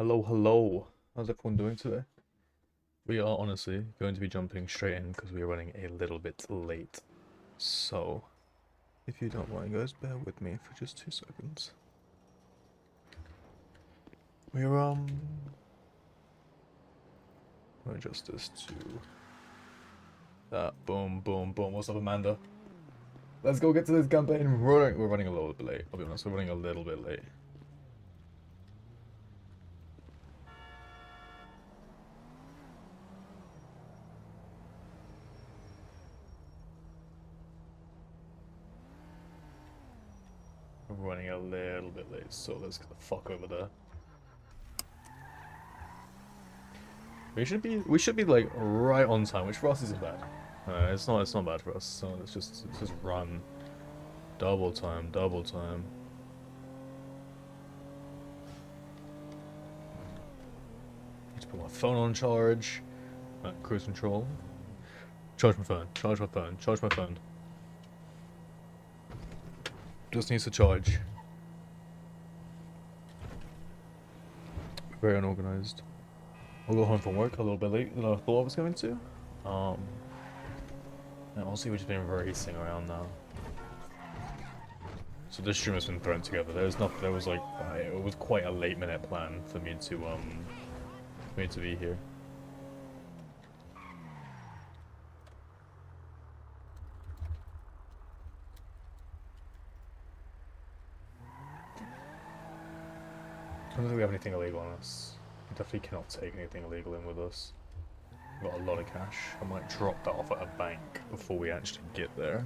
Hello, hello. How's everyone doing today? We are honestly going to be jumping straight in because we are running a little bit late. So, if you don't mind, guys, bear with me for just 2 seconds. We're, I'll adjust this to that. Boom, boom, boom. What's up, Amanda? Let's go get to this campaign. We're running a little bit late. I'll be honest, we're running a little bit late. We're running a little bit late, so let's get the fuck over there. We should be like right on time, which for us isn't bad. It's not bad for us. So let's just run double time, double time. Need to put my phone on charge. Cruise control. Charge my phone. Charge my phone. Charge my phone. Just needs to charge. Very unorganized. I'll go home from work a little bit late than I thought I was going to. And also we've just been racing around now. So this stream has been thrown together. There was like it was quite a late minute plan for me to be here. I don't think we have anything illegal on us. We definitely cannot take anything illegal in with us. We've got a lot of cash. I might drop that off at a bank before we actually get there.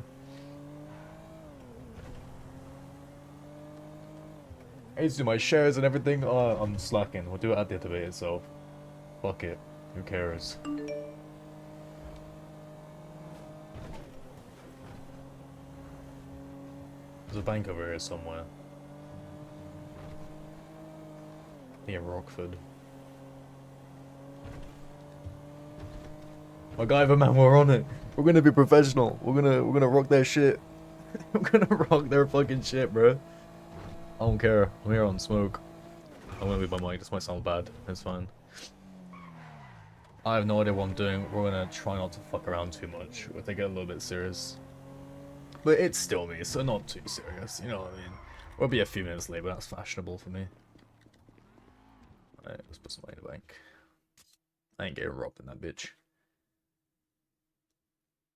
I need to do my shares and everything. Oh, I'm slacking. We'll do it at the debate itself. Fuck it. Who cares? There's a bank over here somewhere. Near Rockford. MacGyver, man, we're on it. We're gonna be professional. We're gonna rock their shit. We're gonna rock their fucking shit, bro. I don't care. I'm here on smoke. I'm gonna leave my mic. This might sound bad. It's fine. I have no idea what I'm doing. We're gonna try not to fuck around too much. We'll take it a little bit serious. But it's still me, so not too serious. You know what I mean? We'll be a few minutes late, but that's fashionable for me. Alright, let's put some money in the bank. I ain't getting robbed in that bitch.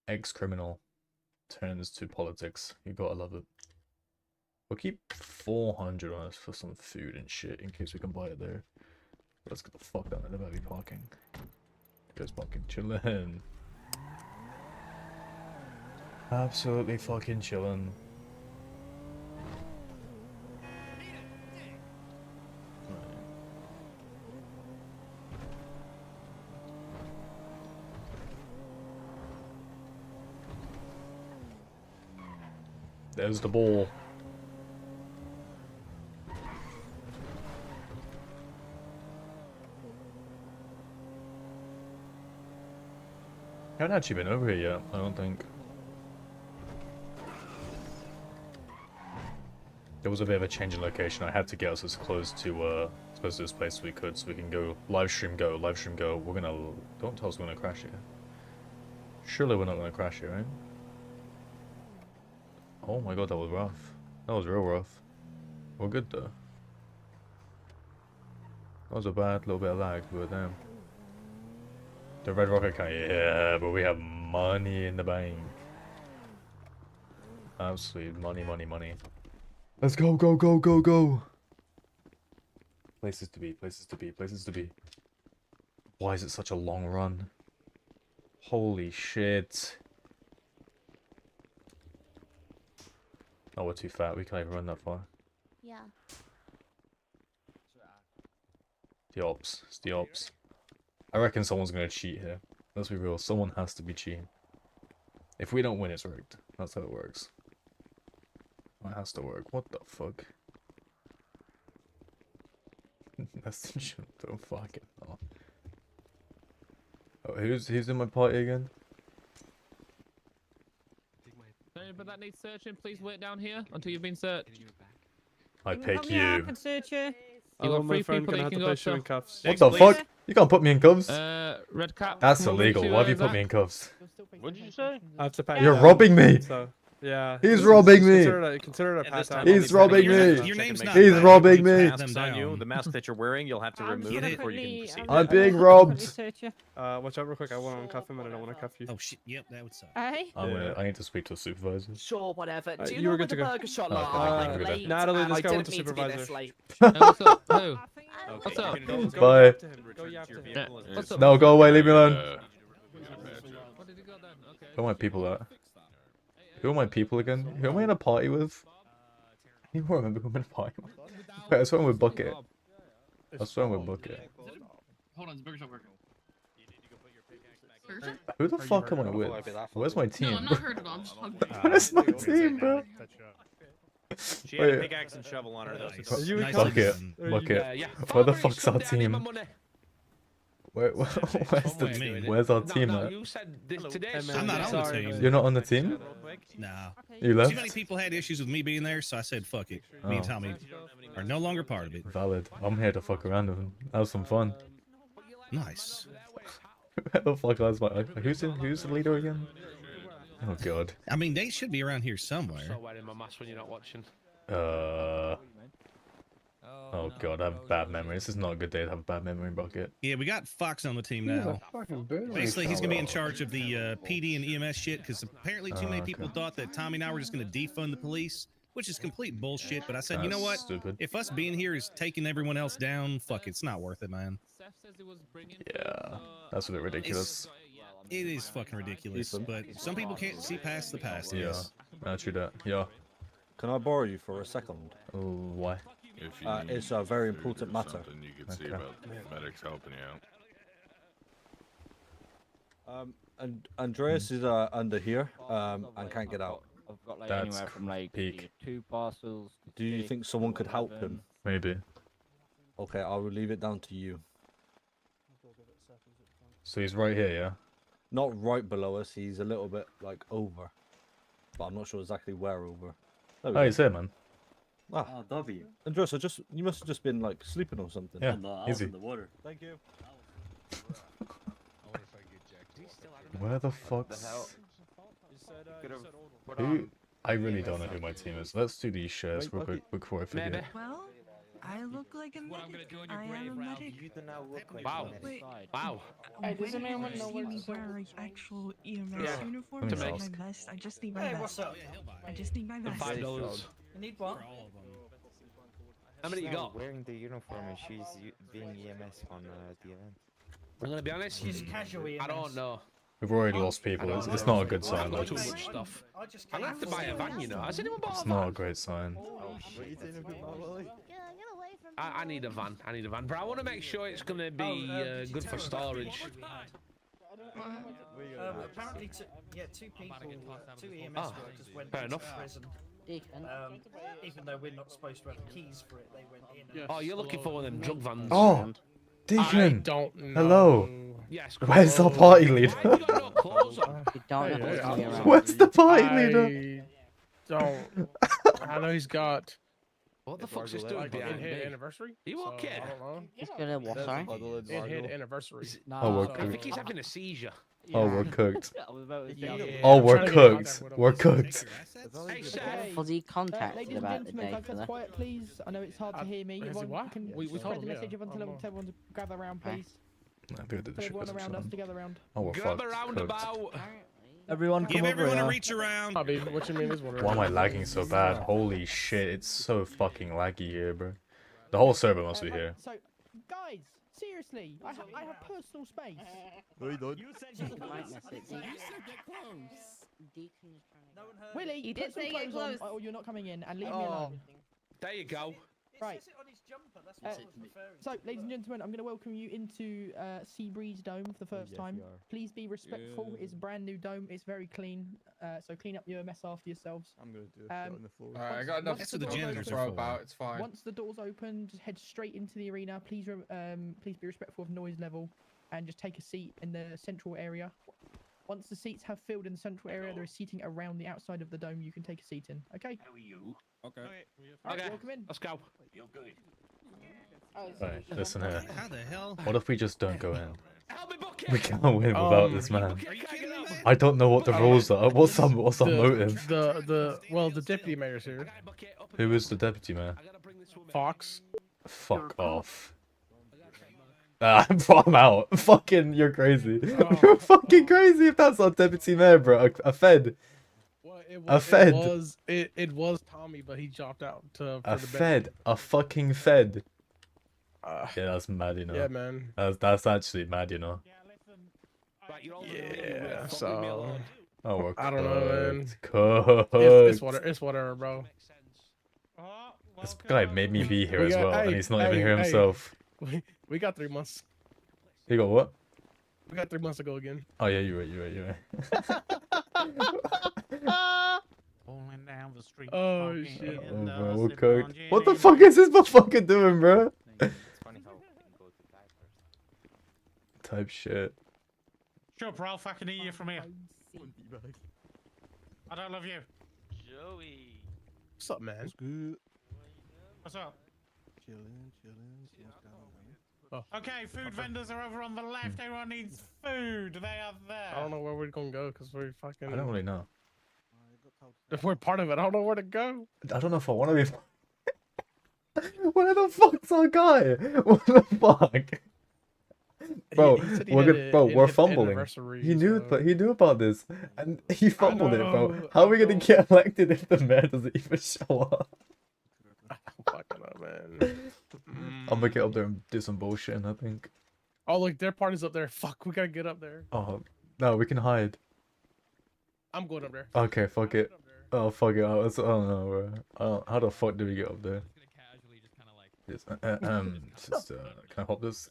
Ex-criminal turns to politics. You gotta love it. We'll keep 400 on us for some food and shit in case we can buy it there. Let's get the fuck down there. There might be parking. Goes parking. Chillin'. Absolutely fucking chillin'. There's the ball. I haven't actually been over here yet, I don't think. There was a bit of a change in location. I had to get us as close to this place as we could so we can go live stream go. We're gonna don't tell us we're gonna crash here. Surely we're not gonna crash here, right? Oh my god, that was rough. That was real rough. We're good though. That was a bad little bit of lag, but damn. The red rocket car, yeah, but we have money in the bank. Absolutely money, money, money. Let's go, go, go, go, go. Places to be, places to be, places to be. Why is it such a long run? Holy shit. Oh, we're too fat. We can't even run that far. Yeah. The ops. It's the ops. I reckon someone's gonna cheat here. Let's be real. Someone has to be cheating. If we don't win, it's rigged. That's how it works. It has to work. What the fuck? That's the shit. Don't fucking know. Oh, who's in my party again? But that needs searching. Please wait down here until you've been searched. I pick Yeah, I you. can search you. You Hello, got my 3 friend. people Gonna that have you to can go place you in to. cuffs. What the fuck? You can't put me in cuffs. Red Cap. That's come over illegal. to, Why have you put Zach. me in cuffs? What did you say? I have to pat You're you down, robbing me. So, yeah. He's this is- robbing me. Consider it a And this pat time down. I'll He's be patting robbing your me. neck. Your name's not He's Matt. robbing Keep me. them Masks on you. down. The mask that you're wearing, you'll have to I'm remove gonna before you can quickly- proceed. I'm gonna being quickly robbed. search you. Watch out real quick. I want to uncuff him and I don't want to cuff you. Oh shit, yep, that would suck. Hey? I need to speak to a supervisor. Sure, whatever. Do you you know were where good the to go. burger shop Okay, are? good. Late, Natalie, and this I guy went didn't to mean to be this supervisor. late. Hey, what's up? Who? Okay, What's you up? can go Bye. after him, return Go to your after him. vehicle, and- What's up? No, go away. Leave me alone. What did you got then? Okay. Who are my people at? Who are my people again? Who am I in a party with? I don't remember who I'm in a party with. Wait, I was swearing with Bucket. I was swearing with Bucket. Hold on, it's burger shop working. Who the fuck am I with? Where's my No, team? I'm not hurt at all. I'm just hungry. Where's my team, bro? She had a Wait. pickaxe and shovel on her though. Nice. So You Nice Bucket. done. Bucket. Yeah. Where the Father, fuck's shut our down in my team? money. Where's our team No, at? you said this today. Hey, man, I'm not on the sorry. team. You're not on the team? real quick. Nah. You Too many left? people had issues with me being there, so I said fuck it. Me and Oh. Tommy are no longer part of it. Valid. I'm here to fuck around with him. Have some fun. Nice. Where the fuck is my... Who's the leader again? Oh god. I mean, they should be around here somewhere. So wearing my mask when you're not watching. Oh god, I have bad memory. This is not a good day to have a bad memory, Bucket. Yeah, we got Fox on the team now. Basically, he's gonna be in charge of the PD and EMS shit because apparently too many people thought that Tommy and I were just gonna defund the police, which is complete bullshit. But I said, you know what? That's stupid. If us being here is taking everyone else down, fuck, it's not worth it, man. Seth says he was bringing. Yeah, that's a bit ridiculous. It is fucking ridiculous, but some people can't see past the past. Yeah, Yes. true that. Yeah. Can I borrow you for a second? Oh, why? It's a very important matter. You can see Okay. about medics helping you out. And Andreas is under here and can't get out. I've got like That's anywhere from like peak. 2 parcels. to Do you 6, think someone could help 7. him? Maybe. Okay, I will leave it down to you. So he's right here, yeah? Not right below us. He's a little bit like over, but I'm not sure exactly where over. There we Oh, go. he's here, man. Ah, Andreas, you must have just been like sleeping or something. Yeah, easy. water. Thank you. Where the fuck's... Who... I really don't know who my team is. Let's do these shares real quick before I forget. Maybe. Well, I look like a medic. I am a medic. Wow. Wait, Wow. Hey, does anyone know see where me the wear like actual EMS Yeah. uniform? Let me Like ask. my vest. I just need my vest. I just need my vest. $5. You need what? How many you got? Wearing the uniform and she's being EMS on the event. I'm gonna be honest. She's casual I don't know. We've already lost people. It's not a good sign. I've got Like, too much stuff. I'm gonna have to buy a van, you know. Has anyone bought it's a not a van? great sign. I need a van. I need a van. But I want to make sure it's gonna be good for storage. Apparently, two people, two EMS Ah, workers went fair into enough. prison. Even though we're not supposed to have keys for it, they went in. And Oh, you're looking for one of them drug vans. Oh! Deacon! don't know. Hello! Yes. Where's our party Why leader? have you got no clothes on? You don't know what's going around. Where's the party leader? Don't. I know he's got What the fuck's this doing behind me? anniversary. You okay? He's gonna what, sorry? Anniversary. Oh, we're I cooked. think he's having a seizure. Oh, we're cooked. I was about to say. Oh, we're cooked. We're cooked. Hey, Seth. Was he contacted about the day for that? quiet, please. I know it's hard to hear me. has he Everyone what? can We spread told the him, message. yeah. Everyone tell everyone to gather around, Okay. please. I think I did the Tell shit everyone business around us wrong. to gather around. Oh, we're Grab fucked. a Cooked. roundabout. Everyone, Give everyone a reach around. Bobby, what you mean is Why am I lagging so bad? Holy shit, it's so fucking laggy here, bro. The whole server must be here. So, guys, seriously, I have personal space. You might miss it. Deacon is trying to... Willie, You put did some say get clothes on, close. or you're not coming in, and leave me alone. There you go. Right. So, ladies and gentlemen, I'm going to welcome you into Seabreeze Dome for the first time. Please be respectful. It's a brand new dome. It's very clean. So clean up your mess after yourselves. I'm gonna do on the floor. I got enough That's what the janitors are for. It's fine. Once the doors open, just head straight into the arena. Please, please be respectful of noise level, and just take a seat in the central area. Once the seats have filled in the central area, there is seating around the outside of the dome. You can take a seat in. Okay. Okay. Right, Okay. welcome in. Let's go. Right, listen here. How the hell? What if we just don't go in? Help me, bucket. We can't win without this man. Bucket, I can't get up. I don't know what the rules are. What's our motive? The deputy mayor's here. Who is the deputy mayor? Fox. Fuck off. I'm out. Fucking, you're crazy. Oh. You're fucking crazy if that's our deputy mayor, bro. A fed. Well, A fed. It was Tommy, but he dropped out to. A fed. A fucking fed. Yeah, that's mad, you know. Yeah, man. That's actually mad, you know. Yeah, so. Oh, we're I don't know, man. Cooked. It's whatever, bro. This guy made me be here We as got- well, and hey, he's not even hey, here hey. himself. We got 3 months. He got what? We got 3 months to go again. Oh yeah, you're right. Rolling down the street. Oh, smoking shit. in the Bro, we're city cooked. on What the Jane. fuck is this motherfucker doing, bro? It's funny how we can go to die first. Type shit. Shut up, Ralph. I can hear you from here. I don't love you. Joey. What's up, man? Good. What's up? Chilling. What's going on? Okay, food vendors are over on the left. Everyone needs food. They are there. I don't know where we're gonna go because we're fucking. I don't really know. If we're part of it, I don't know where to go. I don't know if I want to be. Where the fuck's our guy? What the fuck? Bro, He said he we're had good. Bro, an we're fumbling. anniversary, He knew, so- but he knew about this, and he fumbled it, bro. know, How are we I gonna get elected if the mayor doesn't even show up? Fucking up, man. I'm gonna get up there and do some bullshit, I think. Oh, look, their party's up there. Fuck, we gotta get up there. Oh no, we can hide. I'm going up there. Okay, fuck it. Oh fuck it. I don't know, bro. How the fuck do we get up there? Just, can I hop this?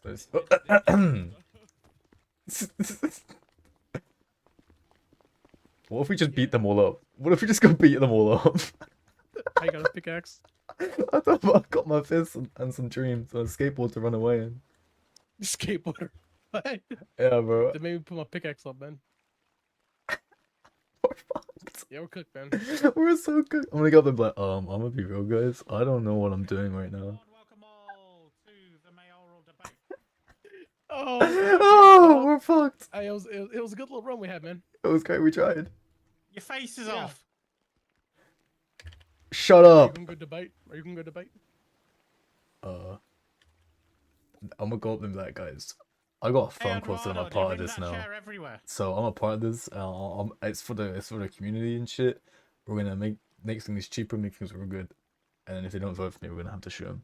What if we just beat them all up? What if we just go beat them all up? I got a pickaxe. I thought I've got my fists and some dreams and a skateboard to run away in. Skateboarder. What? Yeah, bro. They made me put my pickaxe up, man. We're fucked. Yeah, we're cooked, man. We're so good. I'm gonna go up there and be like, I'm gonna be real, guys. I don't know what I'm doing right now. Welcome all to the mayoral debate. Oh, We're fucked. Hey, it was a good little run we had, man. It was great. We tried. Your face is Yeah. off. Shut You up. can go debate. Are you gonna go debate? I'm gonna go up and be like, guys, I got a phone call saying I'm a part of this now. Everywhere. So I'm a part of this. It's for the community and shit. We're gonna make things cheaper, make things real good. And then if they don't vote for me, we're gonna have to shoot them.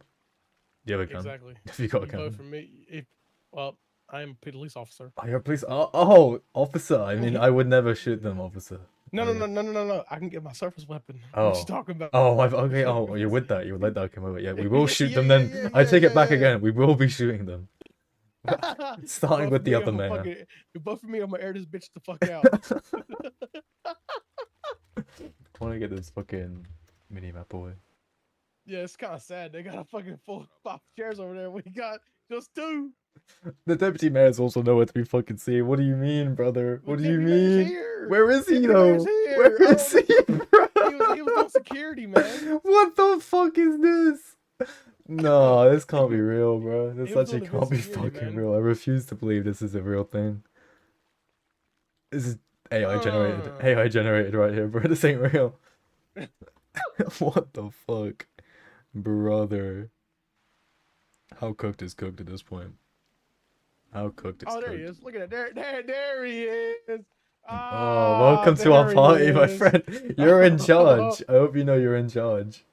Do you have a gun? Exactly. If you got a You gun. vote for me. Well, I am a police officer. Oh, you're a police. Oh, officer. I mean, I would never shoot them, officer. No. I can get my surface weapon. Oh. What you talking about? Oh, okay. Oh, you're with that. You would like that. Okay, wait. Yeah, we will shoot them Yeah, then. yeah, I take it back yeah. again. We will be shooting them. Starting with the other mayor. You vote for me, I'm gonna air this bitch the fuck out. I want to get this fucking mini map away. Yeah, it's kind of sad. They got a fucking full 5 chairs over there. We got just 2. The deputy mayor's also nowhere to be fucking seen. What do you mean, brother? What do you Deputy mayor's mean? here. Where is he, Deputy though? mayor's here. Where I is don't he, bro? He was on security, man. What the fuck is this? No, this can't be real, bro. This He was actually on can't be security, fucking man. real. I refuse to believe this is a real thing. This is AI generated. AI generated right here, bro. This ain't real. What the fuck? Brother. How cooked is cooked at this point? How cooked is Oh, cooked? there he is. Look at that. There he is. Oh, welcome to our there he party, my is. friend. You're in charge. I hope you know you're in charge.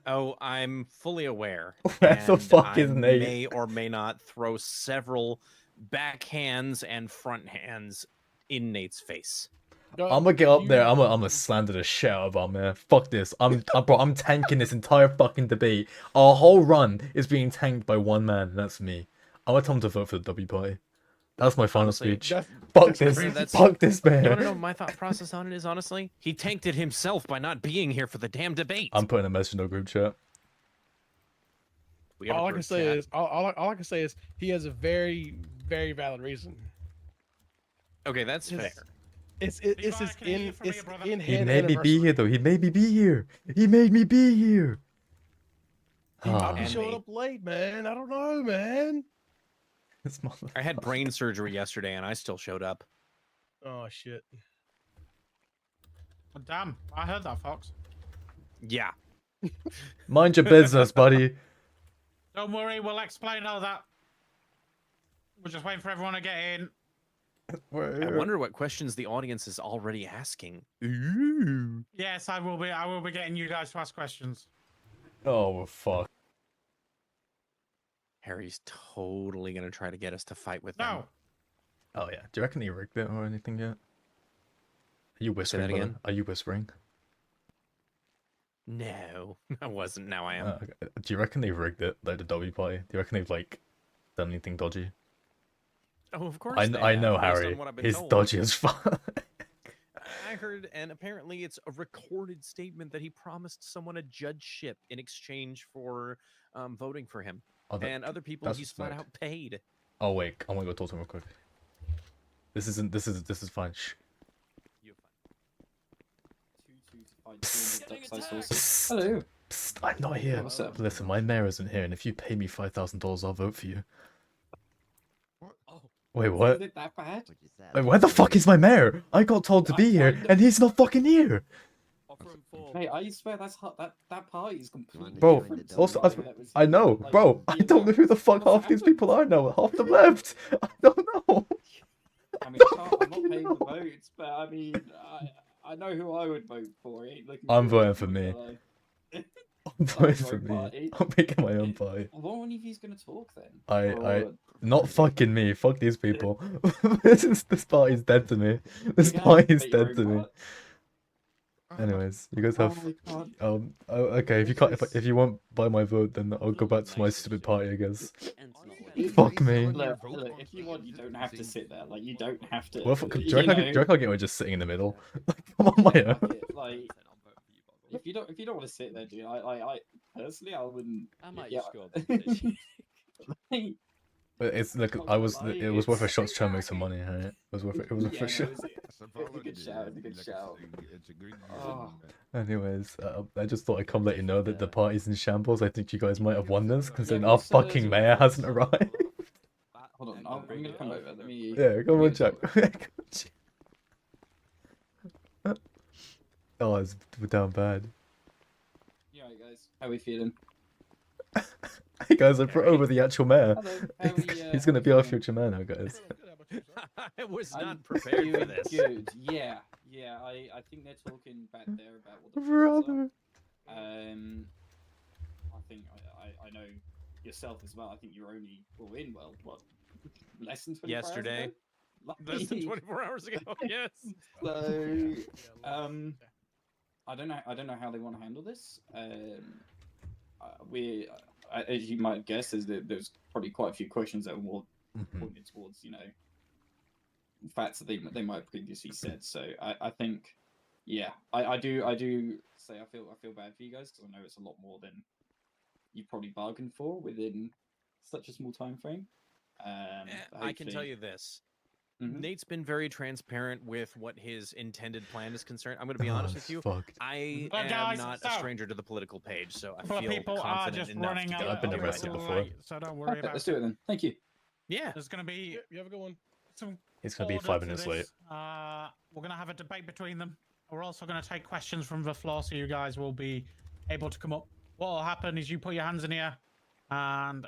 Oh, I'm fully aware. Where the and fuck I is Nate? may or may not throw several backhands and front hands in Nate's face. I'm gonna get up there. I'm gonna slander the shit out of our man. Fuck this. Bro, I'm tanking this entire fucking debate. Our whole run is being tanked by one man, and that's me. I'm gonna tell him to vote for the W party. That's my final Honestly, speech. That's Fuck this. That's- Fuck this You want to man. know what my thought process on it is, honestly? He tanked it himself by not being here for the damn debate. I'm putting a message in the group chat. We have a all I can group say chat. is all I can say is he has a very, very valid reason. Okay, that's It's- fair. It's his in He head made me be here though. He made me be here. He made me be here. He might be And showing me. up late, man. I don't know, man. I had brain surgery yesterday, and I still showed up. Oh shit. Damn, I heard that, Fox. Yeah. Mind your business, buddy. Don't worry, we'll explain all that. We're just waiting for everyone to get in. I wonder what questions the audience is already asking. Yes, I will be getting you guys to ask questions. Oh, well, fuck. Harry's totally gonna try to get us to fight with them. No. Oh, yeah. Do you reckon he rigged it or anything yet? Are you whispering, that again? brother? Are you whispering? No, I wasn't. Now I am. Okay. Do you reckon they rigged it, like the W party? Do you reckon they've, like, done anything dodgy? Oh, of course. I know, Harry. He's dodgy as fuck. I heard, and apparently it's a recorded statement that he promised someone a judgeship in exchange for voting for him. Oh, and other people that's he's flat sick. out paid. Oh, wait. I'm gonna go talk to him real quick. This is fine. Shh. Hello. Psst, I'm not here. What's up? Listen, my mayor isn't here, and if you pay me $5,000, I'll vote for you. Wait, what? Is it that bad? Wait, where the fuck is my mayor? I got told to be here, and he's not fucking here. Hey, I swear that party is completely Bro, different. also, I know, bro. I don't know who the fuck half these people are now. Half them left. I don't know. I mean, I'm not paying the votes, but I mean, I know who I would vote for. I'm voting for me. I'm voting for me. I'm making my own party. What one of you's gonna talk then? Not fucking me. Fuck these people. This party's dead to me. This party's dead to me. Anyways, you guys have okay. If you won't buy my vote, then I'll go back to my stupid party, I guess. Fuck me. Look, if you want, you don't have to sit there. Like, you don't have to. Well, do you reckon I get away just sitting in the middle? Like, I'm on my own. Like, if you don't want to sit there, dude, I personally, I wouldn't. I might yeah. just go up. But it's like it was worth a shot to try and make some money, right? It was worth it. It was worth a shot. It's a good shout. It's a good shout. Anyways, I just thought I'd come let you know that the party's in shambles. I think you guys might have won this, considering our fucking mayor hasn't arrived. Hold on, I'm gonna come over. Let me. Yeah, come on, Jack. Oh, it's down bad. Yeah, right, guys. How are we feeling? Hey guys, I brought over the actual mayor. Hello. He's gonna be our future mayor now, guys. I was not prepared for this. Good. Yeah. I think they're talking back there about what the Brother. I think I know yourself as well. I think you're only in what less than 24 Yesterday. Hours ago? Less than 24 hours ago. Yes. So I don't know how they want to handle this. As you might guess, there's probably quite a few questions that are more pointed towards facts that they might have previously said. So I think, yeah, I do say I feel bad for you guys because I know it's a lot more than you probably bargained for within such a small time frame. I can tell you this. Nate's been very transparent with what his intended plan is concerned. I'm going to be honest with you. I am not a stranger to the political page, so I feel confident enough to get I've been arrested before. So don't worry about let's do it then. Thank you. Yeah. There's going to be... You have a good one. He's going to be 5 minutes late. We're going to have a debate between them. We're also going to take questions from the floor, so you guys will be able to come up. What will happen is you put your hands in here, and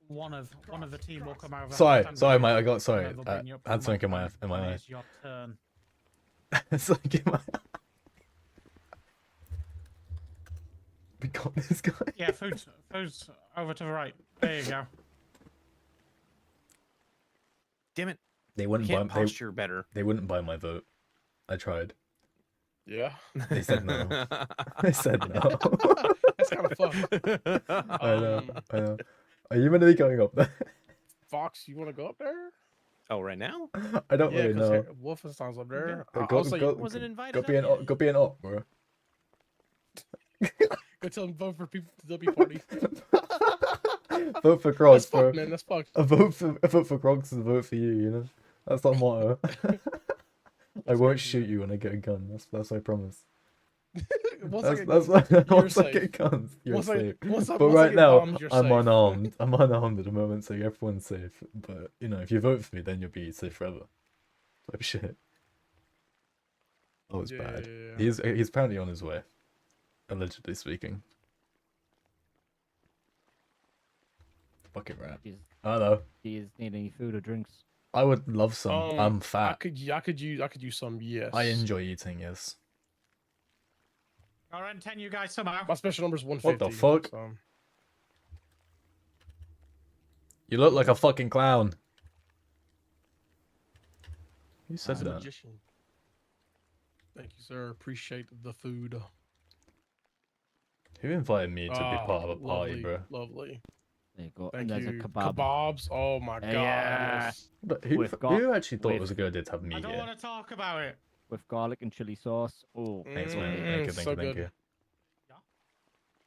one of the team will come over. Sorry, mate. I got had something in my eye. It's your turn. Something in my eye. We got this guy. Yeah, food's over to the right. There you go. Damn it. They wouldn't Can't buy posture better. They wouldn't buy my vote. I tried. Yeah. They said no. They said no. That's kind of fun. I know. Are you meant to be going up there? Fox, you want to go up there? Oh, right now? I don't really know. Wolfenstein's up there. Wasn't invited. Go be an op, bro. Go tell them vote for people to W party. Vote for Crocs, That's bro. fucked, man. That's fucked. A vote for Crocs is a vote for you. You know, that's our motto. I won't shoot you when I get a gun. That's I promise. That's once I get guns, you're safe. But right now, I'm unarmed. I'm unarmed at the moment, so everyone's safe. But you know, if you vote for me, then you'll be safe forever. Type shit. Oh, it's bad. He's apparently on his way, allegedly speaking. Fucking rat. Hello. Do you need any food or drinks? I would love some. I'm fat. I could use some. Yes. I enjoy eating. Yes. I'll rent 10 you guys somehow. My special number is 150. What the fuck? So. You look like a fucking clown. Who said I'm a that? magician. Thank you, sir. Appreciate the food. Who invited me to be part of a party, lovely, bro? Lovely. There you go. Thank There's you. a kebab. Kebabs. Oh my god. Yeah. But who actually thought it was a good idea to have meat I don't here? want to talk about it. With garlic and chili sauce. Oh, Thanks, man. Thank you.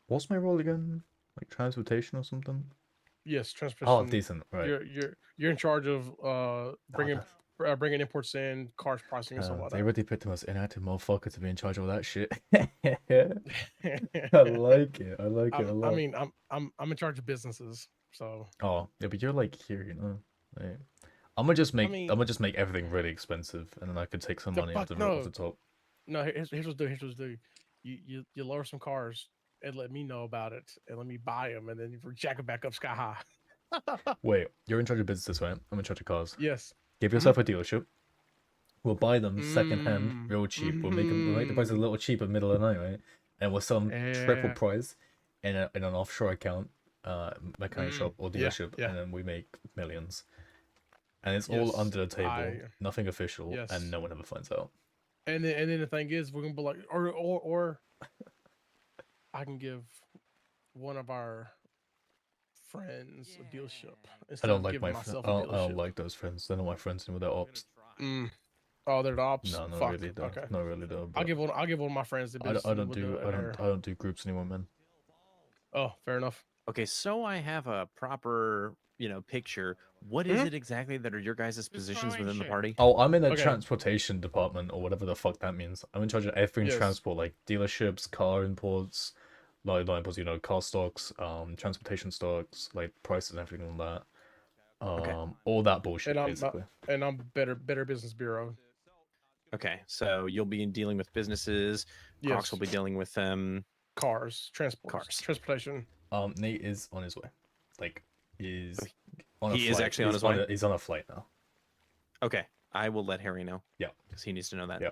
What's my role again? Like transportation or something? Yes, transportation. Oh, decent. Right. You're in charge of bringing imports in, cars pricing and stuff like They that. already picked the most inactive motherfucker to be in charge of all that shit. I like it. I like it a lot. I mean, I'm in charge of businesses, so. Oh yeah, but you're like here, you know. Like, I'm gonna just make everything really expensive, and then I could take some money off the top. No, here's what's do. Here's what's do. You lower some cars and let me know about it, and let me buy them, and then you jack them back up sky high. Wait, you're in charge of businesses, right? I'm in charge of cars. Yes. Give yourself a dealership. We'll buy them secondhand, real cheap. We'll make the price a little cheaper middle of the night, right? And we'll sell them triple price in an offshore account, mechanic shop or dealership, and then we make millions. And it's all under the table, nothing official, and no one ever finds out. And then the thing is, we're gonna be like, or I can give one of our friends a dealership. I don't like my friends. I don't like those friends. They're not my friends anymore. They're ops. Oh, they're the ops. No, not Fuck. really. Though. Okay. Not really though. I'll give one of my friends the business. I don't do groups anymore, man. Oh, fair enough. Okay, so I have a proper, picture. What is it exactly that are your guys' positions within the party? Oh, I'm in the transportation department or whatever the fuck that means. I'm in charge of everything transport, like dealerships, car imports, not imports, car stocks, transportation stocks, like prices and everything like that. All that bullshit, basically. And I'm better business bureau. Okay, so you'll be dealing with businesses. Crocs will be dealing with cars, transportation. Nate is on his way. Like, he's actually on his way. He's on a flight now. Okay, I will let Harry know. Yeah, because he needs to know that. Yeah.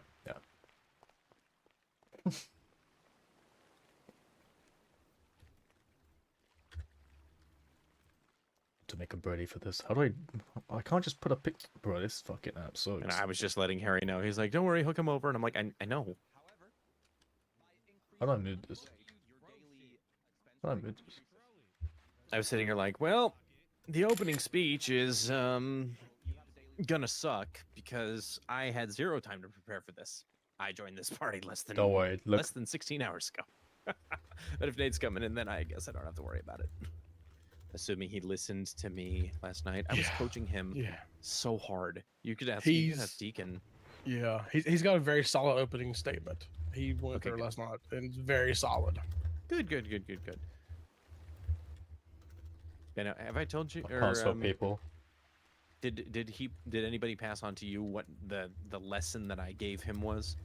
To make a birdie for this. How do I can't just put a pic. Bro, this fucking app sucks. And I was just letting Harry know. He's like, don't worry, he'll come over. And I'm like, I know. How do I move this? I was sitting here like, well, the opening speech is gonna suck because I had 0 time to prepare for this. I joined this party less than 16 hours ago. But if Nate's coming in, then I guess I don't have to worry about it. Assuming he listened to me last night. I was coaching him so hard. You could ask Deacon. Yeah, he's got a very solid opening statement. He went there last night, and it's very solid. Good. Have I told you? Can't stop people. Did anybody pass on to you what the lesson that I gave him was?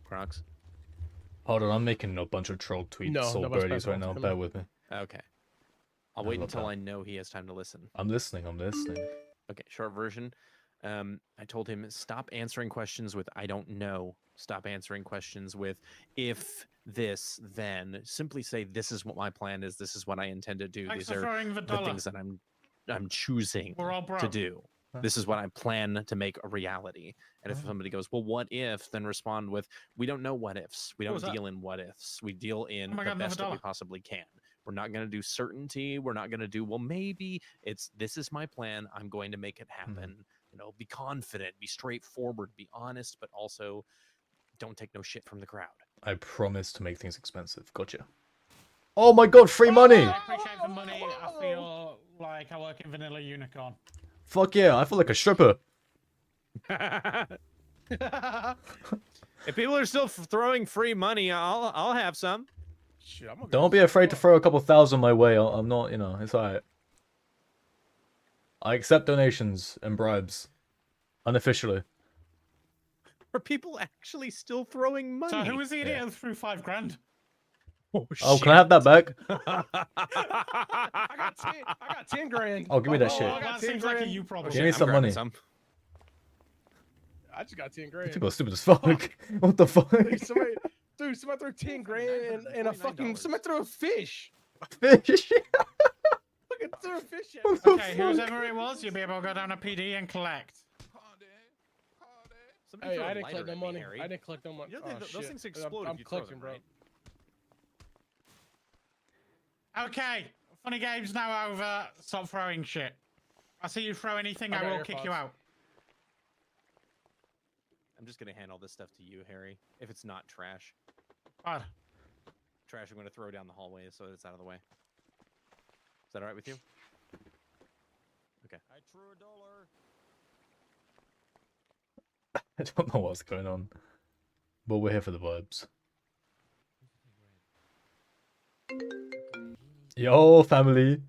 Crocs. Hold on, I'm making a bunch of troll tweets or birdies right now. Bear with me. Okay. I'll wait until I know he has time to listen. I'm listening. Okay, short version. I told him, stop answering questions with "I don't know." Stop answering questions with "if this, then." Simply say, "This is what my plan is. This is what I intend to do. These are the things that I'm choosing to do. This is what I plan to make a reality." And if somebody goes, "Well, what if?" then respond with, "We don't know what ifs. We don't deal in what ifs. We deal in the best that we possibly can. We're not going to do certainty. We're not going to do, well, maybe. This is my plan. I'm going to make it happen." Be confident, be straightforward, be honest, but also don't take no shit from the crowd. I promise to make things expensive. Gotcha. Oh my god, free money! I appreciate the money. I feel like I work in Vanilla Unicorn. Fuck yeah, I feel like a stripper. If people are still throwing free money, I'll have some. Shit, I'm Don't be afraid to throw a couple thousand my way. I'm not, you know, it's alright. I accept donations and bribes. Unofficially. Are people actually still throwing money? So who was the idiot who threw $5,000? Oh, can I have that back? I got 10 grand. Oh, give me that shit. I got 10 grand. You probably Give me some money. I just got 10 grand. People are stupid as fuck. What the fuck? Somebody threw 10 grand and a fucking. Somebody threw a fish. Fish? Fucking threw a fish at me. Okay, whoever it was, you'll be able to go down to PD and collect. Hey, I didn't collect no money. I didn't collect no money. You know, Oh, those shit. things explode I'm if you throw collecting, them, bro. right? Okay, funny game's now over. Stop throwing shit. I see you throw anything, I I got will kick you AirPods. out. I'm just gonna hand all this stuff to you, Harry. If it's not trash. What? Trash I'm gonna throw down the hallway so it's out of the way. Is that alright with you? Okay. I threw $1. I don't know what's going on. But we're here for the vibes. Yo, family.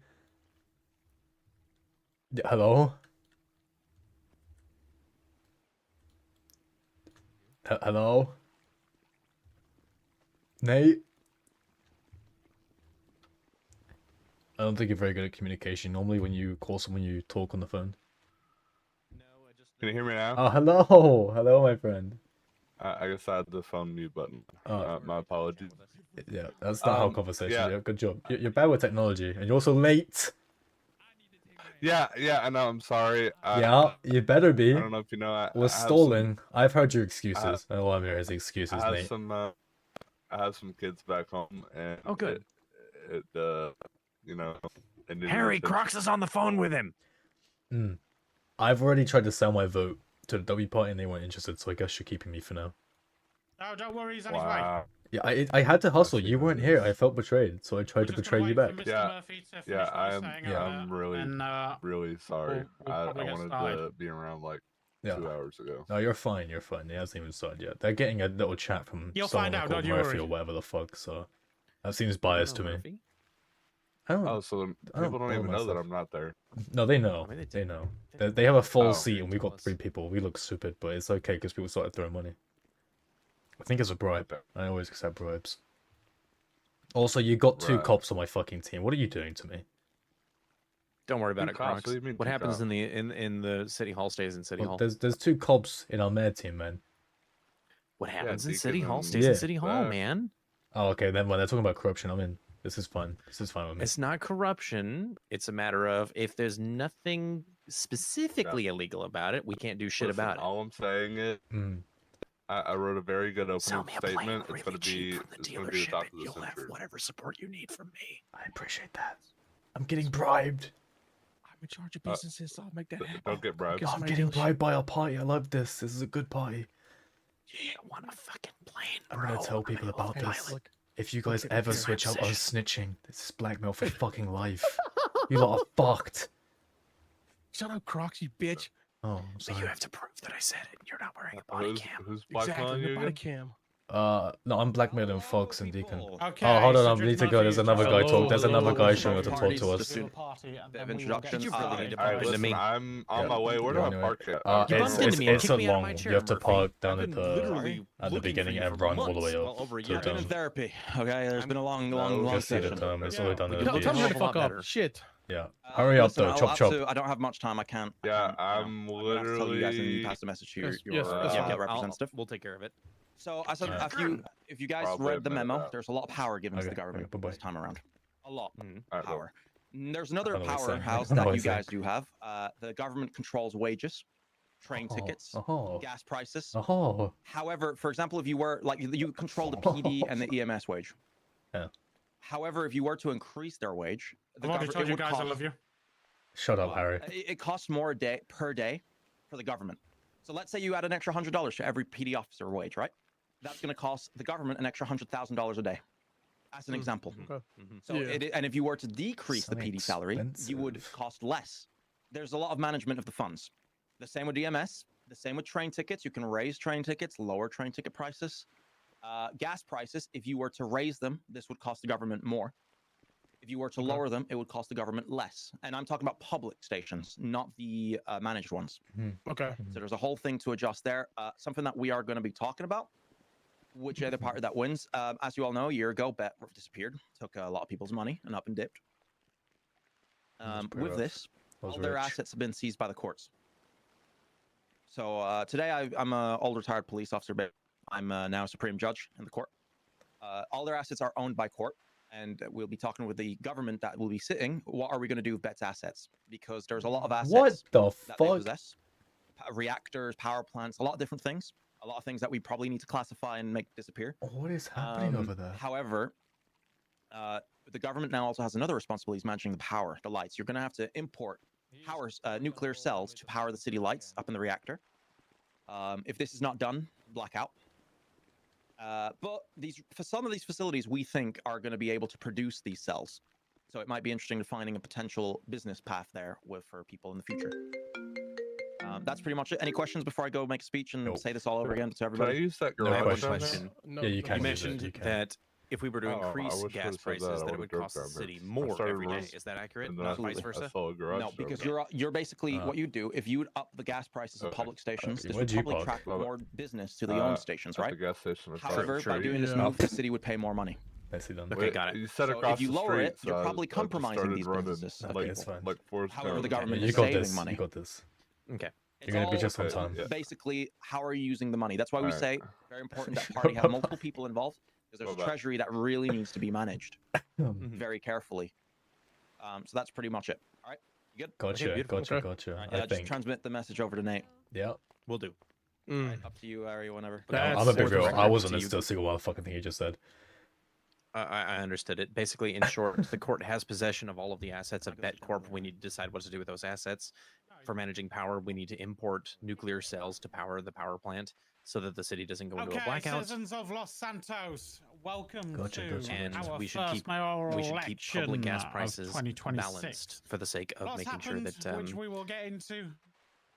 Yeah, hello? Hello? Nate? I don't think you're very good at communication. Normally when you call someone, you talk on the phone. Can you hear me now? Oh, hello! Hello, my friend. I guess I had the phone mute button. Oh. My apologies. Yeah, that's not how conversations yeah. are. Good job. You're bad with technology, and you're also late. Yeah, I know. I'm sorry. Yeah, you better be. I don't know if you know. We're stalling. I've heard your excuses. All I'm hearing is excuses, I have Nate. some. I have some kids back home, and oh, good. You know. Harry, Crocs is on the phone with him. I've already tried to sell my vote to the W party, and they weren't interested. So I guess you're keeping me for now. No, don't worry, he's on his way. Yeah, I had to hustle. You weren't here. I felt betrayed, so I tried to betray you back. I'm really sorry. I wanted to be around like 2 hours ago. No, you're fine. You're fine. It hasn't even started yet. They're getting a little chat from someone called Murphy or whatever the fuck. So that seems biased to me. I don't. Oh, so people don't even know that I'm not there. No, they know. They know. They have a full seat, and we got 3 people. We look stupid, but it's okay because people started throwing money. I think it's a bribe. I always accept bribes. Also, you got 2 cops on my fucking team. What are you doing to me? Don't worry about it, cops? Crocs. What do you mean What two happens cops? in the city hall stays in city hall. There's 2 cops in our mayor team, man. What happens in Deacon city hall and stays in Yeah. city hall, Zach. man. Oh, okay. Then when they're talking about corruption, I'm in. This is fun. This is fine with me. It's not corruption. It's a matter of if there's nothing specifically illegal about it, we can't do shit Listen, about it. All I'm saying is, I wrote a very good Sell opening me a plane statement. really It's gonna cheap be from the it's gonna be the dealership, top and of the you'll have century. whatever support you need from me. I appreciate that. I'm getting bribed. I'm in charge of businesses, so I'll make that happen. Don't get bribed. I'm getting bribed by our party. I love this. This is a good party. You want a fucking plane, I'm gonna tell people about this. If you guys ever switch up on snitching, this is blackmail for fucking life. You lot are fucked. Shut up, Crocs, you bitch. Oh, I'm But sorry. you have to prove that I said it. You're not wearing a body cam. Who's Exactly, blackmailing the you body again? cam. No, I'm blackmailing Fox and Deacon. Okay, Oh, hold on, so I need to just go. There's another guy Hello, talk. There's another guy hello, showing up to talk to us. do a party and Bit of then we will introduction. get you All started. All right, Into listen, me. I'm on my way. Where do I Anyway, park at? You it's bumped into me and it's kicked a me out of long. my You chair, have to Murphy. park down I've at been the literally at the looking beginning for you and for run all the months. way Well, up over a to year the now. Been in dome. therapy. Okay, there's been a long Just see the session. dome. It's all the way down to the Tell beach. me to a lot fuck up. better. Shit. Yeah. Hurry up Listen, though. I'll Chop have chop. to- I don't have much time. I can't. Yeah, I'm gonna have to tell you guys and pass the message to your, Yes, your yes, yes, Yeah, representative. we'll take care of it. So I said, Alright. if you guys Probably read the admit memo, that. there's a lot of power given to the Okay, government okay, bye-bye. this time around. A lot All right, well, power. There's another I don't know what he's saying. powerhouse I don't know that what you he's saying. guys do have. The government controls wages, train tickets, gas prices. Oh. However, for example, if you were like you control the PD and the EMS wage. Yeah. However, if you were to increase their wage, the I've already government told it you would guys I cost, love you. Shut up, Harry. it costs more per day for the government. So let's say you add an extra $100 to every PD officer wage, right? That's going to cost the government an extra $100,000 a day. As an example. Okay. So Yeah. and if you were to decrease the So PD salary, you would expensive. cost less. There's a lot of management of the funds. The same with DMS. The same with train tickets. You can raise train tickets, lower train ticket prices. Gas prices, if you were to raise them, this would cost the government more. If you were to lower them, it would cost the government less. And I'm talking about public stations, not the managed ones. Okay. So there's a whole thing to adjust there. Something that we are going to be talking about, which other party that wins. As you all know, a year ago, Bet disappeared, took a lot of people's money and up and dipped. With this, all their assets have been seized by the courts. So today I'm an old retired police officer, but I'm now a supreme judge in the court. All their assets are owned by court, and we'll be talking with the government that will be sitting. What are we going to do with Bet's assets? Because there's a lot of assets What the that they fuck? possess. Reactors, power plants, a lot of different things. A lot of things that we probably need to classify and make disappear. What is happening over there? However, the government now also has another responsibility, is managing the power, the lights. You're going to have to import nuclear cells to power the city lights up in the reactor. If this is not done, blackout. But for some of these facilities, we think are going to be able to produce these cells. So it might be interesting to finding a potential business path there for people in the future. That's pretty much it. Any questions before I go make a speech and say this all over again to everybody? Can I use that No, I have garage one down there? question. No, Yeah, you can. You mentioned that if we were to Oh, I increase wish gas it said that. prices, I that it would would've cost the drove down city there. I more started every day. running, Is that accurate? and then Not I vice saw- I versa? saw a garage No, door because open. you're basically what you do. If you would up the gas prices of public stations, this would where'd you probably park? attract more business to the owned stations, At right? the gas station. However, by doing this move, the city would pay more money. Nicely done. Okay, got it. You said So across if you the lower street, it, you're so probably I just compromising started these running, businesses. Okay, like, it's fine. like Forrest However, Gump. the government you is got saving this. money. You got this. Okay. You're gonna be all just on time. Basically, how are you using the money? That's why we Alright. say very important that party have multiple people involved, because there's a Bye-bye. treasury that really needs to be managed very carefully. So that's pretty much it. All right, you good? Gotcha. beautiful. Gotcha. Okay. Gotcha. All right, I just think. transmit the message over to Nate. Yeah. We'll do. Up to you, Ari, whenever. That's I'm a bit for the real. record. I wasn't So you- listening to a single motherfucking thing you just said. I understood it. Basically, in short, the court has possession of all of the assets of Bet Corp. We need to decide what to do with those assets. For managing power, we need to import nuclear cells to power the power plant so that the city doesn't go into a blackout. Citizens of Los Santos, welcome Gotcha, to gotcha. And our we should first keep mayoral we should keep public gas election of prices 2026. balanced for the sake of Lots making sure happened, that which we will get into.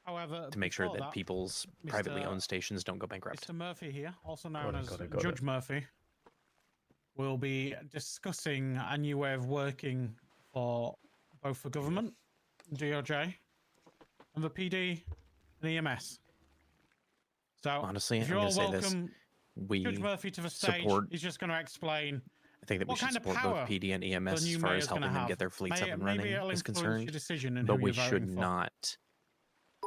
However, to make sure before that people's privately Mr. owned stations don't go bankrupt. Mr. Murphy here, also known as got Judge it. Murphy, will be discussing a new way of working for both the government, DOJ, and the PD and EMS. So, Honestly, if I'm you're going all to say this. welcome, We Judge Murphy to the stage. support. He's just going to explain. I think that we what should kind of support power both PD and the EMS as new far mayor's as helping gonna them have. get their fleets up and Maybe running it'll is influence concerned. your decision and But who we you're should voting for. not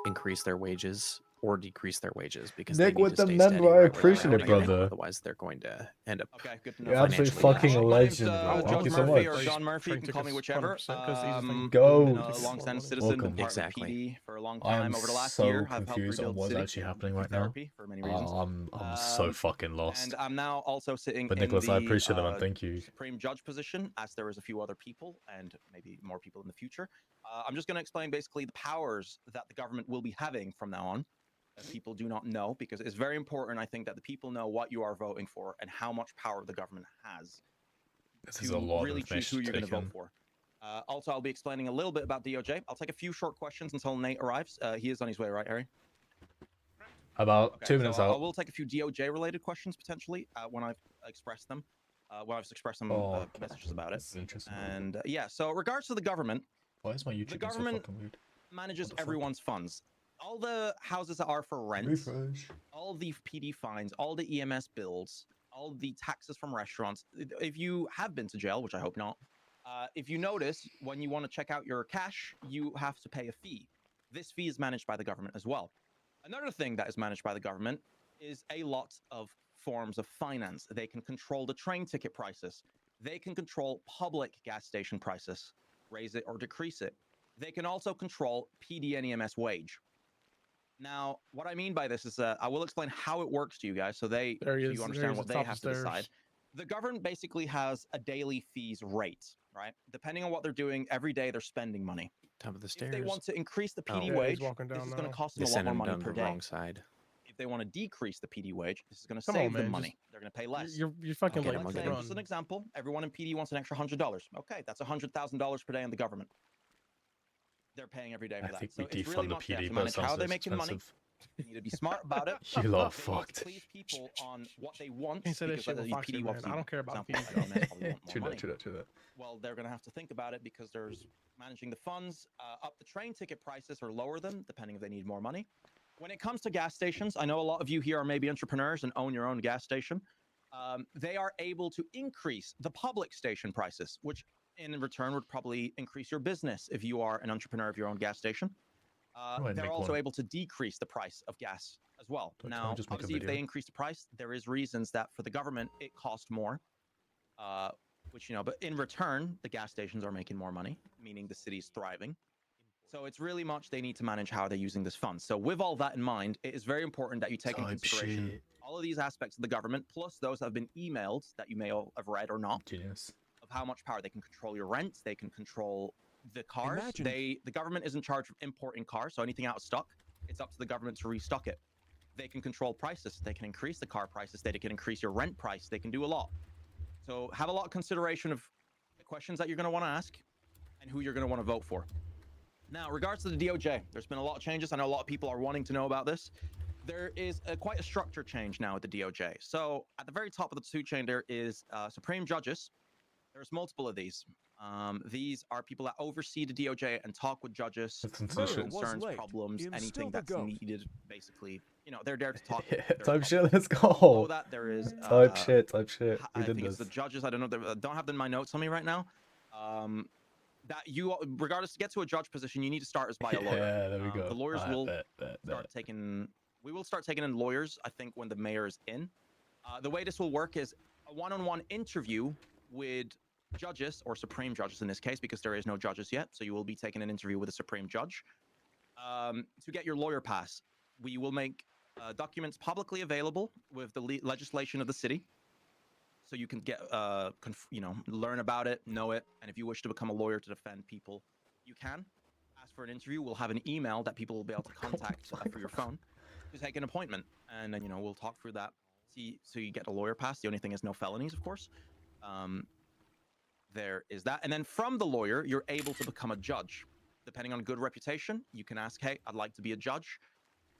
increase their wages or decrease their wages because Nick they need with to the stay member, steady I right where they're appreciate it, at right now, brother. Otherwise, they're going to end up. Okay, good to know. You're absolutely financially fucking a My name's, legend, bro. Thank Judge you so Murphy much. or John Murphy. You Train can call me tickets whichever. 100%, 'cause he's the thing. Go. Been a long-standing citizen, been Welcome. part Exactly. of the PD for a long I time. am Over the last so year, I've helped confused on rebuild what's city actually happening right now. therapy for many reasons. I'm so fucking lost. And I'm now also sitting But in Nicholas, the I appreciate that, man. Thank you. Supreme Judge position, as there is a few other people and maybe more people in the future. I'm just going to explain basically the powers that the government will be having from now on. That people do not know, because it's very important, I think, that the people know what you are voting for and how much power the government has. This is a lot really of choose who information you're to going to take vote in. for. Also, I'll be explaining a little bit about DOJ. I'll take a few short questions until Nate arrives. He is on his way, right, Harry? About Okay, 2 minutes so I out. will take a few DOJ related questions potentially when I've expressed them. When I've expressed some messages about it. This is interesting. And yeah, so regards to the government, Why is my YouTube the being so government fucking weird? manages What the fuck? everyone's funds. All the houses that are for rent, Refresh. all the PD fines, all the EMS bills, all the taxes from restaurants. If you have been to jail, which I hope not, if you notice when you want to check out your cash, you have to pay a fee. This fee is managed by the government as well. Another thing that is managed by the government is a lot of forms of finance. They can control the train ticket prices. They can control public gas station prices, raise it or decrease it. They can also control PD and EMS wage. Now, what I mean by this is I will explain how it works to you guys so There he so is. you There he understand is what at they top of have the to stairs. decide. The government basically has a daily fees rate, right? Depending on what they're doing, every day they're spending money. Top of the If stairs. they want to increase the Oh. PD Yeah, he's wage, walking this down is going to now. cost them They a lot sent more him money down per the day. wrong side. If they want to decrease the PD wage, this is going to Come save on, them man, money. just- They're going to pay less. You're fucking Okay, late. I'm Let's gonna say, run. just an example, everyone in PD wants an extra $100. Okay, that's $100,000 per day in the government. They're paying every day for I that. think So we it's really defund the much they have PD, to but it manage how sounds they're less making money, expensive. They need to be smart about it. You lot They need fucked. to please people on what they want. He said this shit with these Foxy, PD man. obviously, I don't care about for example, fees. like EMS probably want more True money. that. Well, they're going to have to think about it because there's managing the funds, up the train ticket prices or lower them, depending if they need more money. When it comes to gas stations, I know a lot of you here are maybe entrepreneurs and own your own gas station. They are able to increase the public station prices, which in return would probably increase your business if you are an entrepreneur of your own gas station. They're also able to decrease the price of gas as well. Now, obviously, if they increase the price, there is reasons that for the government, it costs more. Which, but in return, the gas stations are making more money, meaning the city's thriving. So it's really much they need to manage how they're using this fund. So with all that in mind, it is very important that you take into consideration all of these aspects of the government, plus those that have been emailed that you may have read or not, of how much power they can control your rent, they can control the cars. The government is in charge of importing cars, so anything out of stock, it's up to the government to restock it. They can control prices. They can increase the car prices. They can increase your rent price. They can do a lot. So have a lot of consideration of the questions that you're going to want to ask and who you're going to want to vote for. Now, regards to the DOJ, there's been a lot of changes. I know a lot of people are wanting to know about this. There is quite a structure change now at the DOJ. So at the very top of the food chain, there is Supreme Judges. There's multiple of these. These are people that oversee the DOJ and talk with judges, concerns, problems, anything that's needed, basically. They're there to talk. Type shit, let's go. That there is type shit. I think it's the judges. I don't know. Don't have them in my notes on me right now. That you, regardless, to get to a judge position, you need to start as by a lawyer. Yeah, there we go. The lawyers will start taking. We will start taking in lawyers, I think, when the mayor is in. The way this will work is a one-on-one interview with judges, or supreme judges in this case, because there is no judges yet. So you will be taking an interview with a supreme judge. To get your lawyer pass, we will make documents publicly available with the legislation of the city. So you can get, learn about it, know it. And if you wish to become a lawyer to defend people, you can. Ask for an interview. We'll have an email that people will be able to contact for your phone to take an appointment. And then, we'll talk through that. See, so you get a lawyer pass. The only thing is no felonies, of course. There is that. And then from the lawyer, you're able to become a judge. Depending on good reputation, you can ask, hey, I'd like to be a judge.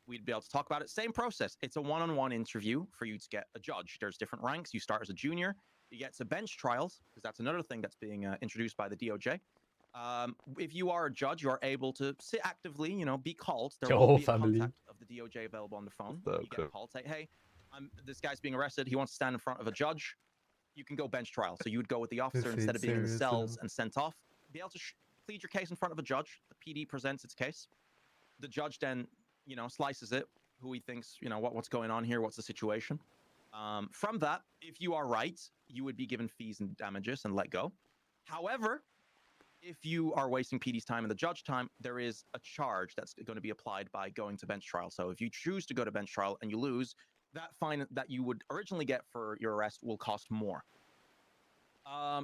We'd be able to talk about it. Same process. It's a one-on-one interview for you to get a judge. There's different ranks. You start as a junior. You get to bench trials, because that's another thing that's being introduced by the DOJ. If you are a judge, you are able to sit actively, be called. There will be a contact of the DOJ available on the phone. You get a call, say, hey, this guy's being arrested. He wants to stand in front of a judge. You can go bench trial. So you would go with the officer instead of being in the cells and sent off. Be able to plead your case in front of a judge. The PD presents its case. The judge then slices it, who he thinks, what's going on here, what's the situation. From that, if you are right, you would be given fees and damages and let go. However, if you are wasting PD's time and the judge time, there is a charge that's going to be applied by going to bench trial. So if you choose to go to bench trial and you lose, that fine that you would originally get for your arrest will cost more.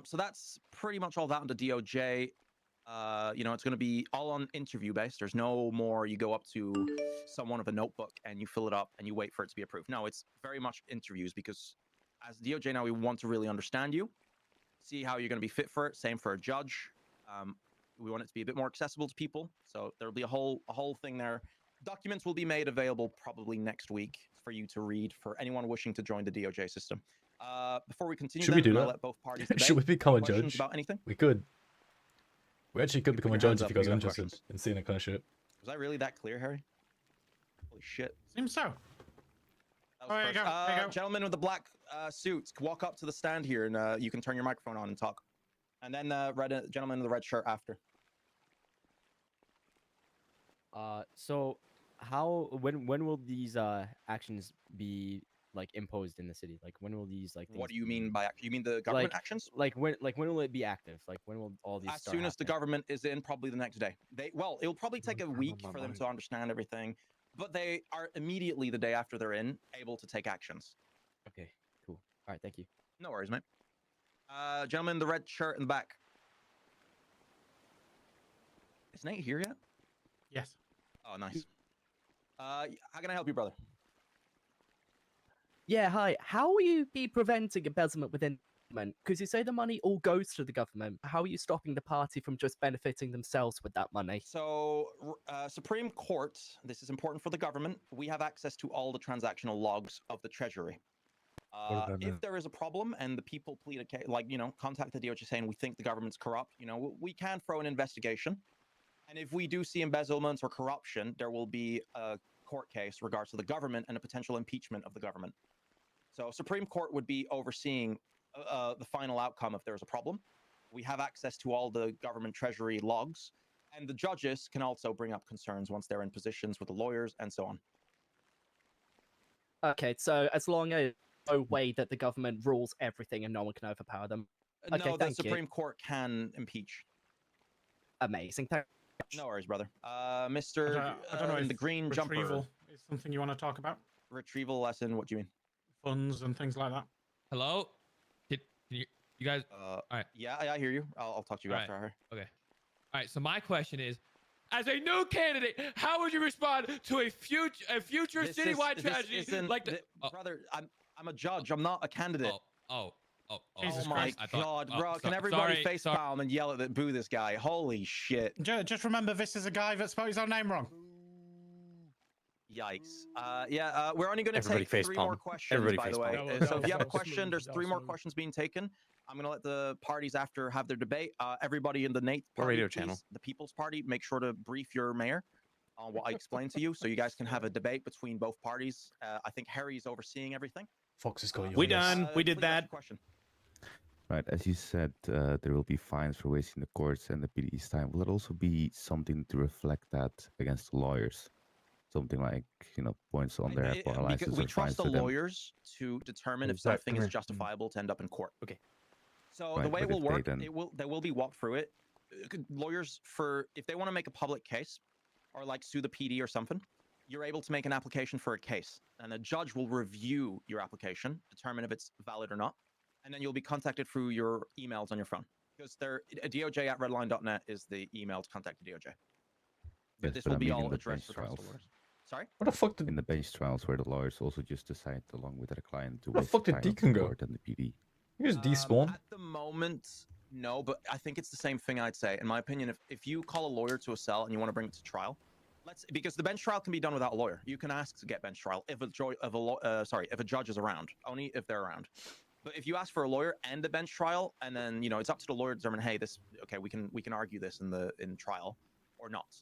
So that's pretty much all that on the DOJ. It's going to be all on interview based. There's no more you go up to someone with a notebook and you fill it up and you wait for it to be approved. No, it's very much interviews, because as DOJ now, we want to really understand you, see how you're going to be fit for it. Same for a judge. We want it to be a bit more accessible to people. So there'll be a whole thing there. Documents will be made available probably next week for you to read for anyone wishing to join the DOJ system. Before we continue, should we do that? Let both parties debate. Should we become a judge? About anything? We could. We actually could become a judge if you guys are interested in seeing that kind of shit. Was I really that clear, Harry? Holy shit. Seems so. There you go. Gentleman with the black suits, walk up to the stand here and you can turn your microphone on and talk. And then gentleman in the red shirt after. So when will these actions be imposed in the city? When will these What do you mean by you mean the government actions? When will it be active? When will all these as soon as the government is in, probably the next day. It'll probably take a week for them to understand everything, but they are immediately the day after they're in able to take actions. Okay, cool. All right, thank you. No worries, mate. Gentleman in the red shirt in the back. Is Nate here yet? Yes. Oh, nice. How can I help you, brother? Yeah, hi. How will you be preventing embezzlement within Because you say the money all goes to the government. How are you stopping the party from just benefiting themselves with that money? So, Supreme Court, this is important for the government. We have access to all the transactional logs of the Treasury. If there is a problem and the people plead a case, like, contact the DOJ saying we think the government's corrupt, we can throw an investigation. And if we do see embezzlement or corruption, there will be a court case regards to the government and a potential impeachment of the government. So Supreme Court would be overseeing the final outcome if there's a problem. We have access to all the government treasury logs, and the judges can also bring up concerns once they're in positions with the lawyers and so on. Okay, so as long as no way that the government rules everything and no one can overpower them. Okay, No, the Supreme Court can impeach. Amazing. Thank you. No worries, brother. Mr. I don't know in if the green retrieval jumper. is something you want to talk about. Retrieval lesson. What do you mean? Funds and things like that. Hello? Can you guys? All right. Yeah, I hear you. I'll talk to you All after. right. Okay. All right. So my question is, as a new candidate, how would you respond to a future citywide tragedy like the? Brother, I'm a judge. I'm not a candidate. Oh Jesus my God, bro! Can everybody facepalm and yell at boo this guy? Holy shit! Just remember, this is a guy that spelled his own name wrong. Yikes. We're only going to take 3 more questions, by the way. So if you have a question, there's 3 more questions being taken. I'm going to let the parties after have their debate. Everybody in the Nate party, radio please, channel. the People's Party, make sure to brief your mayor on what I explained to you, so you guys can have a debate between both parties. I think Harry's overseeing everything. Fox is going. We done. We did that. Question. Right, as you said, there will be fines for wasting the courts and the PD's time. Will it also be something to reflect that against the lawyers? Something like, points on their bar license We or trust fines the to them? lawyers to determine if something is justifiable to end up in court. Okay. So the way it will work, they will be walked through it. Lawyers, if they want to make a public case or like sue the PD or something, you're able to make an application for a case, and a judge will review your application, determine if it's valid or not, and then you'll be contacted through your emails on your phone. Because DOJ@redline.net is the email to contact the DOJ. Yes, This but will I be mean all in the addressed bench across the trials. lawyers. Sorry? What the fuck did In the bench trials where the lawyers also just decide along with their client to Where the fuck did time Deacon of the go? court and the PD? You just despawn. At the moment, no, but I think it's the same thing. I'd say, in my opinion, if you call a lawyer to a cell and you want to bring it to trial, because the bench trial can be done without a lawyer. You can ask to get bench trial if a judge is around, only if they're around. But if you ask for a lawyer and a bench trial, and then it's up to the lawyer to determine, hey, we can argue this in trial or not.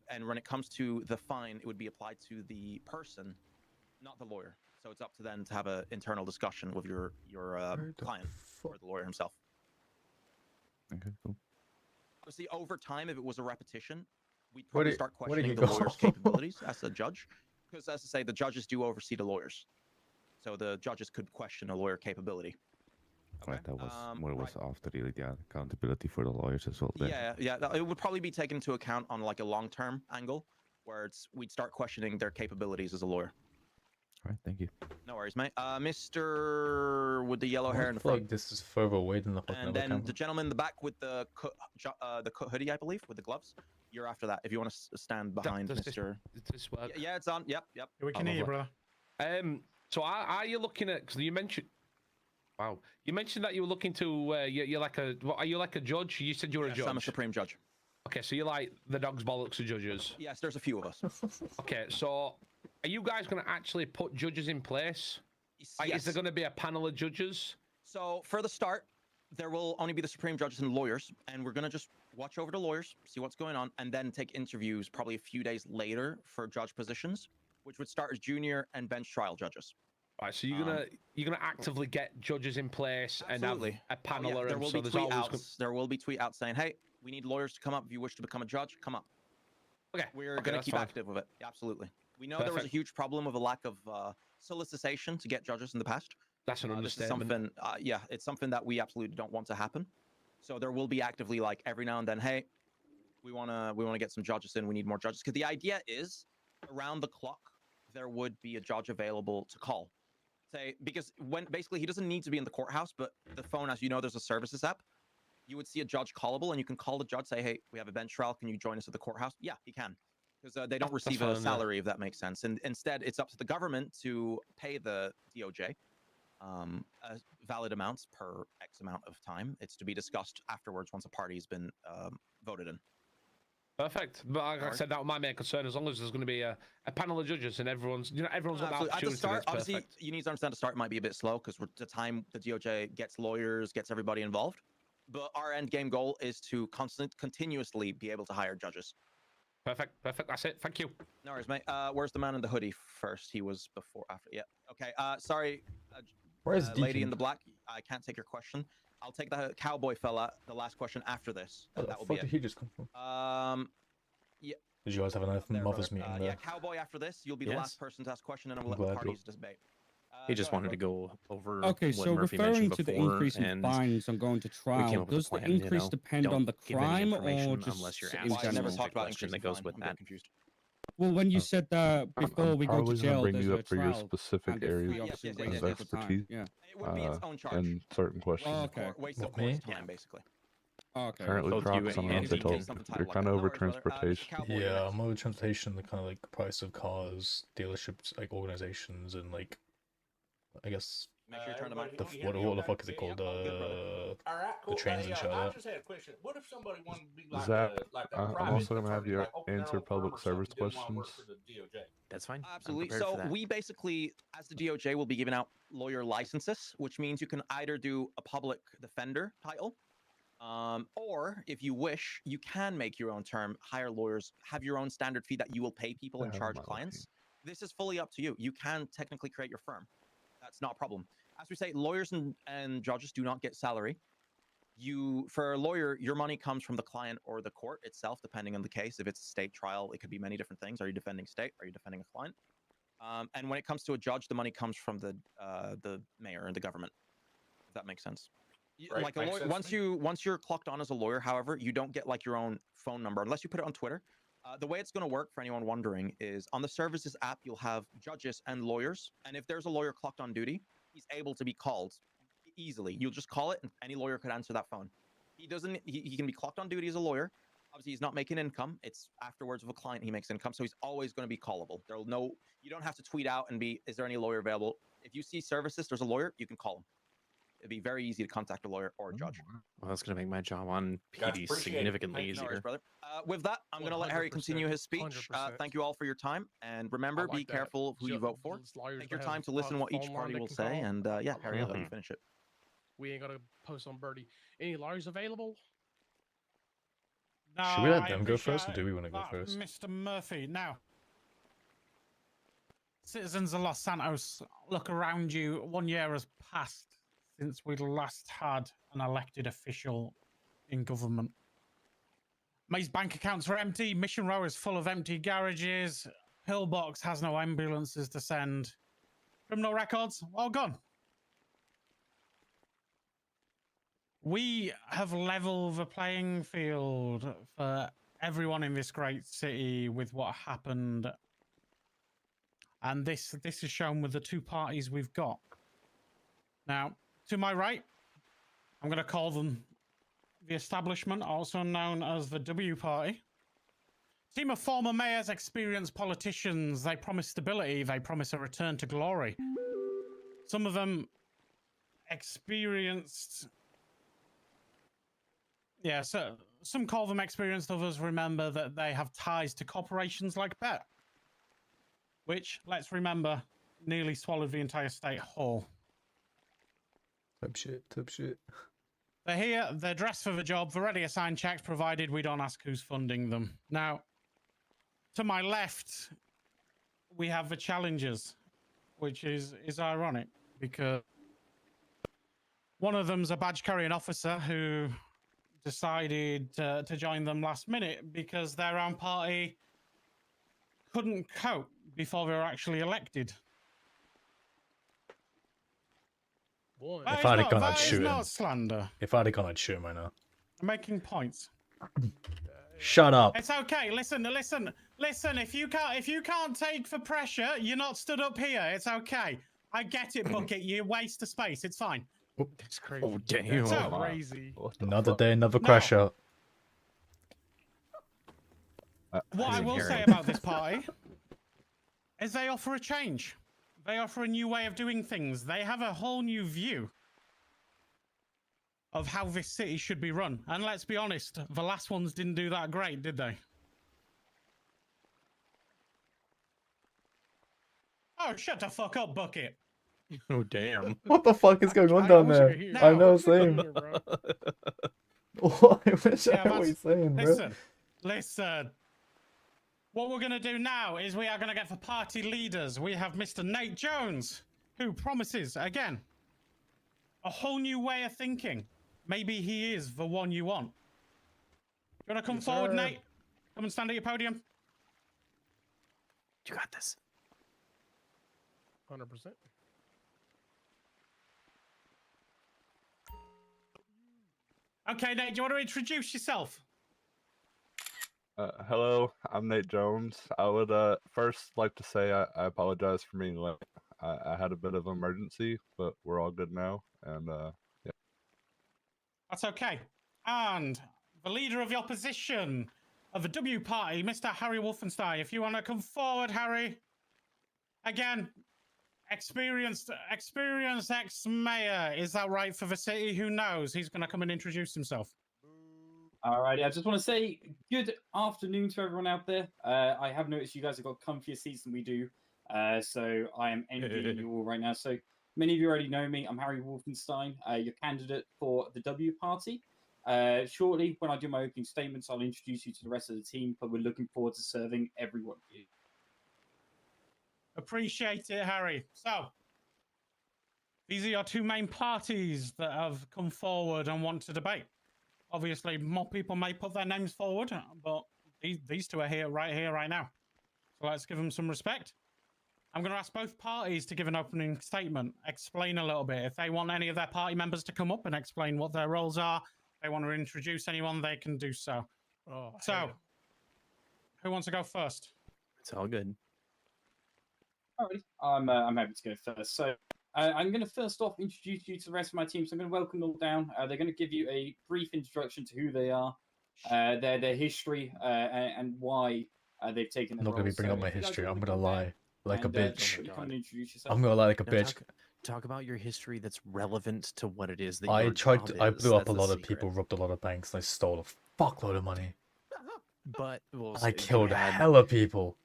And when it comes to the fine, it would be applied to the person, not the lawyer. So it's up to them to have an internal discussion with your client or the lawyer himself. Okay, cool. Obviously, over time, if it was a repetition, we'd Where probably did- start where did questioning he the go? lawyer's capabilities as a judge. Because, as I say, the judges do oversee the lawyers. So the judges could question a lawyer capability. Right, that was more or less after really the accountability for the lawyers as well. Then. Yeah. It would probably be taken into account on like a long-term angle, where we'd start questioning their capabilities as a lawyer. All right, thank you. No worries, mate. Mr. with the yellow hair and the Fuck, this is further away than the fucking and other then camera. the gentleman in the back with the cut hoodie, I believe, with the gloves. You're after that. If you want to stand behind does Mr. This work? Yeah, it's on. Yep. We can hear you, brother. So are you looking at? Because you mentioned. Wow, you mentioned that you were looking to. You're like a. What, are you like a judge? You said you were a judge. I'm a supreme judge. Okay, so you're like the dog's bollocks of judges. Yes, there's a few of us. Okay, so are you guys going to actually put judges in place? Like, is there going to be a panel of judges? So for the start, there will only be the supreme judges and lawyers, and we're going to just watch over the lawyers, see what's going on, and then take interviews probably a few days later for judge positions, which would start as junior and bench trial judges. All right, so you're gonna actively get judges in place and have a panel of There them. will So be there's tweet always outs. There will be tweet outs saying, "Hey, we need lawyers to come up. If you wish to become a judge, come up." Okay, we're okay, going to that's keep fine. active with it. Absolutely. We know there was a Perfect. huge problem with a lack of solicitation to get judges in the past. That's an This is understatement. something, it's something that we absolutely don't want to happen. So there will be actively, like, every now and then, hey, we want to get some judges in. We need more judges. Because the idea is, around the clock, there would be a judge available to call. Say, because basically he doesn't need to be in the courthouse, but the phone, as you know, there's a services app. You would see a judge callable, and you can call the judge, say, hey, we have a bench trial. Can you join us at the courthouse? Yeah, he can. Because they don't That's receive fine, a yeah. salary, if that makes sense. And instead, it's up to the government to pay the DOJ. valid amounts per X amount of time. It's to be discussed afterwards once a party's been voted in. Perfect. But like I said, that was my main concern. As long as there's going to be a panel of judges and everyone's got the Absolutely. opportunity. At the start, that's obviously, perfect. you need to understand the start might be a bit slow because the time the DOJ gets lawyers, gets everybody involved. But our end game goal is to continuously be able to hire judges. Perfect. That's it. Thank you. No worries, mate. Where's the man in the hoodie first? He was before, after. Yeah. Okay. Sorry. Where's lady in the black? I can't take your question. I'll take the cowboy fella. The last question after this. Where the that will fuck be did it. he just come from? Yeah. Did you guys have a nice mother's meeting there? Yeah, cowboy. After this, you'll be the last person to ask a question, and then we'll I'm let the glad parties debate. He just wanted to go over. Okay, what so Murphy referring mentioned to the before, increase in and fines and going to we came trial, up with a does the plan, increase you know? depend Don't on the give any crime or information just unless you're in asking I never general? talked about question increasing that goes fine. with I'm that. confused. Well, when you said that before we go to probably gonna jail, bring there's you a up for your trial, specific and if area the officer of wastes the time, expertise yeah. It would be its own charge. and certain questions. Oh, okay. Waste of What, me? court's time, basically. Okay. Currently, Both you Crocs, and sometimes they Deacon. told Something you're titled kind like of that. over No worries, brother. transportation. Cowboy, you're Yeah, next. I'm over transportation, the kind of like price of cars, dealerships, like organizations, and like, I guess Make sure you turn the mic. what the fuck is it called? The trains and shit I like just had a question. What if somebody wanted to be like Zach, a I'm private also going to have attorney, you like open their answer own public firm or service something, didn't wanna work questions. for the DOJ? That's fine. Absolutely. So we basically, as the DOJ, will be giving out lawyer licenses, which means you can either do a public defender title, or if you wish, you can make your own term, hire lawyers, have your own standard fee that you will pay people and charge clients. This is fully up to you. You can technically create your firm. That's not a problem. As we say, lawyers and judges do not get salary. For a lawyer, your money comes from the client or the court itself, depending on the case. If it's a state trial, it could be many different things. Are you defending state? Are you defending a client? And when it comes to a judge, the money comes from the mayor and the government. If that makes sense. Right, Like a lawyer, once you're clocked on as a lawyer, however, you don't get like your own phone number unless you put it on Twitter. The way it's going to work for anyone wondering is on the services app, you'll have judges and lawyers. And if there's a lawyer clocked on duty, he's able to be called easily. You'll just call it and any lawyer could answer that phone. He can be clocked on duty as a lawyer. Obviously, he's not making income. It's afterwards of a client he makes income. So he's always going to be callable. You don't have to tweet out and is there any lawyer available? If you see services, there's a lawyer, you can call him. It'd be very easy to contact a lawyer or a judge. Well, that's going to make my job on Guys, PD appreciate it. significantly No easier. worries, brother. With that, I'm going to let Harry continue his speech. 100%. Thank you all for your time. And remember, I like be that. careful of who you vote for. Take your time to listen to what each party will say. And yeah, Harry, I'll let you finish it. We ain't gonna post on Birdie. Any lawyers available? No, Should we let I them go first, or appreciate do we want to go that, first? Mr. Murphy, now, citizens of Los Santos, look around you. 1 year has passed since we last had an elected official in government. May's bank accounts are empty. Mission Row is full of empty garages. Pillbox has no ambulances to send. Criminal records, all gone. We have leveled the playing field for everyone in this great city with what happened. And this is shown with the two parties we've got. Now, to my right, I'm going to call them the establishment, also known as the W Party. Team of former mayors, experienced politicians. They promise stability. They promise a return to glory. Some of them experienced... Yeah, so some call them experienced, others remember that they have ties to corporations like Bet, which, let's remember, nearly swallowed the entire state whole. Type shit. They're here, they're dressed for the job, they're ready to sign checks, provided we don't ask who's funding them. Now, to my left, we have the challengers, which is ironic, because one of them's a badge-carrying officer who decided to join them last minute because their own party couldn't cope before they were actually elected. If I'd have gone, I'd shoot him. Not slander. If I'd have gone, I'd shoot him right now. I'm making points. Shut up. It's okay. Listen. If you can't take the pressure, you're not stood up here. It's okay. I get it, Bucket. You waste the space. It's fine. That's crazy. Oh, damn. That's crazy. Another day, another crash out. What I will say about this party is they offer a change. They offer a new way of doing things. They have a whole new view of how this city should be run. And let's be honest, the last ones didn't do that great, did they? Oh, shut the fuck up, Bucket. Oh, damn. What the fuck is going on down there? I know, same. What? I wish I knew what he's saying, bro. Listen. What we're going to do now is we are going to get the party leaders. We have Mr. Nate Jones, who promises, again, a whole new way of thinking. Maybe he is the one you want. You want to come forward, Nate? Come and stand at your podium. You got this. 100%. Okay, Nate, do you want to introduce yourself? Hello, I'm Nate Jones. I would first like to say I apologize for being late. I had a bit of an emergency, but we're all good now, and yeah. That's okay. And the leader of the opposition of the W Party, Mr. Harry Wolfenstein. If you want to come forward, Harry. Again, experienced ex-mayor. Is that right for the city? Who knows? He's going to come and introduce himself. Alrighty, I just want to say good afternoon to everyone out there. I have noticed you guys have got comfier seats than we do, so I am envying you all right now. So many of you already know me. I'm Harry Wolfenstein, your candidate for the W Party. Shortly, when I do my opening statements, I'll introduce you to the rest of the team, but we're looking forward to serving everyone here. Appreciate it, Harry. So, these are your two main parties that have come forward and want to debate. Obviously, more people may put their names forward, but these two are here, right now. So let's give them some respect. I'm going to ask both parties to give an opening statement, explain a little bit. If they want any of their party members to come up and explain what their roles are, if they want to introduce anyone, they can do so. Oh, so, who wants to go first? It's all good. Alrighty, I'm happy to go first. So I'm going to first off introduce you to the rest of my team. So I'm going to welcome them all down. They're going to give you a brief introduction to who they are, their history, and why they've taken their I'm not going to be bringing up my history. I'm going to lie like a bitch. I'm going to lie like a bitch. Talk about your history that's relevant to what it is that I blew up a lot of people, robbed a lot of banks, and I stole a fuckload of money. But I killed hella people.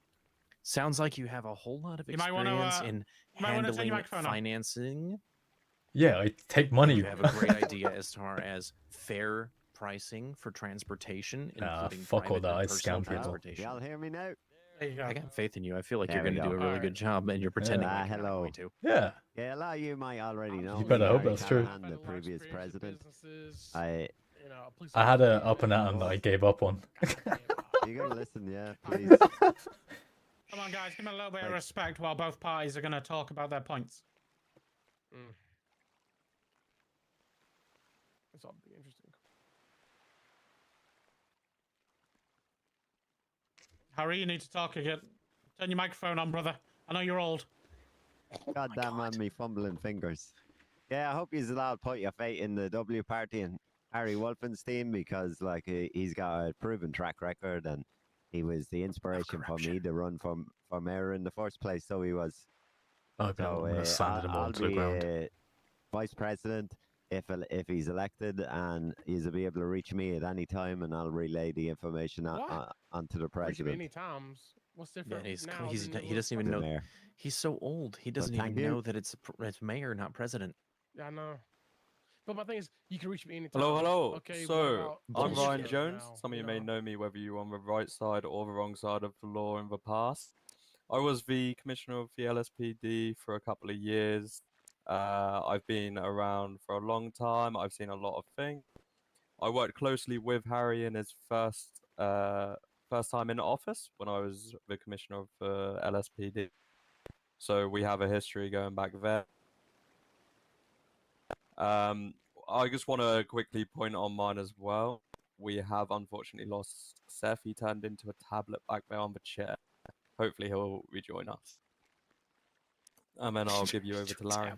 Sounds like you have a whole lot of experience in handling financing. Yeah, I take money. You have a great idea as far as fair pricing for transportation, including fuck all private that. I and personal scam people. transportation. Y'all hear me now? There you go. I got faith in you. I feel like There you're going we to do a go. really good job, and you're pretending like you're not hello. going to. Yeah. Yeah, a lot of you might already know. You better me, hope Gary that's true. Callahan, the previous president. I had a up and out, and I gave up on. You gotta listen, yeah, please. Come on, guys, give me a little bit of respect while both parties are going to talk about their points. This ought to be interesting. Harry, you need to talk again. Turn your microphone on, brother. I know you're old. God damn on me fumbling fingers. Yeah, I hope you're allowed to put your faith in the W Party and Harry Wolfenstein because, like, he's got a proven track record and he was the inspiration for me to run for mayor in the first place. So he was. Okay, I'm gonna sand him all to the ground. Vice president if he's elected, and he'll be able to reach me at any time, and I'll relay the information onto the president. Many times. What's different? Yeah, he doesn't even know. He's so old. He doesn't even know that it's mayor, not president. Yeah, I know. But my thing is, you can reach me anytime. Hello. Okay, So, I'm Ryan bullshit Jones. now, Some of you may know me whether you're on the right side or the wrong side of the law in the past. I was the commissioner of the LSPD for a couple of years. I've been around for a long time. I've seen a lot of things. I worked closely with Harry in his first time in office when I was the commissioner of LSPD. So we have a history going back there. I just want to quickly point on mine as well. We have unfortunately lost Seth. He turned into a tablet back there on the chair. Hopefully he'll rejoin us. And then I'll give you over to Larry.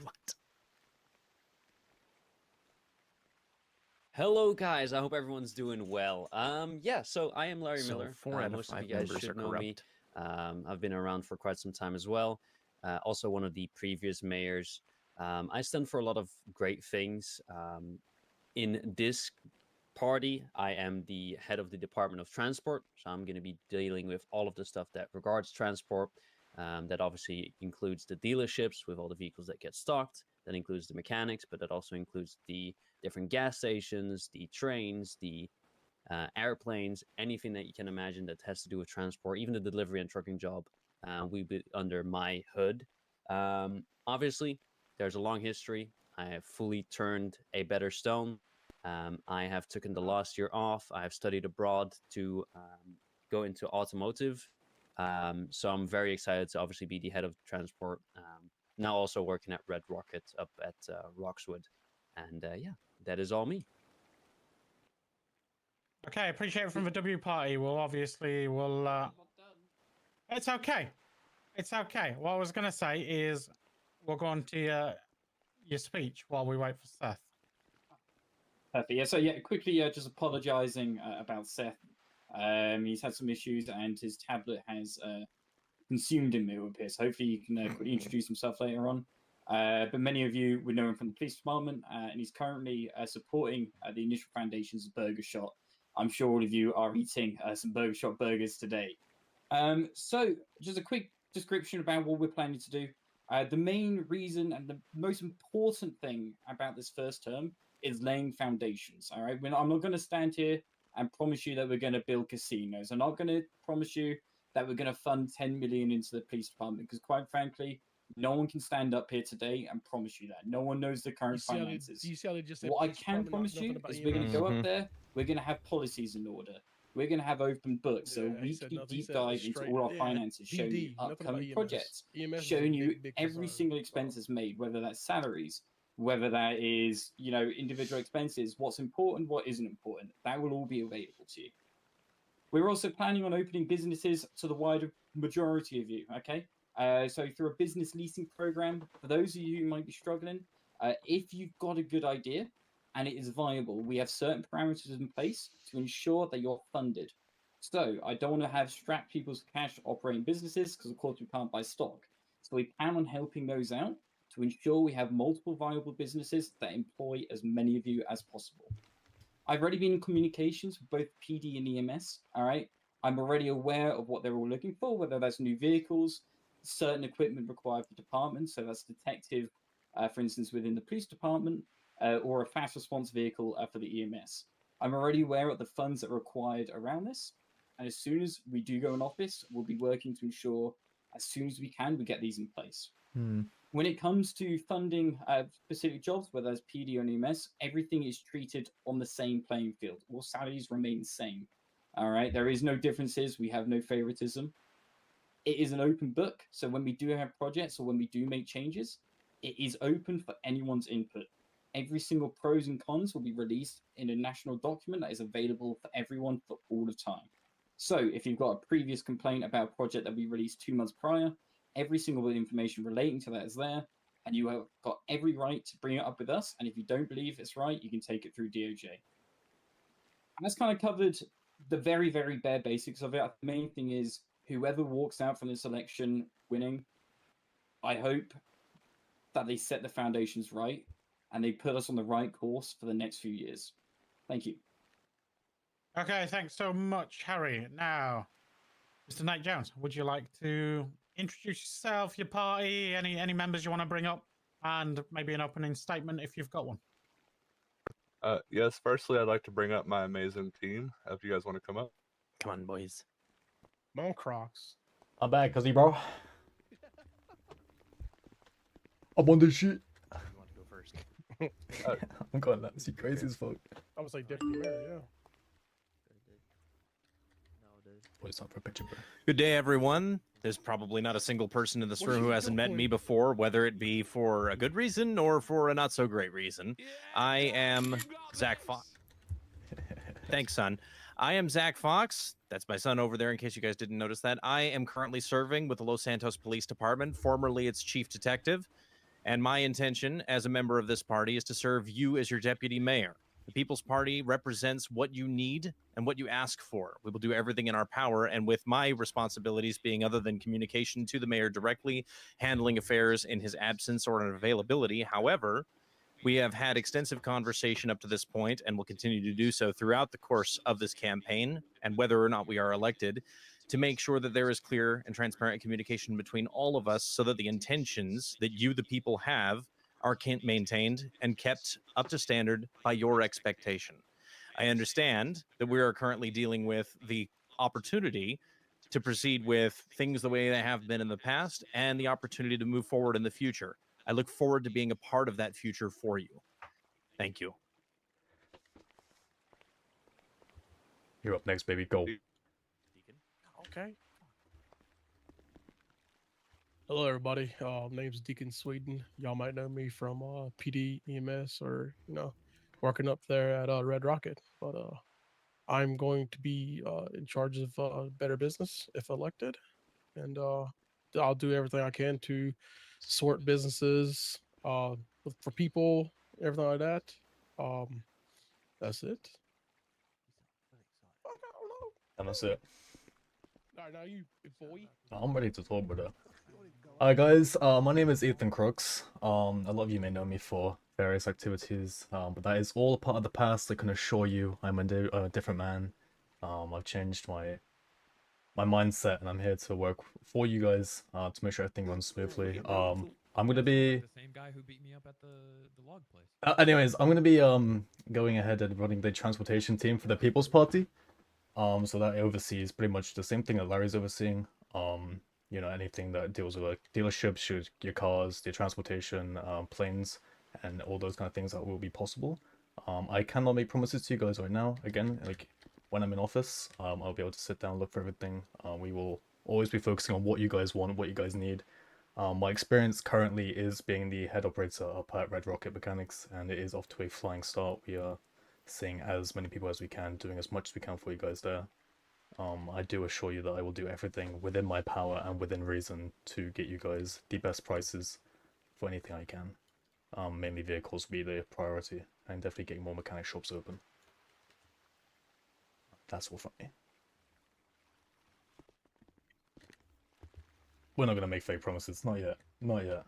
Hello guys, I hope everyone's doing well. Yeah, so I am Larry So Miller. 4 out of most 5 of you guys members should are know me. corrupt. I've been around for quite some time as well. also one of the previous mayors. I stand for a lot of great things. In this party, I am the head of the Department of Transport, so I'm going to be dealing with all of the stuff that regards transport. That obviously includes the dealerships with all the vehicles that get stocked. That includes the mechanics, but that also includes the different gas stations, the trains, the airplanes, anything that you can imagine that has to do with transport, even the delivery and trucking job, will be under my hood. Obviously, there's a long history. I have fully turned a better stone. I have taken the last year off. I have studied abroad to go into automotive. So I'm very excited to obviously be the head of transport. Now also working at Red Rocket up at Roxwood. And yeah, that is all me. Okay, appreciate it from the W party. We'll obviously, it's okay. It's okay. What I was going to say is we'll go on to your speech while we wait for Seth. Perfect. Yeah, so yeah, quickly just apologising about Seth. He's had some issues and his tablet has consumed him, it would appear. So hopefully you can quickly introduce himself later on. But many of you would know him from the police department, and he's currently supporting the initial foundation's Burger Shot. I'm sure all of you are eating some Burger Shot burgers today. So just a quick description about what we're planning to do. The main reason and the most important thing about this first term is laying foundations. All right, I'm not going to stand here and promise you that we're going to build casinos. I'm not going to promise you that we're going to fund 10 million into the police department, because quite frankly, no one can stand up here today and promise you that. No one knows the current finances. Do you see how they just said What I police can department, promise nothing you about is we're going to go EMS? up there, we're going to have policies in order. We're going to have open books, so Yeah, he we said can nothing. He deep said dive straight, into all our yeah, finances, showing you PD, nothing about upcoming EMS. projects, EMS is a showing you big, big every concern. single expenses made, whether that's salaries, whether that is, you know, individual expenses, what's important, what isn't important. That will all be available to you. We're also planning on opening businesses to the wider majority of you, okay? So through a business leasing program, for those of you who might be struggling, if you've got a good idea and it is viable, we have certain parameters in place to ensure that you're funded. So I don't want to have strapped people's cash operating businesses, because of course we can't buy stock. So we plan on helping those out to ensure we have multiple viable businesses that employ as many of you as possible. I've already been in communications with both PD and EMS, all right? I'm already aware of what they're all looking for, whether that's new vehicles, certain equipment required for departments, so that's detective, for instance, within the police department, or a fast response vehicle for the EMS. I'm already aware of the funds that are required around this, and as soon as we do go in office, we'll be working to ensure, as soon as we can, we get these in place. When it comes to funding specific jobs, whether it's PD or EMS, everything is treated on the same playing field. All salaries remain the same. All right, there is no differences. We have no favoritism. It is an open book, so when we do have projects or when we do make changes, it is open for anyone's input. Every single pros and cons will be released in a national document that is available for everyone for all of time. So if you've got a previous complaint about a project that we released 2 months prior, every single bit of information relating to that is there, and you have got every right to bring it up with us. And if you don't believe it's right, you can take it through DOJ. And that's kind of covered the very, very bare basics of it. The main thing is whoever walks out from this election winning, I hope that they set the foundations right and they put us on the right course for the next few years. Thank you. Okay, thanks so much, Harry. Now, Mr. Knight Jones, would you like to introduce yourself, your party, any members you want to bring up, and maybe an opening statement if you've got one? Yes, firstly, I'd like to bring up my amazing team, if you guys want to come up. Come on, boys. Come on, Crocs. I'm back, cuzzy bro. I'm on this shit. You want to go first? I'm going nuts. You crazy as fuck. I was like deputy mayor, yeah. What is up for a picture, bro? Good day, everyone. There's probably not a single person in this room who hasn't met me before, whether it be for a good reason or for a not so great reason. I am Zach Fox. Thanks, son. I am Zach Fox. That's my son over there, in case you guys didn't notice that. I am currently serving with the Los Santos Police Department, formerly its chief detective. And my intention as a member of this party is to serve you as your deputy mayor. The People's Party represents what you need and what you ask for. We will do everything in our power, and with my responsibilities being other than communication to the mayor directly, handling affairs in his absence or unavailability. However, we have had extensive conversation up to this point and will continue to do so throughout the course of this campaign and whether or not we are elected, to make sure that there is clear and transparent communication between all of us so that the intentions that you, the people, have are maintained and kept up to standard by your expectation. I understand that we are currently dealing with the opportunity to proceed with things the way they have been in the past and the opportunity to move forward in the future. I look forward to being a part of that future for you. Thank you. You're up next, baby. Go. Okay. Hello, everybody. Name's Deacon Sweden. Y'all might know me from PD, EMS, or working up there at Red Rocket. But I'm going to be in charge of Better Business if elected, and I'll do everything I can to sort businesses for people, everything like that. That's it. And that's it. All right, now you, big boy. I'm ready to talk, brother. Hi guys, my name is Ethan Crocs. A lot of you may know me for various activities, but that is all a part of the past. I can assure you I'm a different man. I've changed my mindset, and I'm here to work for you guys to make sure everything runs smoothly. I'm gonna be the same guy who beat me up at the log place. anyways, I'm gonna be going ahead and running the transportation team for the People's Party. So that oversees pretty much the same thing that Larry's overseeing. Anything that deals with like dealerships, your cars, your transportation, planes, and all those kind of things that will be possible. I cannot make promises to you guys right now. Again, like when I'm in office, I'll be able to sit down, look for everything. We will always be focusing on what you guys want, what you guys need. My experience currently is being the head operator up at Red Rocket Mechanics, and it is off to a flying start. We are seeing as many people as we can, doing as much as we can for you guys there. I do assure you that I will do everything within my power and within reason to get you guys the best prices for anything I can. Mainly vehicles will be the priority, and definitely getting more mechanic shops open. That's all from me. We're not going to make fake promises, not yet. Not yet.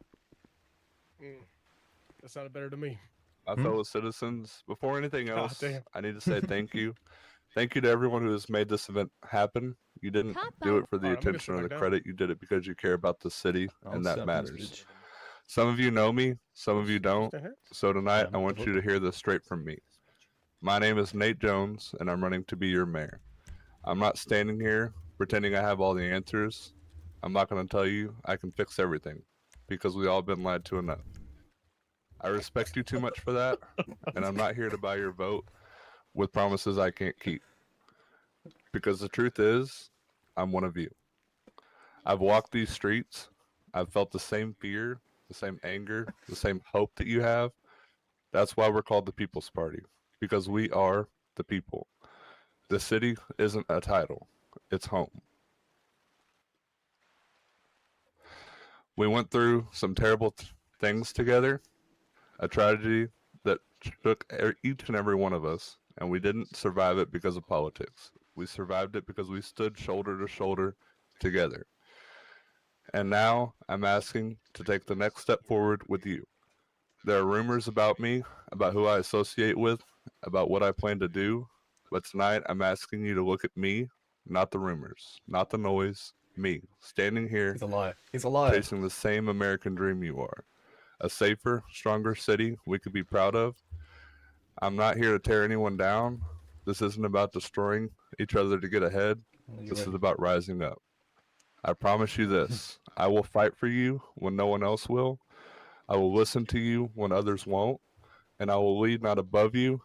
That sounded better to me. My fellow citizens, before anything else, damn. I need to say thank you. Thank you to everyone who has made this event happen. You didn't do it for the attention or the credit. You did it because you care about the city, and that matters. Some of you know me, some of you don't. So tonight, I want you to hear this straight from me. My name is Nate Jones, and I'm running to be your mayor. I'm not standing here pretending I have all the answers. I'm not going to tell you I can fix everything, because we all been lied to enough. I respect you too much for that, and I'm not here to buy your vote with promises I can't keep. Because the truth is, I'm one of you. I've walked these streets. I've felt the same fear, the same anger, the same hope that you have. That's why we're called the People's Party, because we are the people. The city isn't a title, it's home. We went through some terrible things together, a tragedy that took each and every one of us, and we didn't survive it because of politics. We survived it because we stood shoulder to shoulder together. And now I'm asking to take the next step forward with you. There are rumors about me, about who I associate with, about what I plan to do, but tonight I'm asking you to look at me, not the rumors, not the noise, me, standing here. He's a liar. He's a liar. Chasing the same American dream you are. A safer, stronger city we could be proud of. I'm not here to tear anyone down. This isn't about destroying each other to get ahead. This is about rising up. I promise you this. I will fight for you when no one else will. I will listen to you when others won't. And I will lead not above you,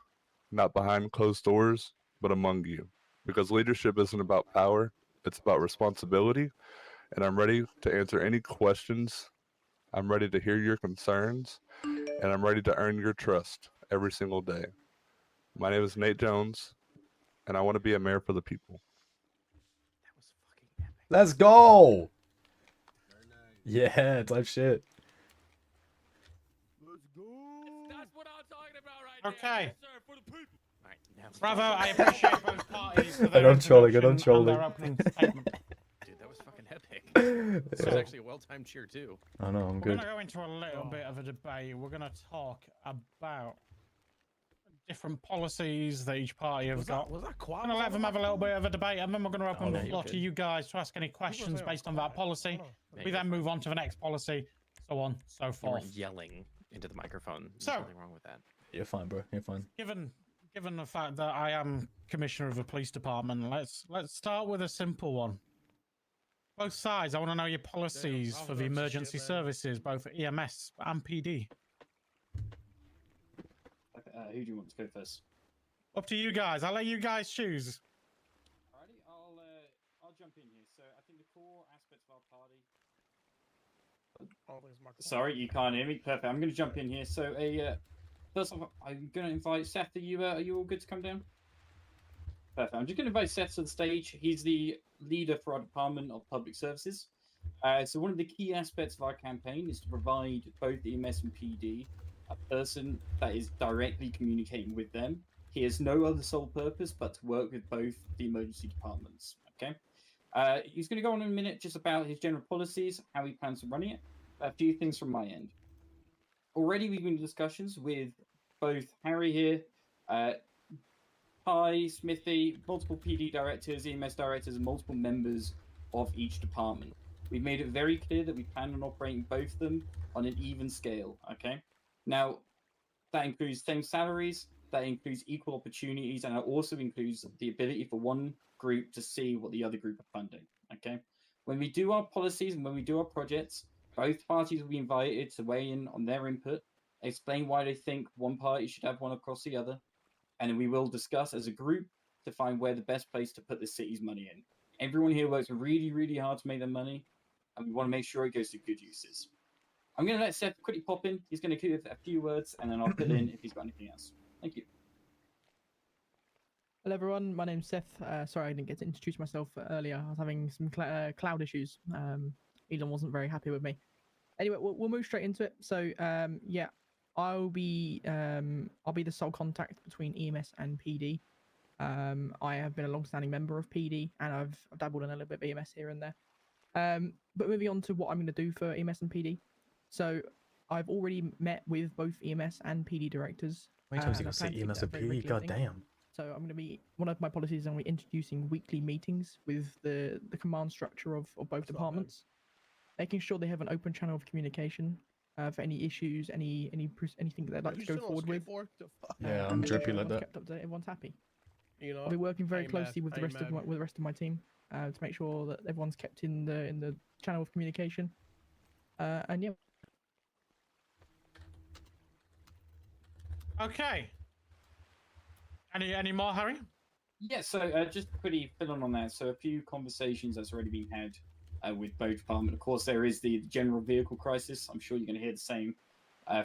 not behind closed doors, but among you. Because leadership isn't about power. It's about responsibility. And I'm ready to answer any questions. I'm ready to hear your concerns. And I'm ready to earn your trust every single day. My name is Nate Jones, and I want to be a mayor for the people. Let's go! Yeah, type shit. Okay. Bravo, I appreciate both parties for I their don't trolling, I don't introduction and their trolling. opening statement. Dude, that was fucking epic. This was Yeah. actually a well-timed cheer too. I know, I'm We're good. going to go into a little bit of a debate. We're going to talk about different policies that each party have got. Was that I'm going to let them have a little bit of a debate, and then we're going to open no, the you're floor good. to you guys to ask any questions based on that policy. Yeah, We then move on to the next policy, so on, so You forth. weren't yelling into the microphone. There's So- nothing wrong with that. You're fine, bro. You're fine. Given the fact that I am commissioner of the police department, let's start with a simple one. Both sides, I want to know your policies for the emergency services, both EMS and PD. Who do you want to go first? Up to you guys. I'll let you guys choose. Alrighty, I'll jump in here. So I think the core aspects of our party. Sorry, you can't hear me. Perfect. I'm going to jump in here. So first off, I'm going to invite Seth. Are you all good to come down? Perfect. I'm just going to invite Seth to the stage. He's the leader for our Department of Public Services. So one of the key aspects of our campaign is to provide both EMS and PD a person that is directly communicating with them. He has no other sole purpose but to work with both the emergency departments. Okay. He's going to go on in a minute just about his general policies, how he plans on running it. A few things from my end. Already we've been in discussions with both Harry here, Pi, Smithy, multiple PD directors, EMS directors, and multiple members of each department. We've made it very clear that we plan on operating both of them on an even scale, okay? Now, that includes same salaries, that includes equal opportunities, and it also includes the ability for one group to see what the other group are funding, okay? When we do our policies and when we do our projects, both parties will be invited to weigh in on their input, explain why they think one party should have one across the other, and then we will discuss as a group to find where the best place to put the city's money in. Everyone here works really, really hard to make their money, and we want to make sure it goes to good uses. I'm going to let Seth quickly pop in. He's going to give a few words, and then I'll fill in if he's got anything else. Thank you. Hello everyone, my name's Seth. Sorry I didn't get to introduce myself earlier. I was having some cloud issues. Elon wasn't very happy with me. Anyway, we'll move straight into it. So yeah, I'll be the sole contact between EMS and PD. I have been a long-standing member of PD, and I've dabbled in a little bit of EMS here and there. But moving on to what I'm going to do for EMS and PD. So I've already met with both EMS and PD directors. How many times you and I gonna say plan to keep EMS that and a very PD? regular God thing. damn. So I'm going to be, one of my policies, I'm introducing weekly meetings with the command structure of both departments, making sure they have an open channel of communication for any issues, anything that they'd like to go forward with. Yeah, I'm and make drippy sure like everyone's that. kept up to date, everyone's happy. You know, I'll be working very amen, closely with the rest of amen. the rest of my team to make sure that everyone's kept in the channel of communication. And yeah. Okay. Any more, Harry? Yeah, so just quickly fill on that. So a few conversations that's already been had with both departments. Of course, there is the general vehicle crisis. I'm sure you're going to hear the same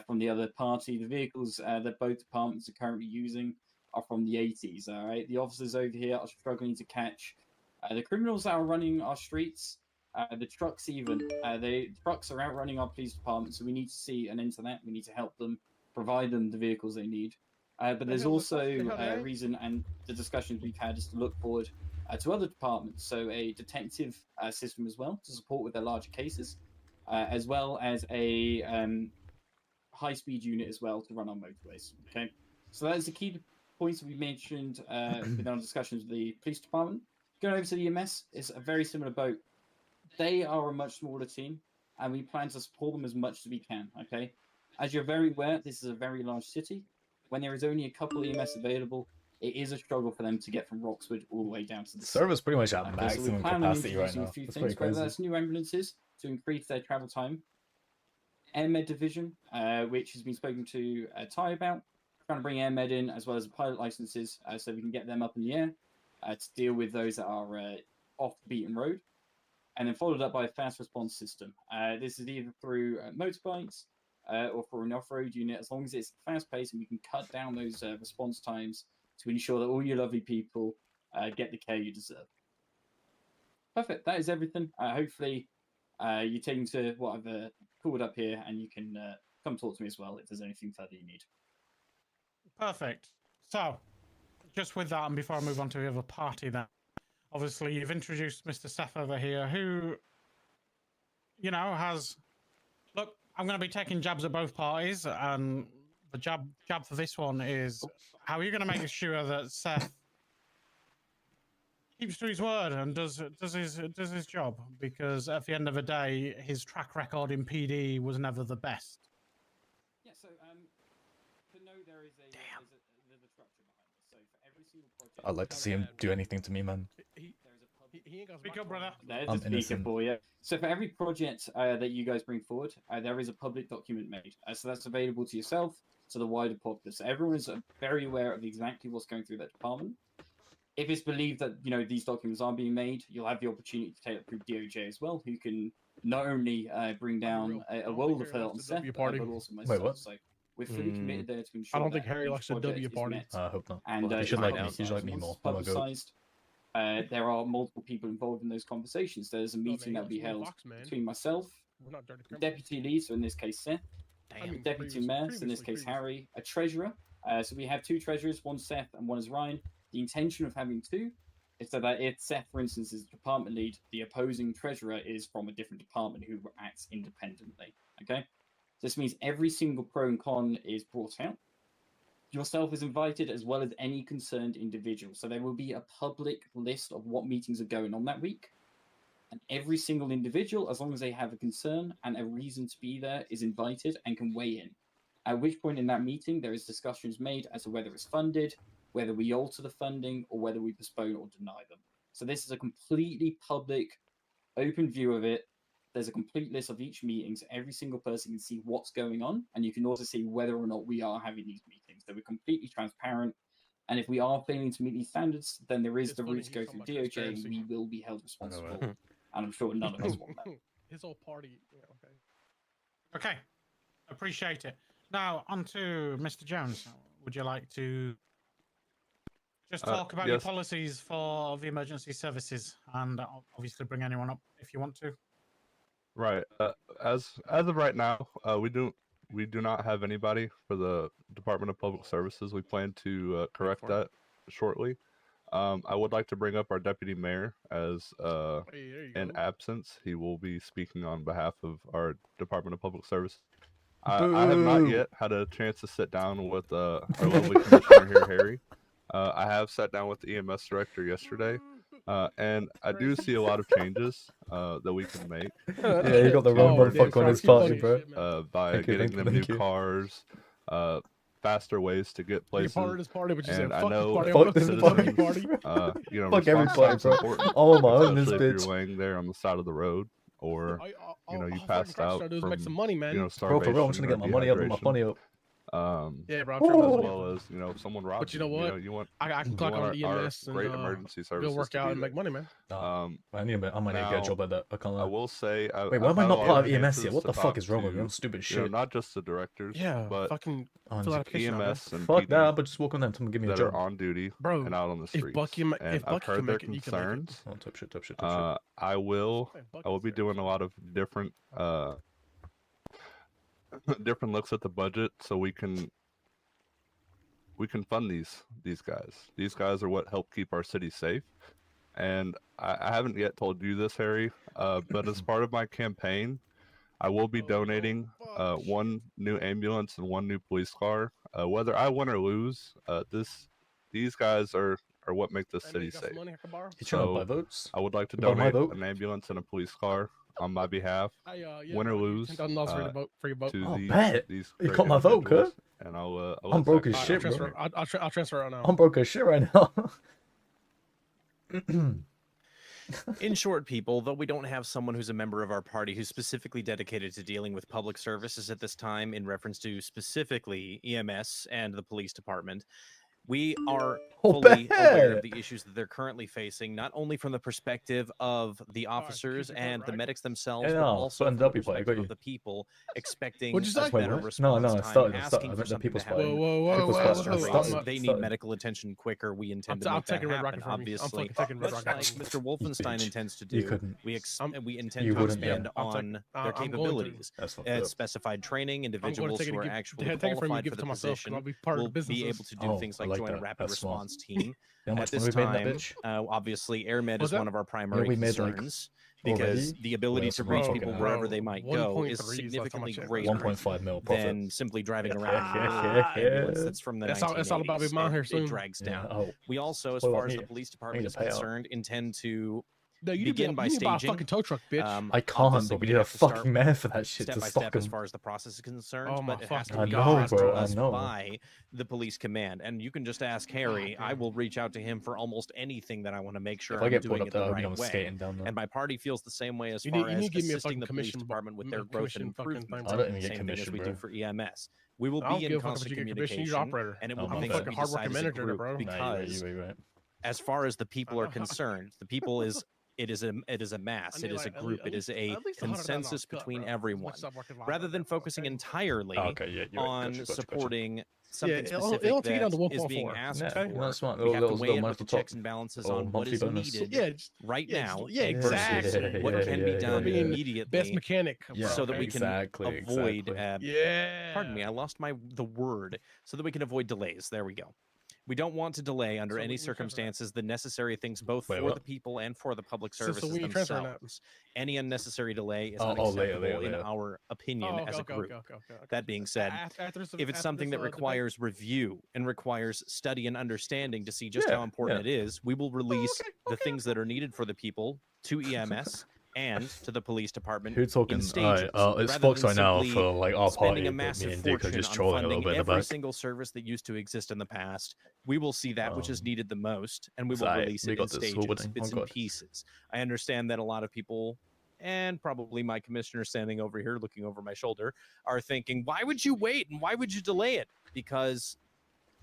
from the other party. The vehicles that both departments are currently using are from the 80s, all right? The officers over here are struggling to catch the criminals that are running our streets, the trucks even. The trucks are outrunning our police department, so we need to see an end to that. We need to help them, provide them the vehicles they need. But there's also a reason, and the discussions we've had is to look forward to other departments. So a detective system as well to support with their larger cases, as well as a high-speed unit as well to run on motorways. Okay, so that is the key points that we mentioned within our discussions with the police department. Going over to the EMS, it's a very similar boat. They are a much smaller team, and we plan to support them as much as we can. Okay, as you're very aware, this is a very large city. When there is only a couple EMS available, it is a struggle for them to get from Roxwood all the way down to the Server's pretty much at so maximum we plan on capacity right introducing now. a few That's things, pretty whether crazy. that's new ambulances to increase their travel time, AirMed division, which has been spoken to Ty about, trying to bring AirMed in as well as the pilot licenses so we can get them up in the air to deal with those that are off the beaten road, and then followed up by a fast response system. This is either through motorbikes or for an off-road unit, as long as it's fast-paced and we can cut down those response times to ensure that all your lovely people get the care you deserve. Perfect. That is everything. Hopefully, you're taking to what I've called up here, and you can come talk to me as well if there's anything further you need. Perfect. So, just with that, and before I move on to the other party, then obviously you've introduced Mr. Seth over here, who, you know, has. Look, I'm going to be taking jabs at both parties, and the jab for this one is, how are you going to make sure that Seth keeps to his word and does his job? Because at the end of the day, his track record in PD was never the best. Yeah, so to know there is a there's a structure behind this. So for every single project, I'd like to see him do anything to me, man. He ain't got Speak up, brother. There's I'm a speaker innocent. for you. So for every project that you guys bring forward, there is a public document made. So that's available to yourself, to the wider populace. So everyone is very aware of exactly what's going through that department. If it's believed that these documents are being made, you'll have the opportunity to take it through DOJ as well, who can not only bring down a world of hurt on Seth, but also myself. what? So we're fully committed there to ensure I don't think that Harry each likes the project W is party. met. I hope not. And You should like me. You should like me once more. it's I'm a goat. publicised, there are multiple people involved in those conversations. There's a meeting that will be held between myself, the deputy lead, so in this case Seth, the deputy mayor, so in this case Harry, a treasurer. So we have two treasurers, one Seth and one is Ryan. The intention of having two is so that if Seth, for instance, is the department lead, the opposing treasurer is from a different department who acts independently. Okay, this means every single pro and con is brought out. Yourself is invited, as well as any concerned individual. So there will be a public list of what meetings are going on that week. And every single individual, as long as they have a concern and a reason to be there, is invited and can weigh in. At which point in that meeting, there is discussions made as to whether it's funded, whether we alter the funding, or whether we postpone or deny them. So this is a completely public, open view of it. There's a complete list of each meeting, so every single person can see what's going on, and you can also see whether or not we are having these meetings. So we're completely transparent, and if we are failing to meet these standards, then there is the route to go through DOJ, and we will be held responsible. And I'm sure none of us want that. His whole party. Yeah, okay. Okay, appreciate it. Now on to Mr. Jones. Would you like to just talk about your policies for the emergency services, and obviously bring anyone up if you want to? Right. As of right now, we do not have anybody for the Department of Public Services. We plan to correct that shortly. I would like to bring up our deputy mayor as in absence. He will be speaking on behalf of our Department of Public Service. I have not yet had a chance to sit down with our lovely commissioner here, Harry. I have sat down with the EMS director yesterday. And I do see a lot of changes that we can make. Yeah, you got the wrong motherfucker on his party, bro. By getting them new cars, faster ways to get places. You're part of this party, but you said, and I fuck know this party, fuck this citizens, party. You know, Fuck every responsibility's party, bro. important, I'm on my own in this especially if bitch. you're laying there on the side of the road, or you know, you passed out from make some money, man. you know, Bro, for real, I'm starvation trying to or get my money up, put my dehydration. money up. Yeah, bro, I'm as sure that's well as you know, if someone robs But you know what? you, know, you want I can you clock want on our EMS and great emergency go services work to out be and there. make money, man. I might need to get a job at that. I can't lie. I will say, Wait, why am I not part of EMS yet? What the fuck is wrong with me? I'm stupid You know, shit. not just the directors, Yeah, but fucking Oh, fill out it's application, EMS and Fuck PD that, but just walk on them. Tell them give me a that job. are on duty Bro, and out on the if streets. Bucky and if I've Bucky heard can their make it, you can make it. concerns. Oh, top shit, top shit, top shit. I will be doing a lot of different different looks at the budget so we can fund these guys. These guys are what help keep our city safe. And I haven't yet told you this, Harry, but as part of my campaign, I will be donating one new ambulance and one new police car. Whether I win or lose, these guys are what make this city safe. You trying to buy votes? I would like to You buy my donate vote? an ambulance and a police car on my behalf. Win or lose, $10,000 for your vote. to Oh, these, bet. these You great got my vote, individuals, cuz. and I'll I'm broke as let shit, that bro. happen. I'll transfer right now. I'm broke as shit right now. In short, people, though we don't have someone who's a member of our party who's specifically dedicated to dealing with public services at this time in reference to specifically EMS and the police department, we are fully aware of the issues that they're currently facing, not only from the perspective of the officers and the medics themselves, Yeah, but also button from the W part, I got perspective you. of the people expecting What'd you a say? better Wait, what? response No, I time, started. I asking for meant the something people's to happen. Whoa, People's whoa, First. whoa, I whoa, started. I'm They need started. medical attention quicker. We intend to I'm make that taking Red happen. Rocket from you. I'm Obviously, fucking taking Red much Rocket like from you. Mr. Wolfenstein bitch. intends to You do, couldn't. we intend You to wouldn't, yeah. expand on their I'm going to. capabilities. That's fucked up. Specified training, I'm going to individuals take it who are and actually take it from you, qualified give for it the to myself, and position I'll be part of will the business. be able to do Oh, things I like like join a that. rapid That's smart. response team. You know how At much this money we made in time, that bitch? obviously, AirMed Was is one that- of our primary we made, like, concerns because already? the ability Well, to that's reach fucking people hell. wherever they might go 1.3 is is last time I significantly checked. greater 1.5 mil profit. than simply driving Yeah. around an ambulance that's from the It's 1980s. all about Big Mom here It soon. drags Yeah, down. oh. We also, as What far about as the me? police I department need is to pay out. concerned, intend to No, you begin need by to buy a staging. fucking tow truck, bitch. I can't, Obviously, but we we'd need a have to start fucking mayor for that shit step to by fuck step as him. far as the process is concerned, Oh my but it has to fucking be God. passed to Bro, I us know. by the police command. And you can just ask Harry. I will reach out to him for almost anything that I want to make sure If I I'm get pulled doing up it there, the I mean, right I'm way. skating down there. And my party feels the same way as You far need as to give me a assisting fucking the police commission, department with their growth and commission fucking improvement. thing, I don't even get Same thing as commission, we bro. do for EMS. We will I don't be in give a fuck if constant you get commission. communication, You're the operator. and it Oh, will my be bad. things Fucking we hardworking decide as a manager, group bro. Nah, because you're right. as far as the people are concerned, the people is it is a mass. It is a group. It is a consensus between everyone. Rather than focusing entirely Okay, yeah, you're right. on Gotcha. supporting something it'll specific take it down to that is 1.4. being asked Yeah, for. that's smart. We have to Little weigh it money with the at the top. checks and balances Little on what monthly is bonus. needed Yeah, now exactly. versus what can be done immediately. Best mechanic, Yeah, so that we can exactly, avoid. Yeah. Pardon me, I lost the word. So that we can avoid delays. There we go. We don't want to delay under any circumstances the necessary things both for what? the people and for the public So services when you transfer that- themselves. Any unnecessary delay is Oh, unacceptable later. in our opinion Oh, as a okay, group. okay. That being said, if it's something that requires review and requires study and understanding to see just how important it is, we will release the things that are needed for the people to EMS and to the police department Who's talking? in stages. It's rather Fox than right now simply for like our spending party, a but me massive and Duke are fortune just on trolling a little funding bit in the every back. single service that used to exist in the past. We will see that which is needed the most, and we It's will alright, release we it in got this, stages, Swoboden. bits Oh, and God. pieces. I understand that a lot of people, and probably my commissioner standing over here looking over my shoulder, are thinking, why would you wait and why would you delay it? Because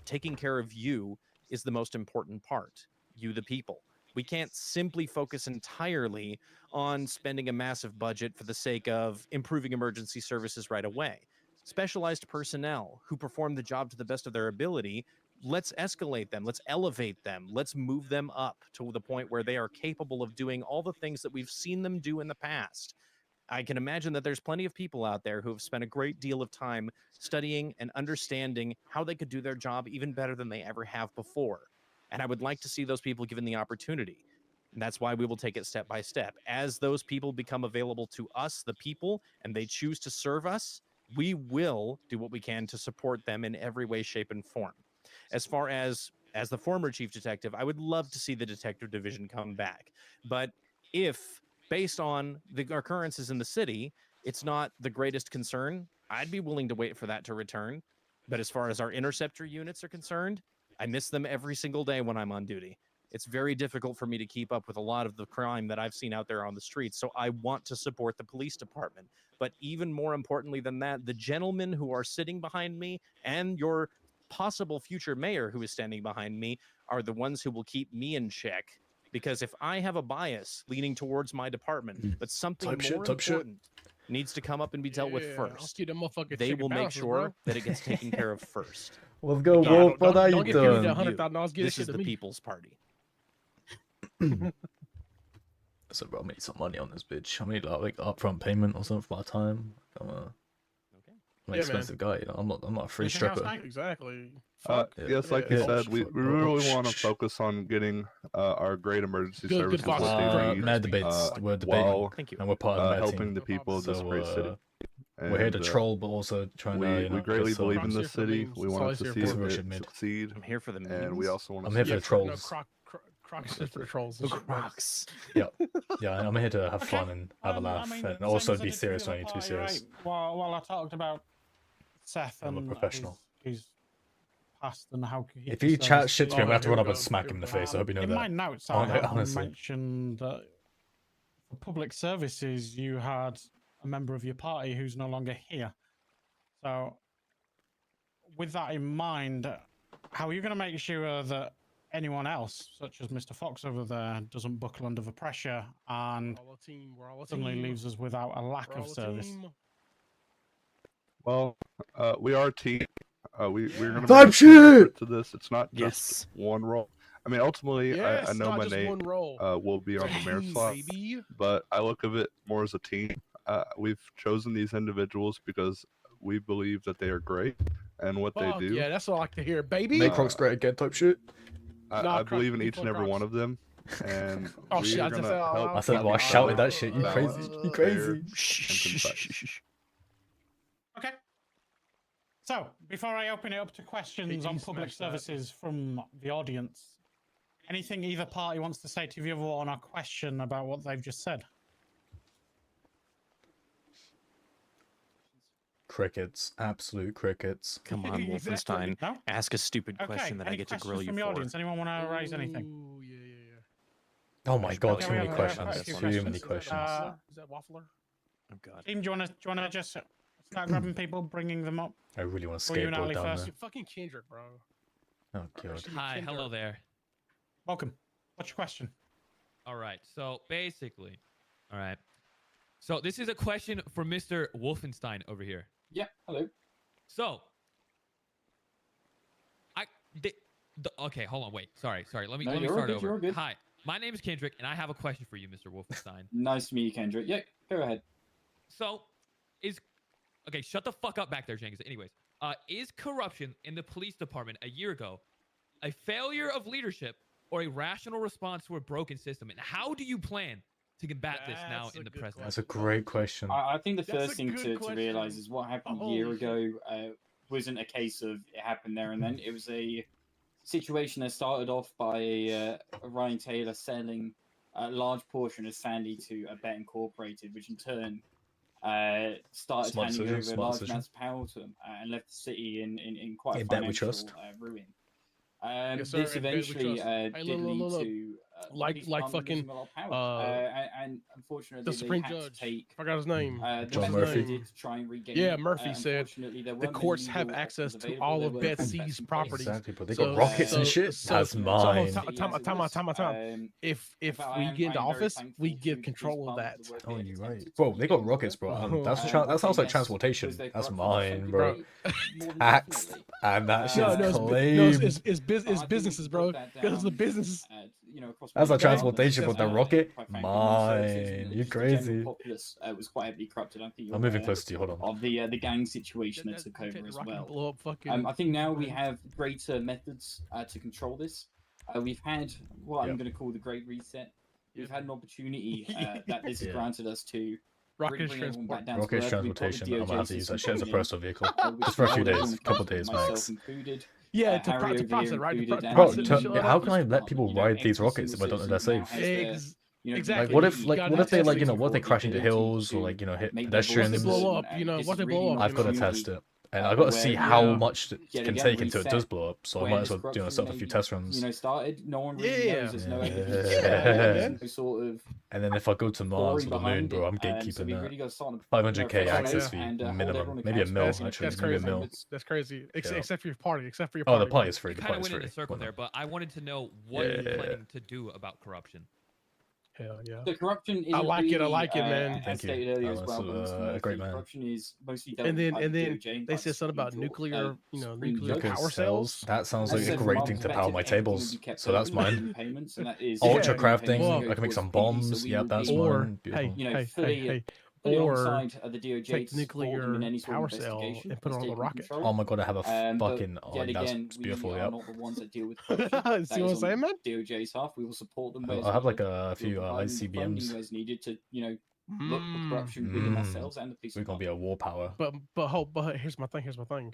taking care of you is the most important part, you the people. We can't simply focus entirely on spending a massive budget for the sake of improving emergency services right away. Specialized personnel who perform the job to the best of their ability, let's escalate them, let's elevate them, let's move them up to the point where they are capable of doing all the things that we've seen them do in the past. I can imagine that there's plenty of people out there who have spent a great deal of time studying and understanding how they could do their job even better than they ever have before. And I would like to see those people given the opportunity. And that's why we will take it step by step. As those people become available to us, the people, and they choose to serve us, we will do what we can to support them in every way, shape, and form. As far as the former chief detective, I would love to see the detective division come back. But if, based on the occurrences in the city, it's not the greatest concern, I'd be willing to wait for that to return. But as far as our interceptor units are concerned, I miss them every single day when I'm on duty. It's very difficult for me to keep up with a lot of the crime that I've seen out there on the streets, so I want to support the police department. But even more importantly than that, the gentlemen who are sitting behind me and your possible future mayor who is standing behind me are the ones who will keep me in check. Because if I have a bias leaning towards my department, but something more important needs to come up and be dealt with first, they will make sure that it gets taken care of first. Let's go, Again, Wolf. What are you don't get paid doing? $100,000. Give This shit is to the me. people's party. So, bro, I need some money on this bitch. I need like upfront payment or something for my time. I'm an expensive guy, you know. I'm not a free stripper. Exactly. Yes, like you said, we really want to focus on getting our great emergency services what they need. Mad debates. We're debating, while and we're part of the helping the people of this great city. We're here to And, troll, but also trying to. we greatly believe in this city. We want to see it succeed. I'm here for the and we also want to. I'm here for the trolls. Crocs is for the trolls. The Crocs. Yeah, yeah. I'm here to have fun and have a laugh, and also be serious when I need to be serious. While I talked about Seth I'm a and professional. his past and how If he chats shit to me, I'm gonna have to run up and smack him in the face. I hope you know in that. my notes, Oh, I have honestly. mentioned that for public services, you had a member of your party who's no longer here. So, with that in mind, how are you going to make sure that anyone else, such as Mr. Fox over there, doesn't buckle under the pressure and suddenly leaves us without a lack of service? Well, we are a team. We're going to Type bring shit! to this. It's not just one role. I mean, ultimately, Yes, I know not my just name one role. will be on the mayor's slot, Baby. but I look at it more as a team. We've chosen these individuals because we believe that they are great. and what Fuck they do. yeah, that's what I like to hear, baby. Make Crocs great again type shit. I believe in each and every one of them, and Oh, we shit, are I just gonna said out help loud. I said that while I keep shouted that balance, shit. You balanced, crazy. You fair, crazy. and concise. Okay. So, before I open it up to questions on public services from the audience, anything either party wants to say to the other one or question about what they've just said? Crickets. Absolute crickets. Come on, Wolfenstein. No? Ask a stupid Okay, question that I any get to questions grill you from the for. audience? Anyone want to raise anything? Ooh, yeah. Oh my god, Yeah, too we many have questions. quite a few Too many questions. Is that Waffler? Oh god. Team, do you want to just start grabbing people, bringing them up? I really want to Or you and skateboard Ali down first? there. Fucking Kendrick, bro. Oh god. Hi, hello there. Welcome. What's your question? All right. So basically, all right. So this is a question for Mr. Wolfenstein over here. Yeah. Hello. So, okay, hold on, wait. Sorry. Let me No, let me you're all start good, over. you're all good. Hi, my name is Kendrick, and I have a question for you, Mr. Wolfenstein. Nice to meet you, Kendrick. Yeah, go ahead. So, okay? Shut the fuck up back there, Jenkins. Anyways, is corruption in the police department a year ago a failure of leadership or a rational response to a broken system? And how do you plan to combat this now in the present? That's a great question. I think the first thing to realize is what happened a year ago wasn't a case of it happened there and then. It was a situation that started off by Ryan Taylor selling a large portion of Sandy to a Bet Incorporated, which in turn started Smart handing decision, over smart large decision. amounts of power to them and left the city in quite a In debt we financial trust. ruin. Yes, sir, This in bed we eventually trust. Hey, did lead look. to like fucking and unfortunately the Supreme they had Judge. to take I forgot his name. John Murphy. to try and regain Yeah, it. Murphy said Unfortunately, there the weren't many courts have legal access options to available. all There of were Bet complex C's in place. properties. Exactly, but they got rockets and shit. That's mine. If we get into office, we give control of that. Oh, you're right. Bro, they got rockets, bro. That sounds like transportation. That's mine, bro. Taxed, and that shit's claimed. It's businesses, bro. Because the business. That's like Guys, transportation, but the rocket, quite frankly, mine. You just the general crazy. populace was quite heavily corrupted. I think I'm moving close to you. Hold on. of the gang situation that took over as well. Blow up fucking. I think now we have greater methods to control this. We've had what I'm going to call the Great Reset. We've had an opportunity that this has granted us to Rocket bring everyone back down Rocket to earth. We've got the transportation. I'm gonna have to use that shit as a DOJ personal vehicle. which Just for a few now days, is couple days myself max. included. Yeah, to Harry over process here it, right? To included, Bro, and how can I let people ride these rockets if I don't know they're safe? Exactly. Like, what if they what if they crash into hills or hit pedestrians? What they blow up? What they blow up? I've got to test it. And I've got to see how much it can take until it does blow up. So I might as well set up a few test runs. Started. No one really knows. There's no evidence. Yeah. No sort of. And then if I go to Mars or the moon, bro, I'm gatekeeping that. 500k access fee minimum, maybe a mil actually, maybe a mil. That's crazy. Except for your party. Oh, the party is free. The Kind of party is went in free. a circle there, but I wanted to know what you're planning to do about corruption. Hell yeah. The corruption is I like it, man. As Thank you. stated earlier as That's well, but a great man. corruption is mostly dealt And with by then the DOJ they by said something about Supreme Court, nuclear, nuclear Supreme power Judge. cells. That sounds As like a said, great from thing our to power my perspective, everything will tables. be kept So that's open mine. payments, and that is Ultra payments crafting, go I can make towards some PD, so bombs. we Yeah, will that's be, mine. Hey, Beautiful. hey. fully Or alongside the DOJ take to support them in nuclear any sort of power cell investigation and put it on that's the taken rocket. control. Oh my god, I have a But fucking. Oh, yet that's again, beautiful. we Yeah. are not the ones that deal with corruption. See what I'm saying, man? DOJ's half. We will support them. I'll whereas have like needed. a We'll few provide them the funding ICBMs. where's needed to, look for corruption within ourselves and the police. We're gonna be a war power. But here's my thing.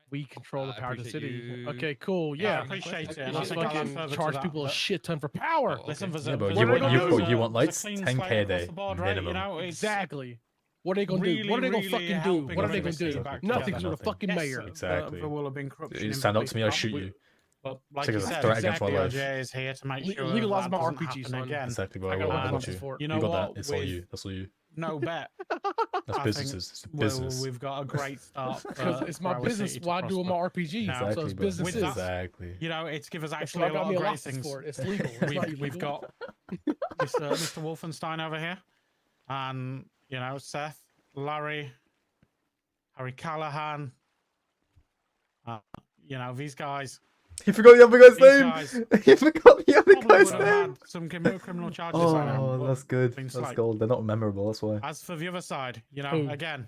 We control the power of the city. you. Okay, cool. Yeah, I appreciate it. Let's And I think I'll fucking further to charge that, people a but- shit ton for power. Listen, there's Yeah, a, but there's you a- want there's a- you want there's a lights? clean 10k slate a day across the board, right? minimum. It's Exactly. What are they gonna do? What are they gonna fucking do? What are they gonna do? Nothing because we're the fucking mayor. Exactly. There will have been corruption. You in stand up police to me, I shoot department, you. But like Take you it as a said, threat against my life. DOJ is here to make sure Legalize that my doesn't RPG, happen son. again. Exactly, bro. I got I got one you. for it. You know You got what? that. It's all With you. That's all you. No bet. That's I businesses. It's think business. we've got a great start. Because it's my for our business. city to Why do my prosper. RPG? Now, So Exactly, it's bro. businesses. Exactly. You know, it's give us That's actually why a I got lot me of a great license things. for it. It's legal. It's not We've illegal. got Mr. Wolfenstein over here, and Seth, Larry, Harry Callahan. These guys. You forgot the other guy's These name. guys You forgot the other probably guy's would have name. had some criminal charges. on them, Oh, but that's good. things That's like- gold. They're not memorable. That's why. As for the other side, Who? again,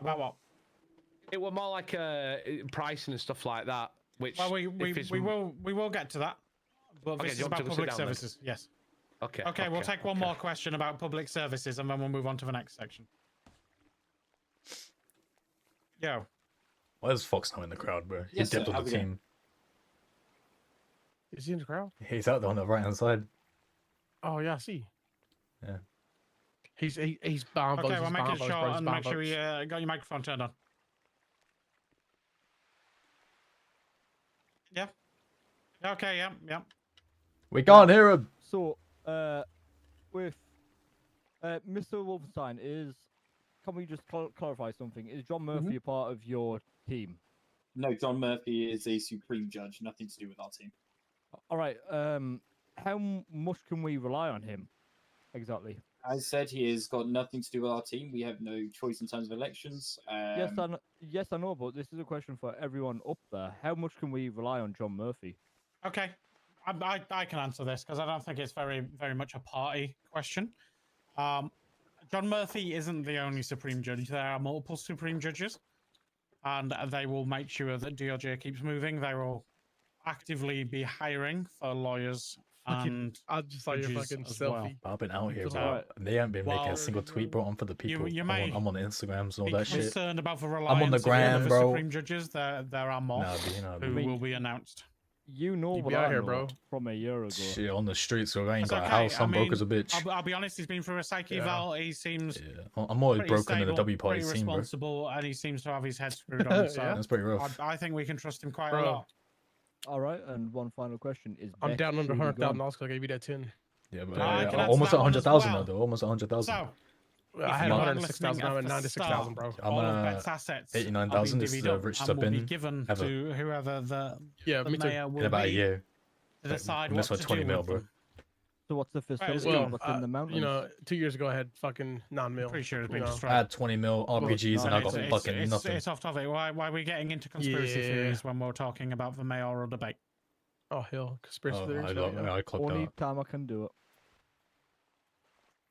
About what? It were more like pricing and stuff like that. Which Well, we will get to that. But Okay, this do you is want to about go sit public down then? services. Yes. Okay. Okay, we'll take one more question about public services, and then we'll move on to the next section. Yo. Why is Fox not in the crowd, bro? He Yes, dipped sir, on the Abigail. team. Is he in the crowd? He's out there on the right hand side. Oh yeah, I see. Yeah. He's bound. Okay, He's we'll make bound, it folks, short bro. He's and bound, make sure folks. you got your microphone turned on. Yeah. Okay. Yeah. We can't hear him. So, with Mr. Wolfenstein, can we just clarify something? Is John Murphy a part of your team? No, John Murphy is a supreme judge. Nothing to do with our team. All right. How much can we rely on him? Exactly. As said, he has got nothing to do with our team. We have no choice in terms of elections. Yes, I know, but this is a question for everyone up there. How much can we rely on John Murphy? Okay. I can answer this because I don't think it's very much a party question. John Murphy isn't the only Supreme Judge. There are multiple Supreme Judges, and they will make sure that DOJ keeps moving. They will actively be hiring for lawyers and I just saw your judges fucking as selfie. well. I've been out here, So, bro. They haven't been making well, a single tweet, bro. I'm for the people. you may I'm on Instagrams and all be that shit. concerned about the I'm on the reliance of gram, the bro. Supreme Judges. There are more who will be announced. You know You what be out I here, know bro. from a year ago. Shit, on the streets, so I ain't It's got a okay. house. I'm broke as a bitch. I'll be honest. He's been through a psyche Yeah. val. He seems. I'm always pretty broken in the stable, W party pretty scene, bro. responsible, and he seems to have his head screwed on. So That's pretty rough. I think we can trust him quite a Bro. lot. All right, and one final question is: I'm Beck down under truly $100,000 gone? because I gave you that 10. Yeah, but I can answer almost that one as 100,000 well. though. Almost 100,000. So, I had if you are 106,000. listening I'm at at the 96,000, bro. start, all of Beck's assets 89,000 are is being the divvied up richest and I've will be been given ever. to whoever the me too. mayor will In about a be year. to decide And what this was to 20 do mil, with bro. them. So what's the facility? Well, What's in the mountains? you know, 2 years ago I had fucking 9 mil. Pretty sure it's you been know. destroyed. I had 20 mil RPGs and I got fucking nothing. It's off topic. Why are we getting into conspiracy Yeah. theories when we're talking about the mayoral debate? Oh hell, conspiracy Oh, theories. I clocked Only out. time I can do it.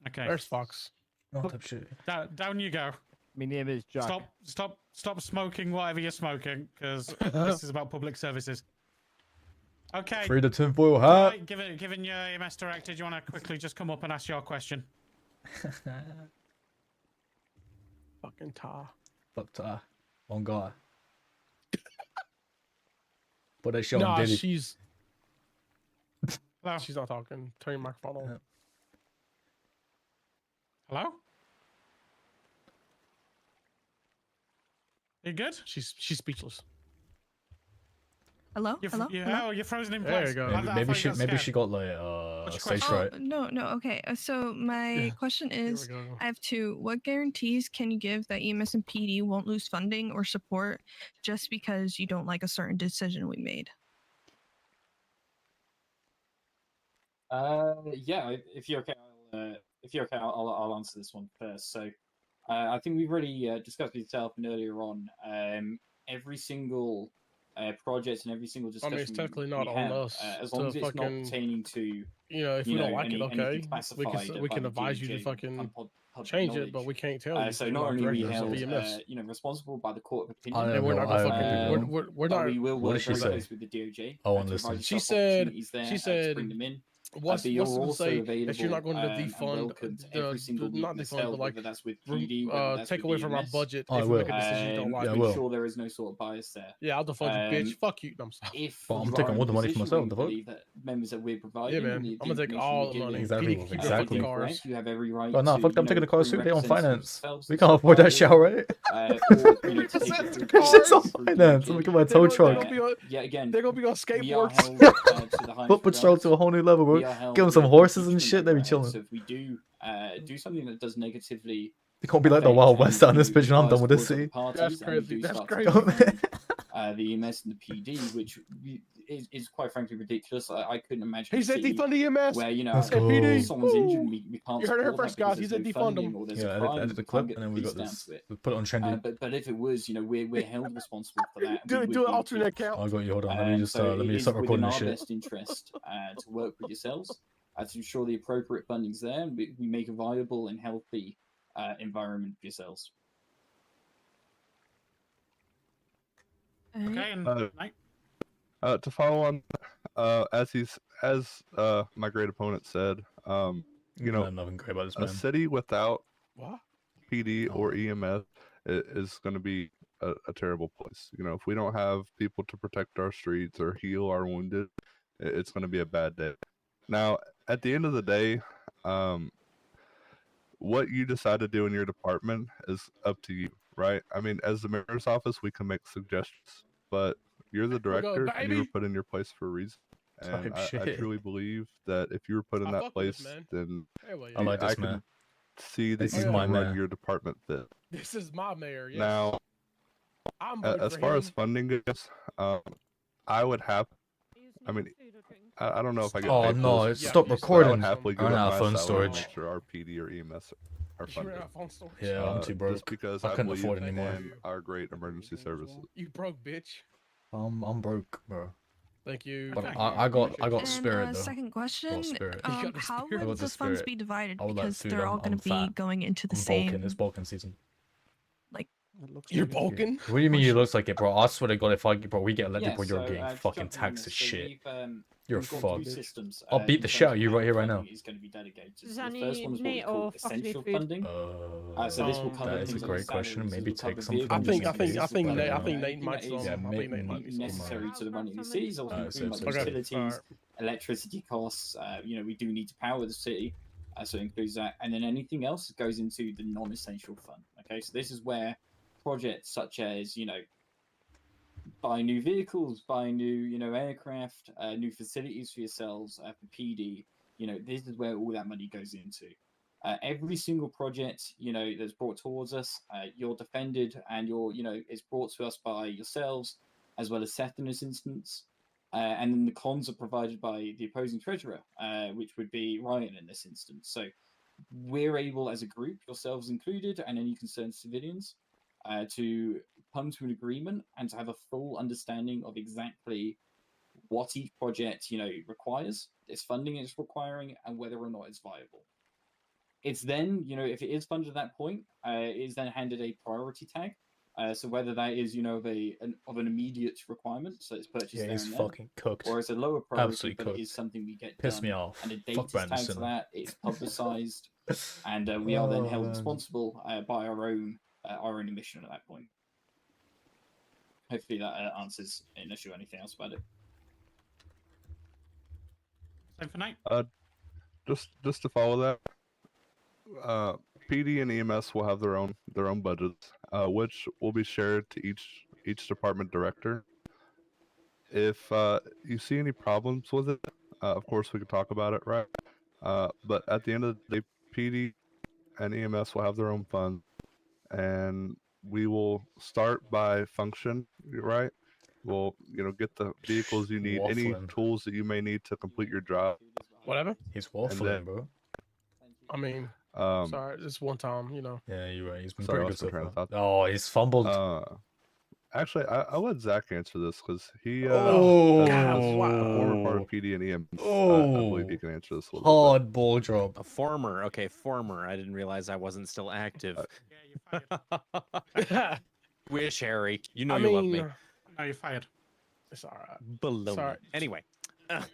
Okay. There's Fox. Oh, type shit. Down you go. My name is Jack. Stop smoking whatever you're smoking, because this is about public services. Okay. Free the tinfoil hat. Right, given your EMS director, do you want to quickly just come up and ask your question? Fucking tar. Fuck Tar. On guy. But they show Nah, him Diddy. she's not talking. Turn your microphone on. Hello? You good? She's speechless. Hello? Hello? Hello? Oh, you're frozen in There place. you go. I Maybe thought you she got got scared. like Which stage question? fright. No. Okay. So my question is, we go. I have two. What guarantees can you give that EMS and PD won't lose funding or support just because you don't like a certain decision we made? Yeah. If you're okay, I'll answer this one first. So, I think we've already discussed with yourself and earlier on. Every single project and every single I discussion mean, it's technically not we on have, us as to long as it's not fucking, pertaining to you know, if we don't like it, anything okay, classified we by can the advise you to DOJ fucking and public change it, but knowledge. we can't tell you. So you're not only are we directors of held, EMS. responsible by the court of I opinion, don't And we're know, not gonna I fucking. don't know. We're but not. we will What work did she very say? close with the DOJ. Oh, to and listen. provide She yourself said. opportunities there, She to said. bring them in. What's But you're to also say available that you're not going to and defund welcome to every single not weakness defund, held, but like whether that's with PD, whether that's take with away from our EMS. budget Oh, I if we will. make a decision you don't like. Yeah, I to will. ensure there is no sort of bias there. Yeah, I'll defund you, bitch. Fuck you. No, I'm sorry. If But I'm you taking are in all a the money for position myself, where the you fuck? believe that members that we're providing, Yeah, man. the I'm gonna take information all we're the money. giving Exactly, PD can keep exactly. the cars. correct, you have every right Oh no, to, fuck them you taking know, the car through suit. They on representatives finance. themselves We to can't supply afford that you, shit, right? or, you know, to take you through That shit's on processes through finance. DOJ. Look at my tow truck. Yet again, They're gonna be on we are skateboards. held to the highest Foot patrol to a whole new level, We bro. are held Give them with some the horses and impeachment shit. They be overhead. chilling. So if we do something that does negatively, They can't be like the affect Wild and, West on this you know, bitch, and I'm done with this bias city. towards That's other parties, crazy. and we do That's start to crazy. defund, the EMS and the PD, which is quite frankly ridiculous. I couldn't imagine. He said a city defund EMS. where, you know, Let's if go. someone's injured, and we can't. You heard it here support first, that guys. because He there's said no defund funding him. or there's Yeah, a crime, edit the we clip, can't get and then the we got police down this. to it. We put it on trendy. But if it was, you know, we're held responsible for that. Do we it. would Do an be alternate account. I got you. Hold on. Let me just so let me it start is recording within this our shit. best interest to work with yourselves to ensure the appropriate funding's there, and we make a viable and healthy environment for yourselves. Okay, and Mike? To follow on, as my great opponent said, you know, nothing great about this a man. city without What? PD or EMS is going to be a terrible place. You know, if we don't have people to protect our streets or heal our wounded, it's going to be a bad day. Now, at the end of the day, what you decide to do in your department is up to you, right? I mean, as the mayor's office, we can make suggestions, but you're the director and you were put in your place for a reason. And I truly believe that if you were put in that place, then I can see that you can run your department fit. This is my mayor. Yes. Now, as far as funding goes, I would have. I mean, I don't know if I get. Oh paid no! for this, Stop but recording. I would happily give Run out up of my phone salary and storage. make sure our PD or EMS are funded. Yeah, I'm too broke. Just because I couldn't believe afford it anymore. in our great emergency services. You broke, bitch. I'm broke, bro. Thank you. But I got And spirit though. second question, spirit. how I would got the funds spirit. be divided? I would like Because food, they're all I'm going to be fat. going into the I'm same. bulking. It's bulking season. Like, you're bulking? What do you mean you looks like it, bro? I swear to God, if we get elected, Yeah, bro, you're so, getting to fucking jump in taxed there, as so shit. You're we've got two fucked. systems, I'll beat in the terms shit out of of you how right here, right now. funding is going to be dedicated. Does So the any first one is what we meat call or fucking essential food? funding. So this will cover That is a things like great question. salaries, Maybe it will cover take some from vehicles, this I think space, Nate, I but, think Nate anything might that some. is I think Nate might be some. necessary to the running of the cities, or pretty much utilities, electricity costs. You know, we do need to power the city, so it includes that, and then anything else goes into the non-essential fund. Okay, so this is where projects such as, you know, buy new vehicles, buy new, you know, aircraft, new facilities for yourselves, for PD. You know, this is where all that money goes into. Every single project, you know, that's brought towards us, you're defended, and you know, it's brought to us by yourselves, as well as Seth in this instance. And then the cons are provided by the opposing treasurer, which would be Ryan in this instance. So we're able, as a group, yourselves included, and any concerned civilians, to come to an agreement and to have a full understanding of exactly what each project, you know, requires, its funding it's requiring, and whether or not it's viable. It's then, you know, if it is funded at that point, it is then handed a priority tag. So whether that is, you know, of an immediate requirement, so it's purchased Yeah, there he's and then, fucking cooked. or it's a lower priority, Absolutely but it cooked. is something we get Piss done, me off. and a date Fuck is tagged Brandon. to that. It's publicized, and we are then held responsible by our own emission at that point. Hopefully that answers unless you have anything else about it. Same for Nate. Just to follow that, PD and EMS will have their own budgets, which will be shared to each department director. If you see any problems with it, of course we could talk about it, right? But at the end of the day, PD and EMS will have their own funds, and we will start by function, right? We'll, you know, get the vehicles you need, any Waffling. tools that you may need to complete your job. Whatever. He's waffling, bro. I mean, sorry, just one time, you know. Yeah, you're right. He's been Sorry, pretty I good so lost my train far. of thought. Oh, he's fumbled. Actually, I'll let Zach answer this because he, as Oh, a former part of PD and EMS, I believe he can answer this a little hard ball drop. A former. Okay, former. I didn't realize I wasn't still active. Wish, Harry. You know I you love mean, me. No, you're fired. It's all right. Baloney. Sorry. Anyway.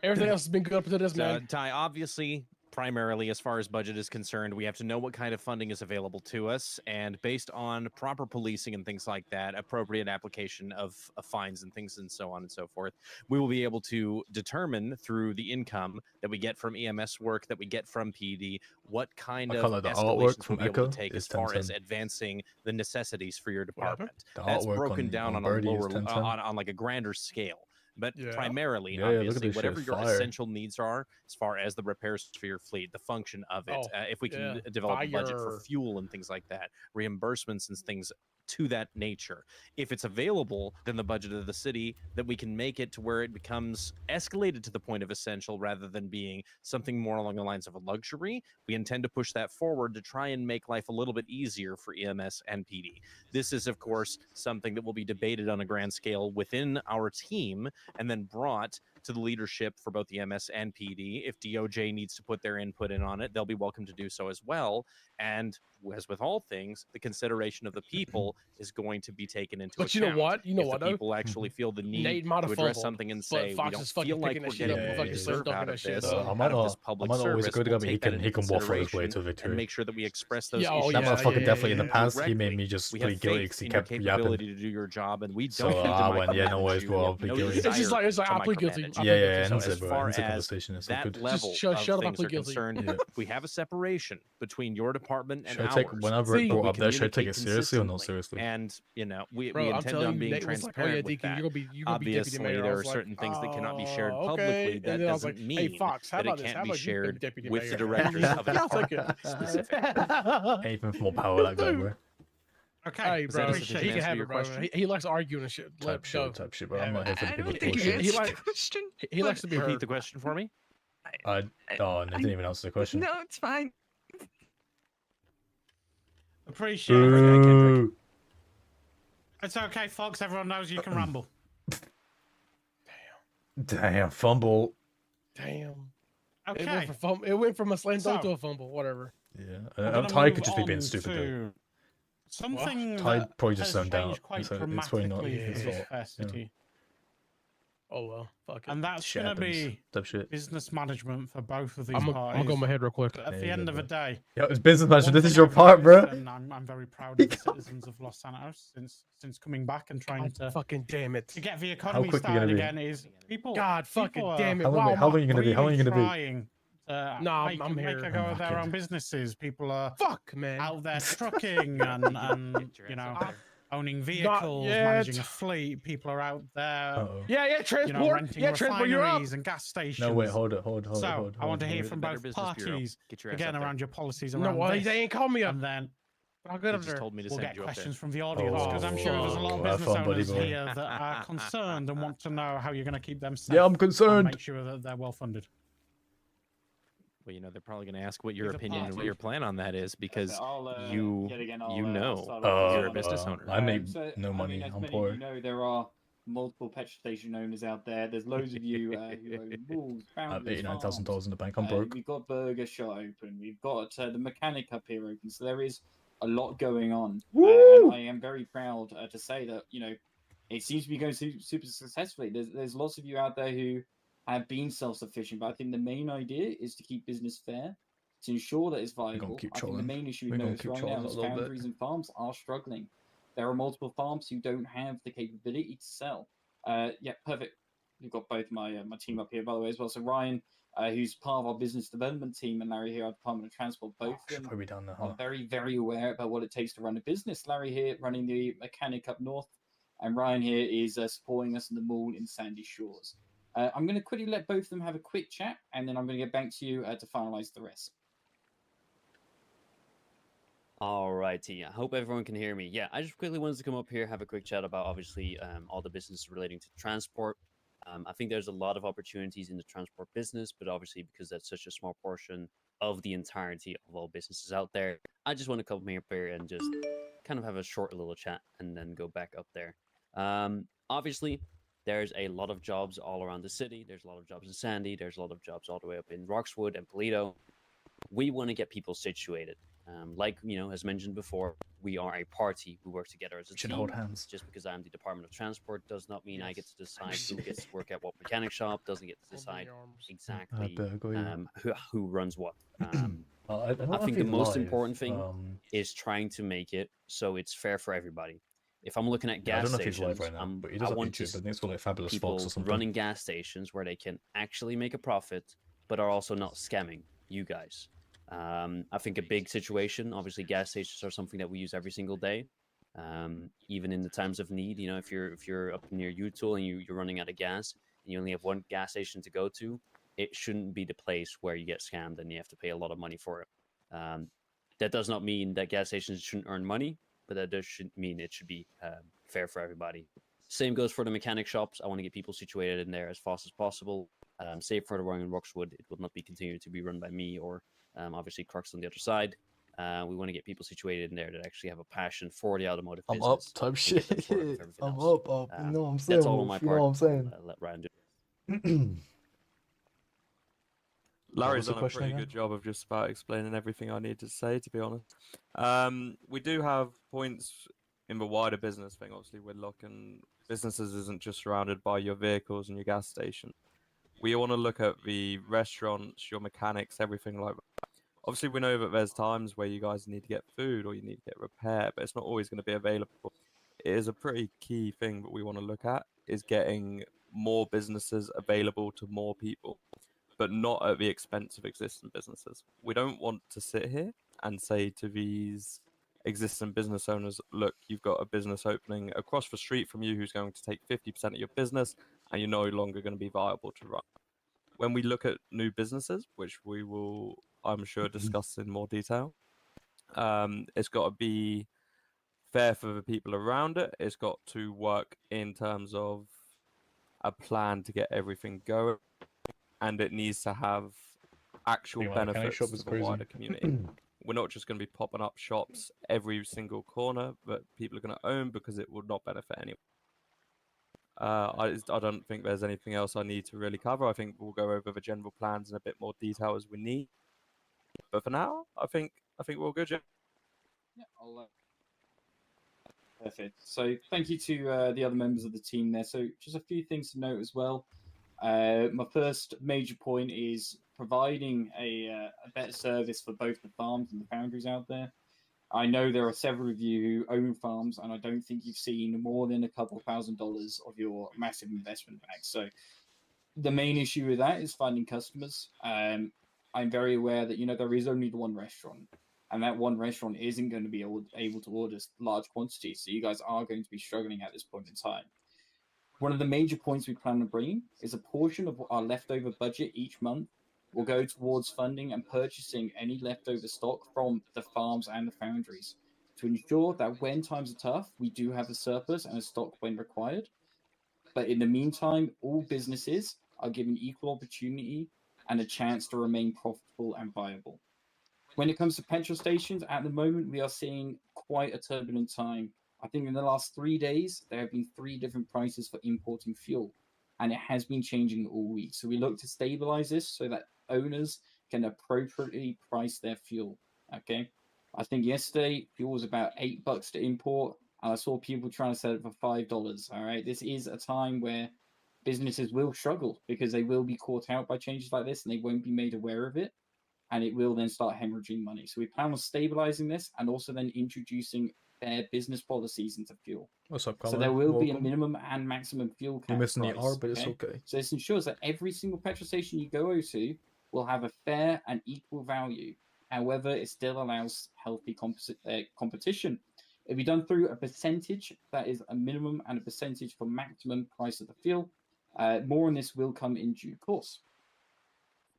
Everything else has been good up to this, man. Ty, obviously, primarily as far as budget is concerned, we have to know what kind of funding is available to us, and based on proper policing and things like that, appropriate application of fines and things and so on and so forth, we will be able to determine through the income that we get from EMS work, that we get from PD, what kind of the artwork escalations we'll from be able Echo to take is as far as 1010. advancing the necessities for your department. The That's artwork broken down on a Birdie is lower, 1010. on like a grander scale. But primarily, Yeah, look at obviously, this shit, whatever your fire. essential needs are, as far as the repairs for your fleet, the function of it, if we can develop a budget for Fire. fuel and things like that, reimbursements and things to that nature. If it's available, then the budget of the city, that we can make it to where it becomes escalated to the point of essential rather than being something more along the lines of a luxury. We intend to push that forward to try and make life a little bit easier for EMS and PD. This is, of course, something that will be debated on a grand scale within our team and then brought to the leadership for both EMS and PD. If DOJ needs to put their input in on it, they'll be welcome to do so as well. And as with all things, the consideration of the people is going to be taken into But account. you know what? You know if what, the though? people actually feel the need Nate might to have address fumbled, something and but say, Fox we don't is fucking feel like picking we're that shit getting up. what Fucking we slam deserve dunking out that of shit this, up. I out might of this not public always service, good we'll at me. take that into He can waffle his way consideration to victory. and make sure that we express those Yeah, oh, issues. That yeah, motherfucker yeah, definitely in yeah, the yeah. past he made Correctly. me just We plead have guilty faith because he in your kept yapping. capability to do your job, and we don't So need to I went, yeah, no micromanage worries, you. bro, We I'll have plead no guilty. It's just desire like to I plead guilty. micromanage. I Yeah, plead yeah, guilty. ends So it, as bro. far Ends the as conversation. It's all that good. level shut of up, I things plead are guilty. concerned, Yeah. we have a separation between your department and Should I ours. take when I See- brought we up there? Should I take communicate it seriously or not consistently, seriously? and we Bro, I'm intend telling on you, being Nate was like, "Oh transparent yeah, with Deacon, that. you're gonna be deputy Obviously, mayor." I there was are like, certain things that cannot be shared okay. publicly. And That then I was doesn't like, mean "Hey, Fox, how that it about this? can't How be about you shared be deputy with mayor?" the directors of a Yeah, I'll take department it. specifically. Anything for more power, that guy, bro. Okay, Hey, Was that bro, a sufficient he can answer to have your it, bro. question? He likes arguing and shit. Let Type shit, type shit, but I'm not here for the I people's don't think you bullshit. answered like- the question. He likes to be Repeat heard. the question for me. Oh, and I didn't even answer the question. No, it's fine. Appreciate it. Boo. It's okay, Fox. Everyone knows you can ramble. Damn, fumble. Damn. Okay. It went from a slam dunk So- to a fumble. Whatever. Yeah, We're I'm gonna tired. move Could just be being on stupid. to Though. something Tide that probably just has zoned out. changed quite So it's probably not dramatically his for fault. Fair you know. City. Oh well, fuck it. And that's Shit going to happens. be Type shit. business management for both of these I'm parties. gonna go my head real quick. But at There the you end go, of the bro. day, Yeah, it's business manager. one This is thing your I've part, bro. noticed, and I'm very proud of the citizens of Los Santos since coming back and trying to fucking damn it. to get the economy quick are you gonna started be? again is people. God fucking people damn it. How long, Wow, how long are you gonna be? How long are you really gonna be? trying to No, make, I'm make here. a go of their Fucking- own businesses. People are Fuck, man. out there trucking and you know owning vehicles, yet. managing a fleet. People are out there, Uh-oh. Yeah, transport. you know, renting transport. You're up. refineries and gas stations. No, wait, hold it, hold it, hold it, So hold it. I want to hear Hold from it. Better both Business Bureau. parties Get your ass again up there. around your policies No, around well, this. they ain't called me up. And then I'll get He up just there. told me to we'll send get you up there. questions from the audience because I'm sure there's a lot of have business fun, buddy owners boy. here that are concerned and want to know how you're going to keep them safe. Yeah, I'm and concerned. make sure that they're well funded. Well, you know, they're probably going to ask what your Either opinion and party. what your plan on that is because I'll, you yet again, you I'll know start off you're a with business one. owner. I make So, no I money. mean, as I'm many poor. of you know, there are multiple petrol station owners out there. There's loads of you who own malls, I have boundaries, $89,000 farms. in the bank. I'm broke. We've got Burger Shot open. We've got the mechanic up here open. So there is a lot going on. And I am very proud to say that, you know, it seems to be going super successfully. There's lots of you out there who have been self-sufficient, but I think the main idea is to keep business fair, to ensure that it's viable. keep I think the trolling. main issue We're we've gonna noticed keep right trolling now a is little bit. foundries and farms are struggling. There are multiple farms who don't have the capability to sell. Yeah, perfect. We've got both my my team up here, by the way, as well. So Ryan, who's part of our business development team, and Larry here, our Department of Transport, both of Should them probably be down there, are huh? very, very aware about what it takes to run a business. Larry here running the mechanic up north, and Ryan here is supporting us in the mall in Sandy Shores. I'm going to quickly let both of them have a quick chat, and then I'm going to get back to you to finalize the rest. Alrighty, I hope everyone can hear me. Yeah, I just quickly wanted to come up here, have a quick chat about obviously all the business relating to transport. I think there's a lot of opportunities in the transport business, but obviously because that's such a small portion of the entirety of all businesses out there, I just want to come up here and just kind of have a short little chat and then go back up there. Obviously, there's a lot of jobs all around the city. There's a lot of jobs in Sandy. There's a lot of jobs all the way up in Roxwood and Polito. We want to get people situated. Like, you know, as mentioned before, we are a party. We work together as a Should team. hold hands. Just because I'm the Department of Transport does not mean I get to decide who gets to work at what mechanic shop, doesn't get to decide exactly who runs what. I think the most important thing is trying to make it so it's fair for everybody. If I'm looking at Yeah, I gas don't know if he's stations, live right now, but he does I have want YouTube. I to think it's called like Fabulous people Fox or something. running gas stations where they can actually make a profit, but are also not scamming you guys. I think a big situation, obviously gas stations are something that we use every single day. Even in the times of need, you know, if you're up near Utool and you're running out of gas and you only have one gas station to go to, it shouldn't be the place where you get scammed and you have to pay a lot of money for it. That does not mean that gas stations shouldn't earn money, but that does should mean it should be fair for everybody. Same goes for the mechanic shops. I want to get people situated in there as fast as possible. Save for the one in Roxwood, it will not be continued to be run by me or obviously Crocs on the other side. We want to get people situated in there that actually have a passion for the automotive I'm business. up type shit. I'm up. You know what I'm saying? That's all on my You know part. what I'm saying? Let Ryan do Larry's the done a question pretty again? good job of just about explaining everything I need to say, to be honest. We do have points in the wider business thing, obviously we're looking, businesses isn't just surrounded by your vehicles and your gas station. We want to look at the restaurants, your mechanics, everything like that. Obviously, we know that there's times where you guys need to get food or you need to get repair, but it's not always going to be available. It is a pretty key thing that we want to look at, is getting more businesses available to more people, but not at the expense of existing businesses. We don't want to sit here and say to these existing business owners, look, you've got a business opening across the street from you who's going to take 50% of your business and you're no longer going to be viable to run. When we look at new businesses, which we will, I'm sure, discuss in more detail, it's got to be fair for the people around it. It's got to work in terms of a plan to get everything going, and it needs to have actual benefits to the wider community. We're not just going to be popping up shops every single corner that people are going to own, because it will not benefit anyone. I don't think there's anything else I need to really cover. I think we'll go over the general plans in a bit more detail as we need. But for now, I think we're all good, yeah. Yeah, perfect. So thank you to the other members of the team there. So just a few things to note as well. My first major point is providing a better service for both the farms and the foundries out there. I know there are several of you who own farms, and I don't think you've seen more than a couple $1,000s of your massive investment back. So the main issue with that is finding customers. I'm very aware that, you know, there is only the one restaurant, and that one restaurant isn't going to be able to order large quantities. So you guys are going to be struggling at this point in time. One of the major points we plan on bringing is a portion of our leftover budget each month will go towards funding and purchasing any leftover stock from the farms and the foundries to ensure that when times are tough, we do have a surplus and a stock when required. But in the meantime, all businesses are given equal opportunity and a chance to remain profitable and viable. When it comes to petrol stations, at the moment, we are seeing quite a turbulent time. I think in the last 3 days, there have been 3 different prices for importing fuel, and it has been changing all week. So we look to stabilize this so that owners can appropriately price their fuel. Okay. I think yesterday fuel was about $8 to import, and I saw people trying to sell it for $5. All right. This is a time where businesses will struggle because they will be caught out by changes like this and they won't be made aware of it. And it will then start hemorrhaging money. So we plan on stabilizing this and also then introducing fair business policies into fuel. What's up, Colin? So there will be a Welcome. minimum and maximum fuel cap You're missing the price, R, but it's okay. So this ensures that every single petrol station you go to will have a fair and equal value. However, it still allows healthy competition. It'll be done through a percentage that is a minimum and a percentage for maximum price of the fuel. More on this will come in due course.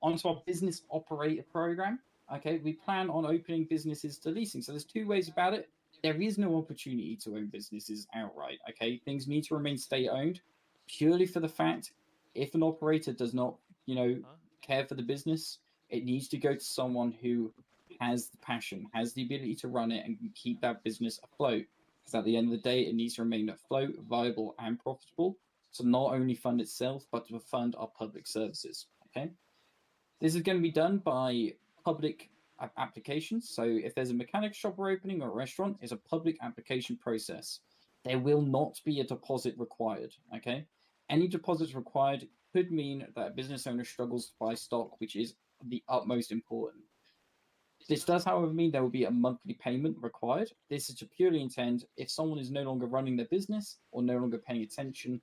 Onto our business operator program. Okay, we plan on opening businesses to leasing. So there's 2 ways about it. There is no opportunity to own businesses outright. Okay, things need to remain state-owned, purely for the fact if an operator does not, you know, care for the business, it needs to go to someone who has the passion, has the ability to run it, and can keep that business afloat. Because at the end of the day, it needs to remain afloat, viable, and profitable to not only fund itself, but to fund our public services. Okay. This is going to be done by public applications. So if there's a mechanic shop we're opening or a restaurant, it's a public application process. There will not be a deposit required. Okay. Any deposits required could mean that a business owner struggles to buy stock, which is the utmost important. This does, however, mean there will be a monthly payment required. This is to purely intend if someone is no longer running their business or no longer paying attention,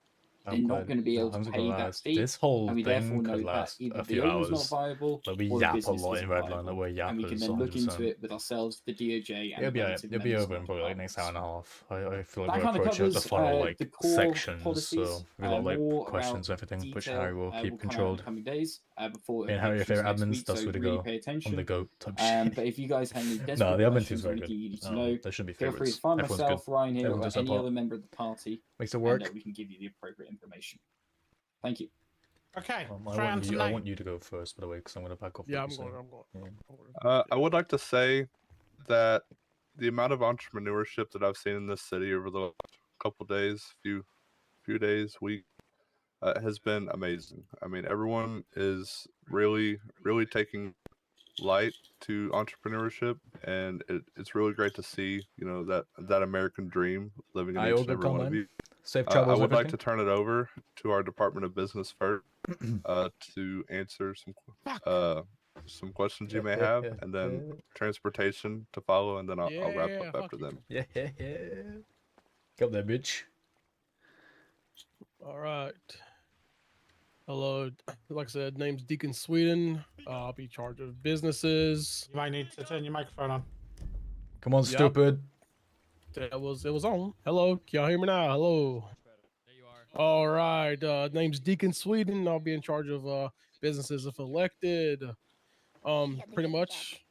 they're not going to be able to pay that fee. This whole and we thing therefore know could that last either a the few owner's not hours. viable Like we or the yap a business lot in isn't Redline, viable. like we're yappers, And we can then look 100%. into it with ourselves, the DOJ, and It'll be, relative it'll be members over of in probably our like next hour and a half. I feel That like we're kind of approaching the covers final like the core sections, policies. so we got like More questions and about everything, which detail Harry will keep will come out in controlled. the coming days before And Harry, your elections favorite next admins, week, that's so where to really go. pay attention. I'm the goat type shit. But if you guys have any No, desperate the admin questions team's or very anything good. you need to know, They shouldn't be feel free to favorites. find Everyone's myself, good. Ryan here, Everyone or does their any part. other member of the party. Makes it work. And we can give you the appropriate information. Thank you. Okay. I want you to go first, by the way, because I'm going to back off. Yeah, what I'm you're going. saying. I would like to say that the amount of entrepreneurship that I've seen in this city over the couple days, few days, week, has been amazing. I mean, everyone is really taking light to entrepreneurship, and it's really great to see, you know, that American dream living in I each all and good, every one of man. you. Safe I travels. would like everything. to turn it over to our Department of Business first to answer some questions you may have, and then transportation to follow, and then I'll wrap up after them. Yeah. Go there, bitch. All right. Hello. Like I said, name's Deacon Sweden. I'll be in charge of businesses. You might need to turn your microphone on. Come on, Yep. stupid. It was on. Hello. Can y'all hear me now? Hello. There you are. All right. Name's Deacon Sweden. I'll be in charge of businesses if elected. Pretty much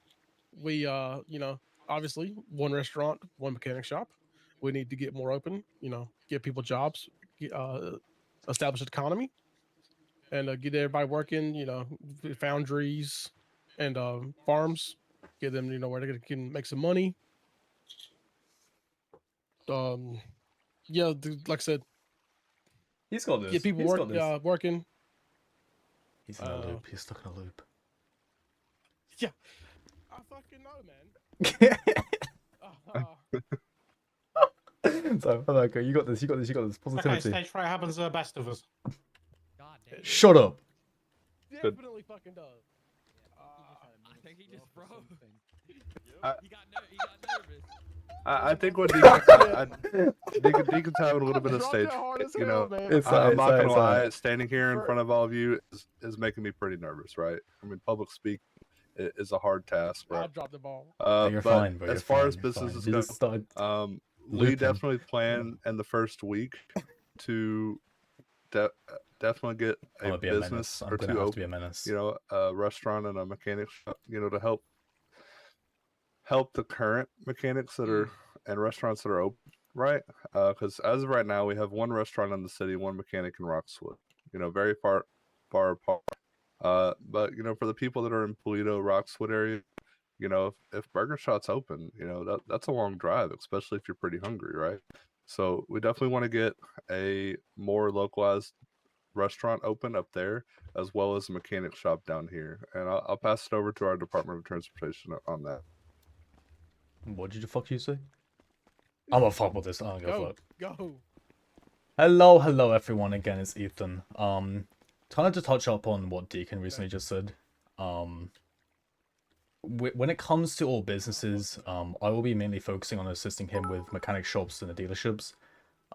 we you know, obviously one restaurant, one mechanic shop. We need to get more open, you know, give people jobs, establish an economy, and get everybody working, you know, foundries and farms, get them, you know, where they can make some money. Yeah, like I said, He's got this. get people He's got this. working. He's in a loop. He's stuck in a loop. Yeah, I fucking know, man. So, okay, you got this. You got this. You got this. Positivity. Okay, stage fright happens to the best of us. Shut up. Definitely fucking does. I think he just froze. I- He got nervous. I think what Deacon's having a little bit of stage, you know. I'm not gonna lie, standing here in front of all of you is making me pretty nervous, right? I mean, public speak is a hard task, right? I'll drop the ball. You're but fine, bro. as far as businesses go, we looping. definitely plan in the first week to definitely get I'm a gonna be a business menace. I'm or gonna two have to be a open. menace. You know, a restaurant and a mechanic shop, you know, to help the current mechanics that are and restaurants that are open, right? Because as of right now, we have one restaurant in the city, one mechanic in Roxwood. You know, very far apart. But you know, for the people that are in Polito, Roxwood area, you know, if Burger Shot's open, you know, that's a long drive, especially if you're pretty hungry, right? So we definitely want to get a more localized restaurant open up there, as well as a mechanic shop down here. And I'll pass it over to our Department of Transportation on that. What did you fuck you say? I'm gonna fuck with this. I don't give a fuck. Go. Hello everyone. Again, it's Ethan. Trying to touch up on what Deacon recently just said. When it comes to all businesses, I will be mainly focusing on assisting him with mechanic shops and the dealerships.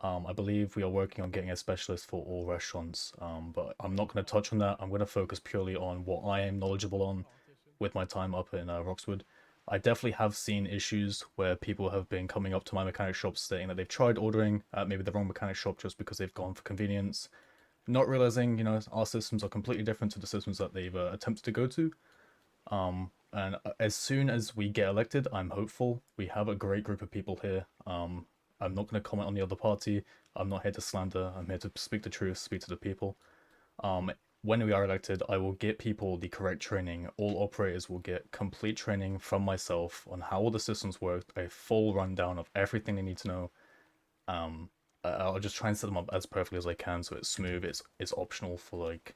I believe we are working on getting a specialist for all restaurants, but I'm not going to touch on that. I'm going to focus purely on what I am knowledgeable on with my time up in Roxwood. I definitely have seen issues where people have been coming up to my mechanic shop saying that they've tried ordering at maybe the wrong mechanic shop just because they've gone for convenience, not realizing, you know, our systems are completely different to the systems that they've attempted to go to. And as soon as we get elected, I'm hopeful. We have a great group of people here. I'm not going to comment on the other party. I'm not here to slander. I'm here to speak the truth, speak to the people. When we are elected, I will get people the correct training. All operators will get complete training from myself on how all the systems work, a full rundown of everything they need to know. I'll just try and set them up as perfectly as I can so it's smooth. It's optional for like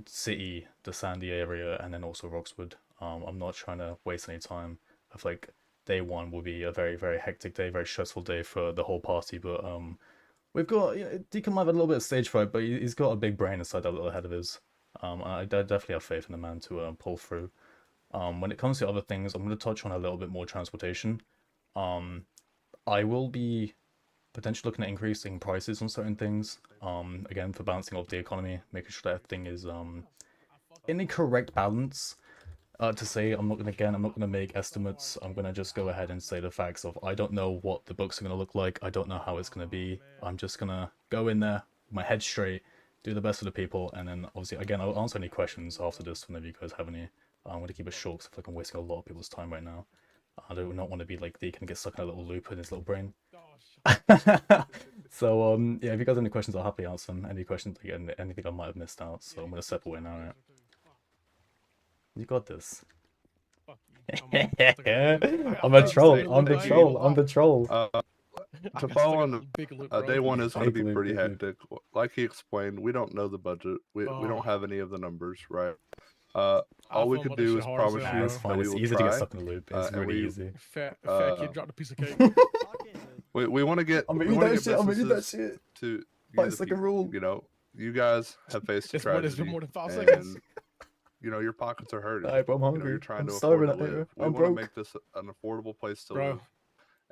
city, the Sandy area, and then also Roxwood. I'm not trying to waste any time. I feel like day one will be a very, very hectic day, very stressful day for the whole party, but we've got, you know, Deacon might have a little bit of stage fright, but he's got a big brain inside that little head of his. I definitely have faith in the man to pull through. When it comes to other things, I'm going to touch on a little bit more transportation. I will be potentially looking at increasing prices on certain things. Again, for balancing off the economy, making sure that everything is in the correct balance. To say, I'm not gonna make estimates. I'm gonna just go ahead and say the facts of I don't know what the books are gonna look like. I don't know how it's gonna be. I'm just gonna go in there, my head straight, do the best for the people, and then obviously again I'll answer any questions after this whenever you guys have any. I'm gonna keep it short because I feel like I'm wasting a lot of people's time right now. I do not want to be like Deacon get stuck in a little loop in his little brain. So yeah, if you guys have any questions, I'll happily answer them. Any questions, again, anything I might have missed out. So I'm gonna step away now. Right? You got this. I'm a troll. I'm the troll. I'm the troll. To follow on, day one is going to be pretty hectic. Like he explained, we don't know the budget. We don't have any of the numbers, right? All we thought could about this do shit is hard as promise hell, you bro. It's that fine. we It's will easy to try. get stuck in the loop. It's and really easy. Fat kid dropped a piece of cake. We want to get I'm we reading want to that get shit. I'm reading that businesses shit. to 5 second rule. You know, you guys have faced a It's been tragedy, more than 5 seconds. and you know your pockets are hurting. Alright, bro, I'm You know, hungry. you're trying I'm to starving afford to out here. live. We I'm want to broke. make this an affordable place to Bro. live,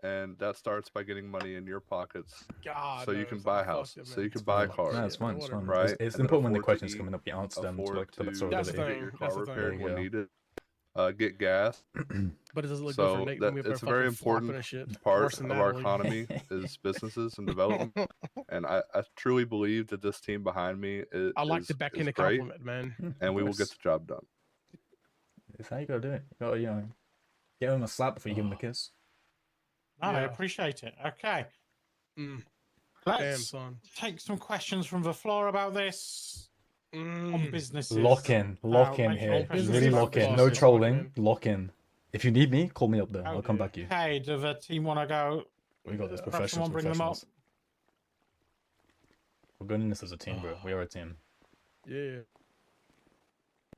and that starts by getting money in your pockets, God, so you can knows. buy I a house, fucked it, so man. you can buy a car. No, it's fine. It's fine. Right? It's And then important when the afford to questions eat, come in, you answer them to afford like the best to of That's the ability. thing. get your That's car the repaired thing. when Yeah. needed, get gas. But it doesn't look good So for Nate that when we it's a fucking very flopping important and shit. part Worse of than our Natalie. economy is businesses and development. And I truly believe that this team behind me is, I like the backhanded great, compliment, man. and we will get the job done. It's how you gotta do it. You gotta, you know, give him a slap before you give him a kiss. No, I Yeah. appreciate it. Okay. Damn, Let's son. take some questions from the floor about this on businesses. Lock in Make here. questions Really about lock in. No businesses. trolling. Lock in. If you need me, call me up there. I'll come back to you. Okay, do the team want to go? We got this. Have Professionals. someone bring them up. Professionals. We're going in this as a team, bro. We are a team. Yeah.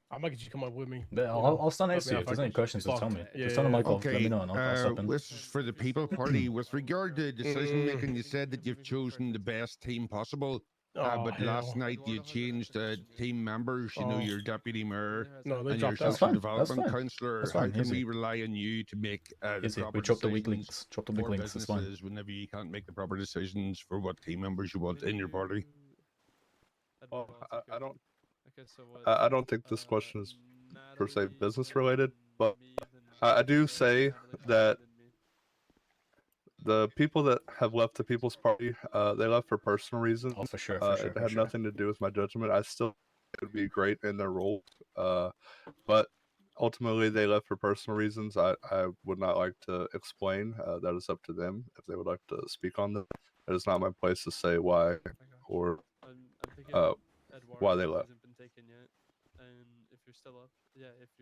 I might get you to come up with me. Yeah, I'll stand next to you. If there's any questions, just tell me. Just turn the mic off. Let me know, and I'll step in. This is for the people party. With regard to decision making, you said that you've chosen the best team possible. But last night you changed team members. You know, your deputy mayor and your That's social fine. development councillor. That's How fine. can Easy. we rely on you to make the Easy. proper We drop the weak decisions links. Drop the big for links. It's fine. businesses whenever you can't make the proper decisions for what team members you want in your party? Well, I don't think this question is per se business related, but I do say that the people that have left the People's Party, they left for personal reasons. Oh, for sure. It had nothing to do with my judgment. I still think it would be great in their role, but ultimately they left for personal reasons. I would not like to explain. That is up to them if they would like to speak on them. It is not my place to say why or why they left.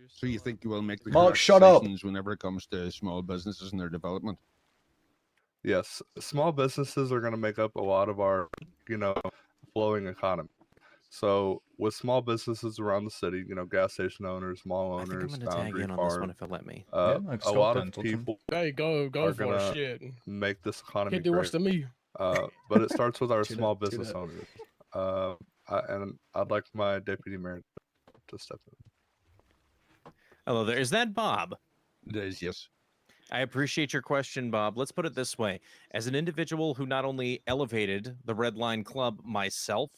So you think you will make the Mark, correct shut up. decisions whenever it comes to small businesses and their development? Yes, small businesses are going to make up a lot of our, flowing economy. So with small businesses around the city, gas station owners, mall I think I'm owners, gonna tag Boundary in on this Farm, one if it'll let me. a lot of people There you go. Go are for gonna it. Shit. make this economy Can't do worse great. than me. But it starts with our True small that, true business that. owners. And I'd like my deputy mayor to step in. Hello there. Is that Bob? It is, yes. I appreciate your question, Bob. Let's put it this way. As an individual who not only elevated the Red Line Club myself,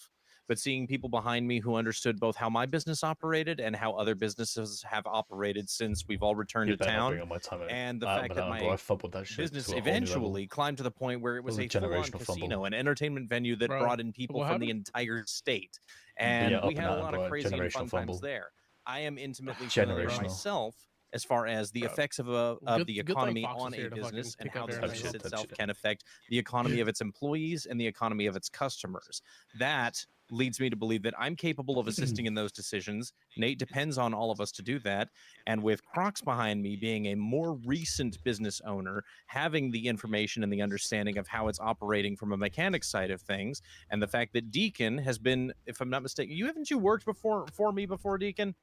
but seeing people behind me who understood both how my business operated and how other businesses have operated since we've all returned You to better not town, bring up my time and the out, fact but that bro, I my fumbled that shit business to a whole new level. eventually climbed to the point where it was It a was a full-on generational casino, fumble. an entertainment venue that Bro, brought in people what from the happened? entire state. yeah, And up we and had a out, lot bro. of crazy and Generational fun fumble. times there. I am intimately familiar Generational. myself as far as the effects of the Good thing economy Fox on is a here to fucking business and pick how up the everything. business Touch it, itself touch it. can affect the economy of its employees and the economy of its customers. That leads me to believe that I'm capable of assisting in those decisions. Nate depends on all of us to do that. And with Crocs behind me being a more recent business owner, having the information and the understanding of how it's operating from a mechanic side of things, and the fact that Deacon has been, if I'm not mistaken, haven't you worked for me before, Deacon?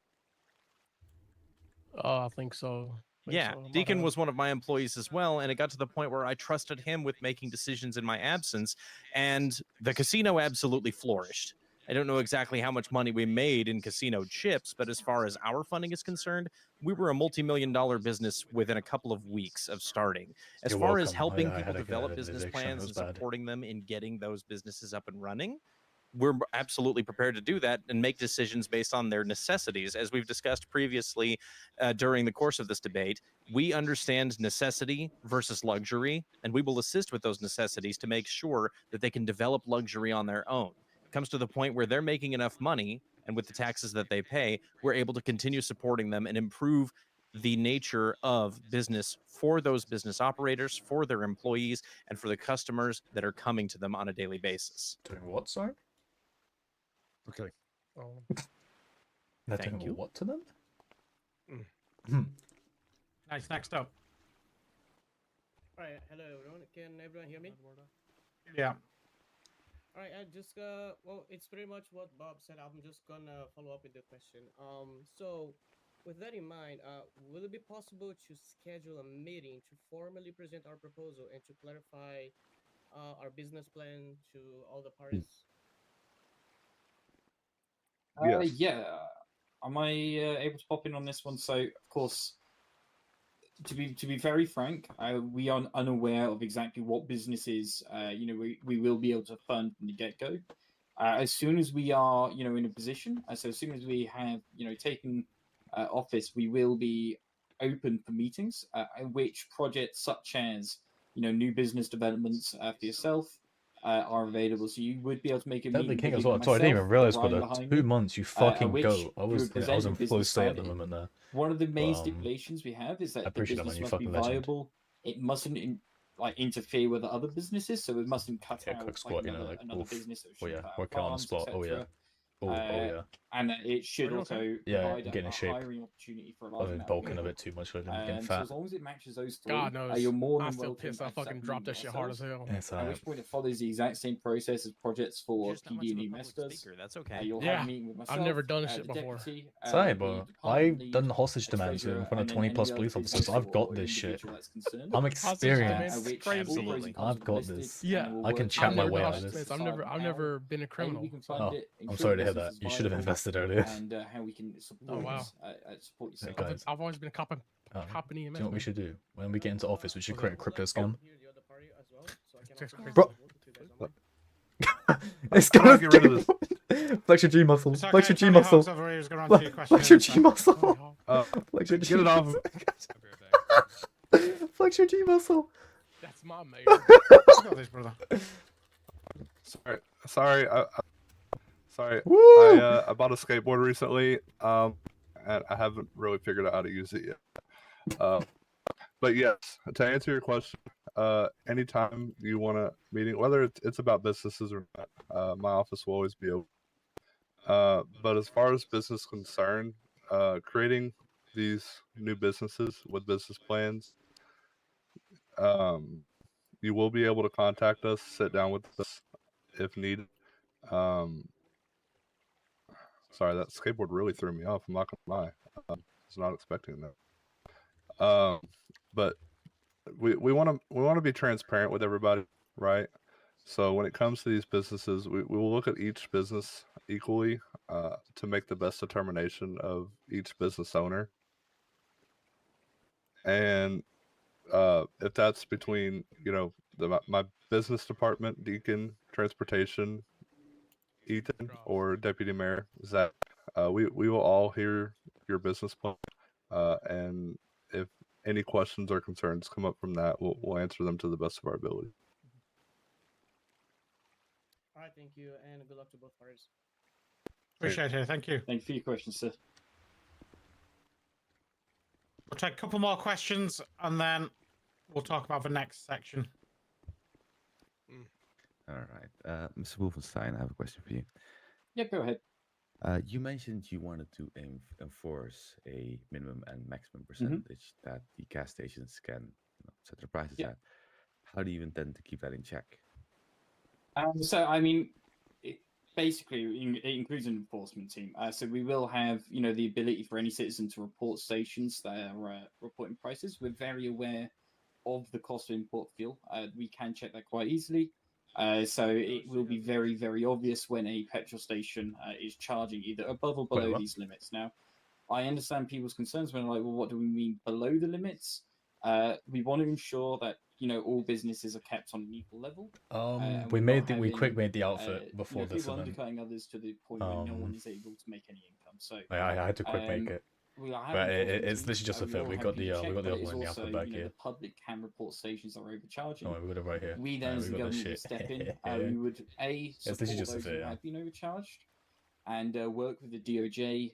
I think so. Yeah, Deacon was one of my employees as well, and it got to the point where I trusted him with making decisions in my absence, and the casino absolutely flourished. I don't know exactly how much money we made in casino chips, but as far as our funding is concerned, we were a multi-million-dollar business within a couple of weeks of starting. As You're far as welcome. helping I people had a develop good business addiction. It plans was and bad. supporting them in getting those businesses up and running, we're absolutely prepared to do that and make decisions based on their necessities. As we've discussed previously during the course of this debate, we understand necessity versus luxury, and we will assist with those necessities to make sure that they can develop luxury on their own. It comes to the point where they're making enough money, and with the taxes that they pay, we're able to continue supporting them and improve the nature of business for those business operators, for their employees, and for the customers that are coming to them on a daily basis. Doing what, sorry? Okay. They're Thank doing you. what to them? Nice. Next up. All right. Hello, everyone. Can everyone hear me? Yeah. All right, I just well, it's pretty much what Bob said. I'm just gonna follow up with the question. So with that in mind, will it be possible to schedule a meeting to formally present our proposal and to clarify our business plan to all the parties? Yes. Yeah. Am I able to pop in on this one? So, of course, to be very frank, we are unaware of exactly what businesses we will be able to fund from the get go. As soon as we are in a position, so as soon as we have taken office, we will be open for meetings in which projects such as new business developments for yourself are available. So you would be able to make a Deadly meeting. King as between well. So I didn't even myself, realize, Ryan brother. behind 2 me, months, you at fucking which go. I you was would present I was your in flow business state at the plan. moment there. One of the main But, stipulations we have is I that the appreciate that, business man. You must be fucking legend. viable. It mustn't interfere with other businesses, so it mustn't cut Yeah, out quick squat, you know, like, another oof. business that Oh should yeah, cut out working on the plants, spot. Oh yeah. etc. Oh yeah. And it should Are you also okay? Yeah, provide I'm getting a in shape. hiring opportunity for a I've large been amount of bulking a people. bit too much lately. I'm getting So fat. as long as it matches those three, God knows. you're more I'm than still welcome pissed. I to fucking set dropped that meetings shit hard as yourselves. hell. It's At alright. which point it follows the exact same process as projects for Just not much PD of and a EMS public does. speaker. That's okay. You'll Yeah, have a meeting with myself. I've never done this the shit before. deputy, Sorry, the bro. department I've lead, done hostage a demands in treasurer, front of and then 20 any plus other police officers. business So I've got or this shit. individual that's concerned. I'm Hostage demands, experienced. Which crazy. all pros and cons I've will be got listed, this. Yeah, and we'll I can work chat I've my never way done out of hostage this. demands. I've never been a how we criminal. can So. fund it, I'm ensure sorry to the hear business that. is You should have viable, invested earlier. and how we can support Oh wow. support yourself. Guys, I've always been a cop in do EMS. you know what we should do? When we get into office, we should Okay. create a crypto scam. That's crazy. Bro. It's How do I gonna get rid of this. Flex your G muscle. It's okay, Flex your G Tony muscle. Hawk's over here is gonna answer your question Flex your in a G sec. muscle. Flex your G Get it off. Flex your G muscle. That's my mayor. I got this, brother. Sorry. Sorry. Woo! I bought a skateboard recently. And I haven't really figured out how to use it yet. But yes, to answer your question, anytime you want a meeting, whether it's about businesses or not, my office will always be open. But as far as business concerned, creating these new businesses with business plans, you will be able to contact us, sit down with us if needed. Sorry, that skateboard really threw me off. I'm not gonna lie. I was not expecting that. But we want to be transparent with everybody, right? So when it comes to these businesses, we will look at each business equally to make the best determination of each business owner. And if that's between my business department, Deacon, transportation, Ethan, or Deputy Mayor Zach, we will all hear your business plan, and if any questions or concerns come up from that, we'll answer them to the best of our ability. All right, thank you, and good luck to both parties. Appreciate it. Thank you. Thank you for your question, sir. We'll take a couple more questions and then we'll talk about the next section. All right. Mr. Wolfenstein, I have a question for you. Yeah, go ahead. You mentioned you wanted to enforce a minimum and maximum percentage that the gas stations can set their prices at. How do you intend to keep that in check? So, I mean, basically, it includes an enforcement team. So we will have, the ability for any citizen to report stations that are reporting prices. We're very aware of the cost of import fuel. We can check that quite easily. So it will be very, very obvious when a petrol station is charging either above or below these limits. Now, I understand people's concerns when they're like, well, what do we mean below the limits? We want to ensure that all businesses are kept on an equal level. We quick made the outfit before this people event. undercutting others to the point where no one is able to make any income. So I had to quick make it. But it's literally just a fit. We got the other one in the outfit back here. The public can report stations that are overcharging. Oh, we got it right here. We then, as the government, would step in. We would support those who have been overcharged, and work with the DOJ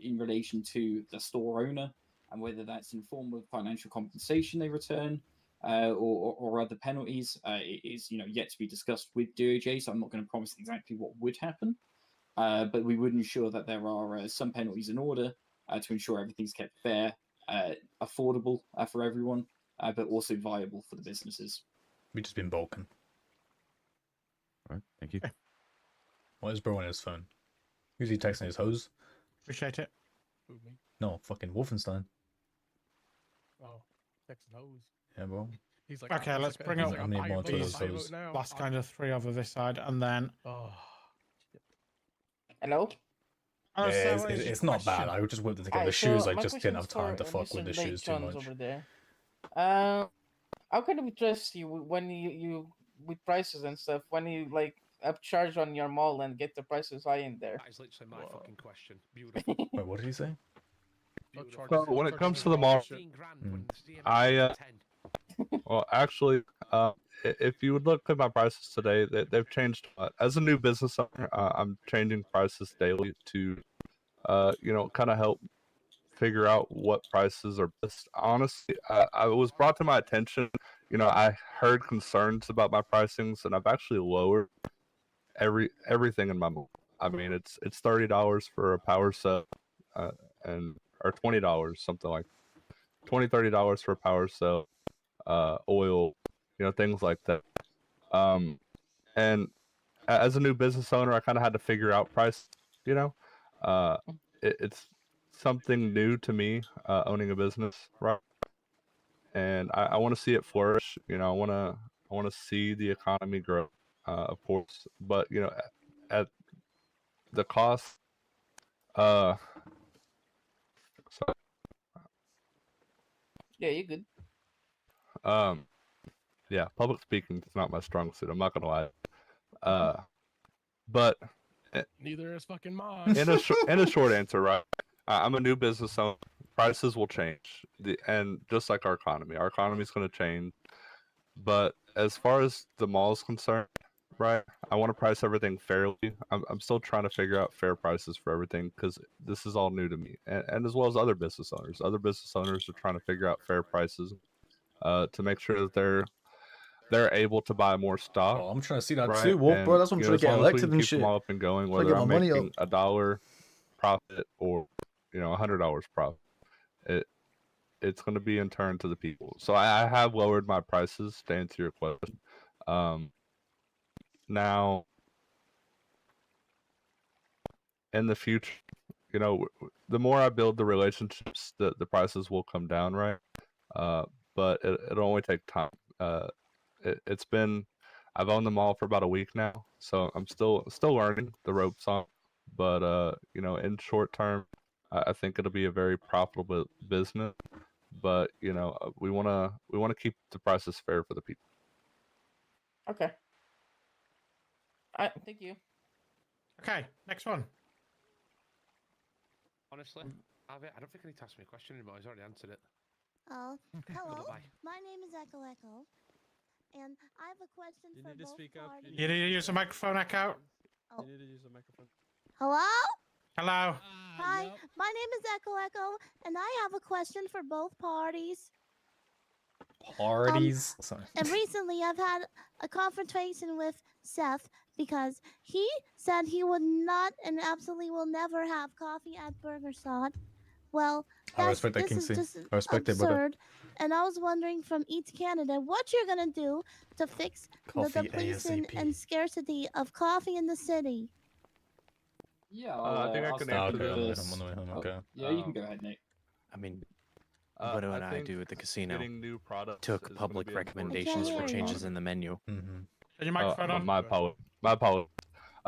in relation to the store owner, and whether that's in form of financial compensation they return, or other penalties. It is yet to be discussed with DOJ, so I'm not going to promise exactly what would happen. But we would ensure that there are some penalties in order to ensure everything's kept fair, affordable for everyone, but also viable for the businesses. We've just been bulking. All right, thank you. Why is bro on his phone? Who's he texting his hose? Appreciate it. No, fucking Wolfenstein. Oh, Texas hose. Yeah, bro. He's like, Okay, let's bring How up many more to these those? last kind of 3 over this side, and then. Oh. Hello? Oh, Yeah, so what is your it's not bad. question? I just whipped it to get Alright, the shoes. so I my just didn't have question's time to for, fuck with Mr. the shoes too Jones much. over there. How can we trust you when you with prices and stuff when you like upcharge on your mall and get the prices high in there? That is literally my fucking question. Beautiful. Wait, what did he say? So when it comes to the mall, well, actually, if you would look at my prices today, they've changed a lot. As a new business owner, I'm changing prices daily to, kind of help figure out what prices are best. Honestly, I was brought to my attention. I heard concerns about my pricings, and I've actually lowered everything in my move. I mean, it's $30 for a power set, or $20, something like $20-$30 for a power cell, oil, things like that. And as a new business owner, I kind of had to figure out price. It's something new to me, owning a business, right? And I want to see it flourish. I want to see the economy grow, of course. But at the cost, sorry. Yeah, you're good. Yeah, public speaking is not my strong suit. I'm not gonna lie. But Neither is fucking mine. in a short answer, right? I'm a new business owner. Prices will change, and just like our economy is going to change. But as far as the mall is concerned, right? I want to price everything fairly. I'm still trying to figure out fair prices for everything because this is all new to me, and as well as other business owners. Other business owners are trying to figure out fair prices, to make sure that they're able to buy more stock. Oh, I'm trying to see that right? too, Wolf, bro. And, That's what I'm you trying know, to get as long as we elected can and keep them shit. all up and going, Trying to whether get I'm my money making up. $1 profit or $100 profit, it's going to be in turn to the people. So I have lowered my prices to answer your question. Now, in the future, the more I build the relationships, the prices will come down, right? But it'll only take time. It's been, I've owned the mall for about a week now, so I'm still learning the ropes on. But in short term, I think it'll be a very profitable business. But we wanna keep the prices fair for the people. Okay. Thank you. Okay, next one. Honestly, I don't think I need to ask me a question anymore. He's already answered it. Oh, hello. Bye. My name is Echo Echo, and I have a question for need to both speak up. parties. You need to use a microphone, Echo. Oh. You need to use a microphone. Hello? Hello. Hi, my name is Echo Echo, and I have a question for both parties. Parties? Sorry. And recently I've had a confrontation with Seth because he said he would not and absolutely will never have coffee at Burger Sod. Well, I respect that, this is Kingsley. just I respect it, brother. absurd. And I was wondering from each candidate what you're gonna do to fix the Coffee depletion ASAP. and scarcity of coffee in the city. Yeah, I think I I'll can start answer with this. this. I'm on the way home, okay. Yeah, you can go ahead, Nate. I mean, what do I think do at the casino? getting new products Took is gonna public be an important recommendations part for of our changes in the menu. Mm-hmm. Is your microphone on? My apologies. My apologies.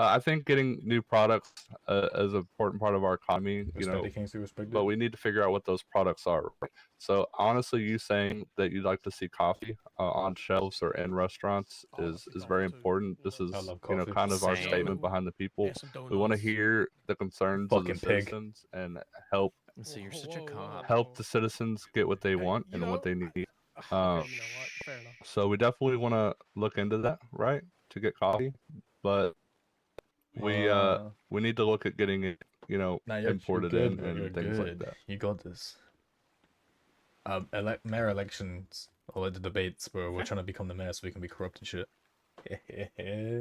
I think getting new products is an important part of our economy, Respect it, Kingsley, respect but it. we need to figure out what those products are. So honestly, you saying that you'd like to see coffee on shelves or in restaurants is very important. This is I love coffee. kind of our Same. statement behind the people. Yeah, some We want to donuts. hear the concerns of the Fucking pig. citizens and help So you're such a cop. help the citizens get what they want you and know, what they need. Okay, you know what? Fair enough. So we definitely want to look into that, right, to get coffee, but we need to look at getting it, Nah, you're imported good, in bro. and You're things good. like that. You got this. Mayor elections or like the debates, bro. We're trying to become the mayor so we can be corrupt and shit. Hey,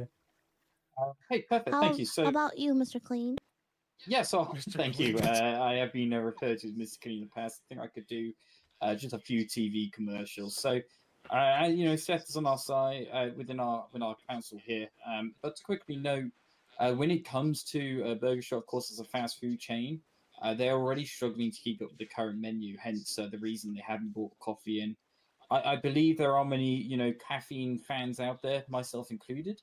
perfect. Thank you. So, about you, Mr. Clean? yeah, so thank you. I have been referred to as Mr. Clean in the past. I think I could do just a few TV commercials. So, You know, Seth is on our side within our council here. But to quickly note, when it comes to Burger Shot, of course, as a fast food chain, they're already struggling to keep up with the current menu. Hence, the reason they haven't brought coffee in. I believe there are many, you know, caffeine fans out there, myself included.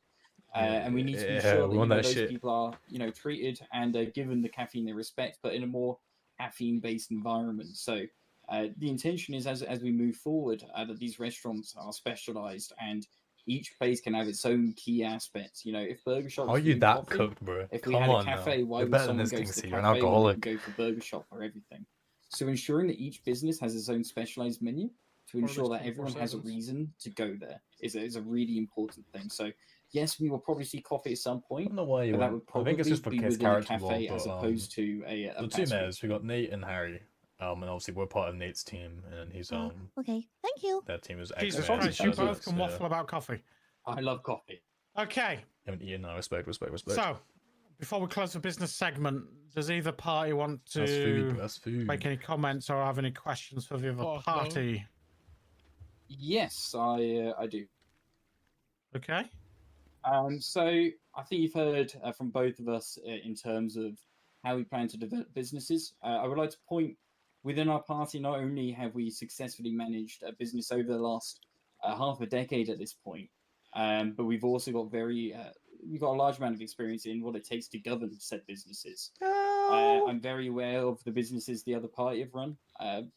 And we need to be sure that, you know, those people are, you know, treated and given the caffeine they respect, but in a more caffeine-based environment. So the intention is, as we move forward, that these restaurants are specialized and each place can have its own key aspects. You know, if Burger Shop was Are you doing that coffee, cooked, bro? if we Come had a on cafe, now. why You're would better than someone this, go to King the C. You're an cafe when they alcoholic. can go for Burger Shop for everything? So ensuring that each business has its own specialized menu to ensure that everyone has a reason to go there is a really important thing. So yes, we will probably see coffee at some point, I don't know why you but that want. would I probably think it's just for be his within a character cafe role, as but opposed to a the two fast food. mayors, we got Nate and Harry. And obviously we're part of Nate's team, and he's Okay, thank you. that team is Jesus X-Men. Christ, you both can waffle about coffee. I love coffee. Okay. Haven't eaten now. Respect. So, before we close the business segment, does either party want That's food, to that's food. make any comments or have any questions for the other party? Yes, I do. Okay. So I think you've heard from both of us in terms of how we plan to develop businesses. I would like to point within our party, not only have we successfully managed a business over the last half a decade at this point, but we've also got we've got a large amount of experience in what it takes to govern said businesses. I'm very aware of the businesses the other party have run,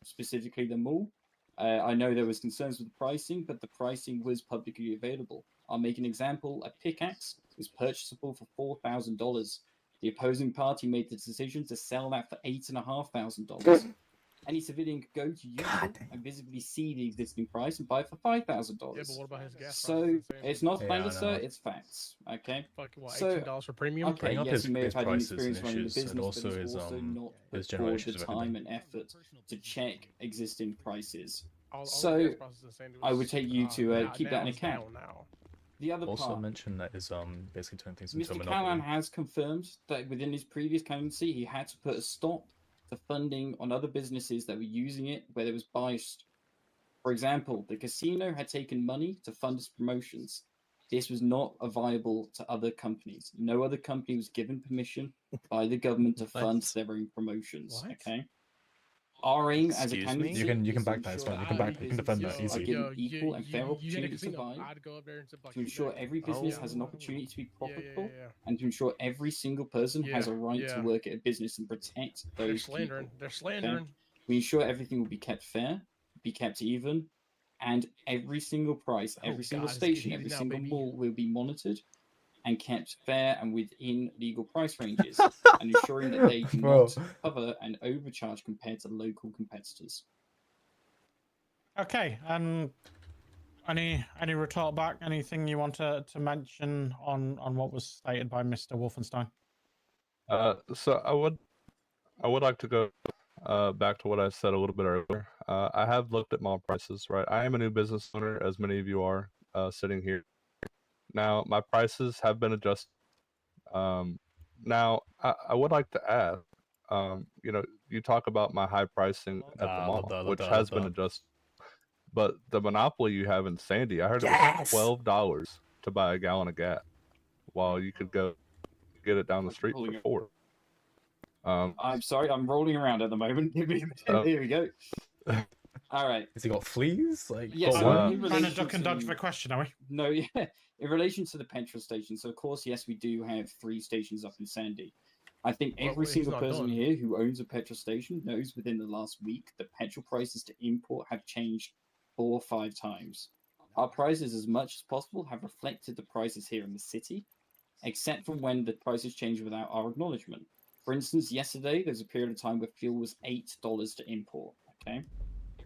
specifically the mall. I know there was concerns with the pricing, but the pricing was publicly available. I'll make an example. A pickaxe was purchasable for $4,000. The opposing party made the decision to sell that for $8,500. Any civilian could go to YouTube and visibly see the existing price and buy it for $5,000. Yeah, but what about his gas So prices? it's not Yeah, slander, I sir. know. It's facts. Okay. Fucking what, So $18 for premium? okay, Bring up yes, he may his have had an prices experience and running the issues, and business, also but he's his, also not his put forward generations the of time everything. and effort to check existing prices. All the So gas prices are the same. I would take you to Now- keep now that in it's account. down now. The other Also part, mention that is basically turning things into a Mr. monopoly. Callahan has confirmed that within his previous candidacy, he had to put a stop to funding on other businesses that were using it where there was biased. For example, the casino had taken money to fund its promotions. This was not viable to other companies. No other company was given permission by the government to fund their own promotions. Okay. Our aim as a Excuse me? candidate You can is to back that. It's ensure fine. You that can back. every You can defend business that are easy. given equal and fair you had a opportunity to casino. survive, I'd go up there and say, to ensure every business has an opportunity to be profitable, and to ensure every single person has a right to work at a business and protect They're those slandering. people. They're slandering. We ensure everything will be kept fair, be kept even, and every single price, every single God, it's station, getting every heated now, single baby. mall will be monitored and kept fair and within legal price ranges, and ensuring that they do Bro. not cover and overcharge compared to local competitors. Okay, any retort back? Anything you want to mention on what was stated by Mr. Wolfenstein? So I would like to go back to what I said a little bit earlier. I have looked at mall prices, right? I am a new business owner, as many of you are sitting here. Now, my prices have been adjusted. Now, I would like to add, you know, you talk about my high pricing at the I mall, love that, I love which that, I has love been that. adjusted. But the monopoly you have in Sandy, I heard it was $12 to buy a gallon of gas, while you could go get it down the street for $4. I'm sorry, I'm rolling around at the moment. Give me a minute. Here we go. All right. Has he got fleas? Like, Yes, got so one? in Trying to relation duck and dodge to- the question, are we? No, yeah. In relation to the petrol station, so of course, yes, we do have 3 stations up in Sandy. I think Well, every he's single not person done. here who owns a petrol station knows within the last week that petrol prices to import have changed 4 or 5 times. Our prices, as much as possible, have reflected the prices here in the city, except for when the prices change without our acknowledgement. For instance, yesterday, there's a period of time where fuel was $8 to import, okay?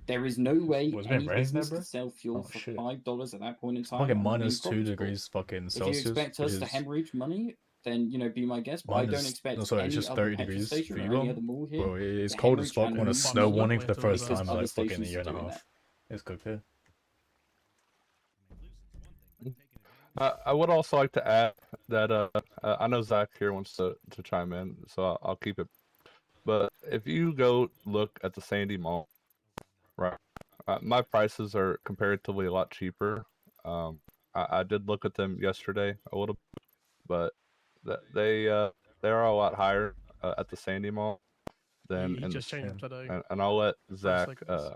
There is no way Was it been any raining business there, bro? could sell fuel Oh, for shit. $5 at that point in time. Fucking and remain minus 2 profitable. degrees fucking If Celsius. you expect which us to is hemorrhage money, then, you know, be my guest. But I don't minus, expect no, sorry, it's any just other 30 petrol degrees station for or you, any other mall here bro. It's to cold as hemorrhage fuck and when lose it's snow money warning for the first because time in other like fucking a stations year and a are doing half. It's cooked here. I would also like to add that I know Zach here wants to chime in, so I'll keep it. But if you go look at the Sandy Mall, right? my prices are comparatively a lot cheaper. I did look at them yesterday a little, but they are a lot higher at the Sandy Mall than He in just changed them today. and I'll let For the Zach. sake of this.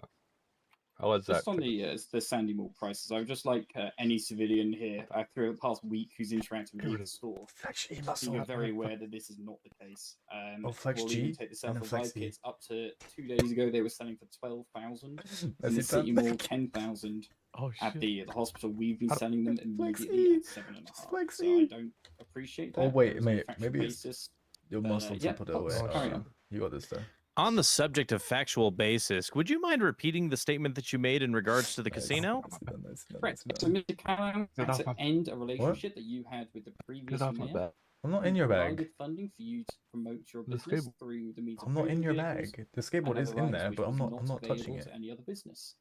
I'll let Zach. Just on the Sandy Mall prices, I would just like any civilian here through the past week who's interacted with the store. You're very aware that this is not the case. Flex we'll G even take the and a Flex self-revive D. kits up to 2 days ago. They were selling for 12,000. In That's the it, City done. Mall, 10,000. Oh, at the hospital, we've been How- selling them immediately at 7.5. So I don't appreciate that. Oh wait, There is no mate, factual maybe it's basis. your muscle to yeah, put it away. Pops, carry on. You got this though. On the subject of factual basis, would you mind repeating the statement that you made in regards to the casino? Correct. So Mr. Callahan had to end a relationship that you had with the previous mayor. I'm not in who your provided bag. funding for you to promote your The business skateboard. through the means of I'm not in motor your vehicles bag. The and skateboard is other in rights there, which but was I'm not touching available it. to any other business.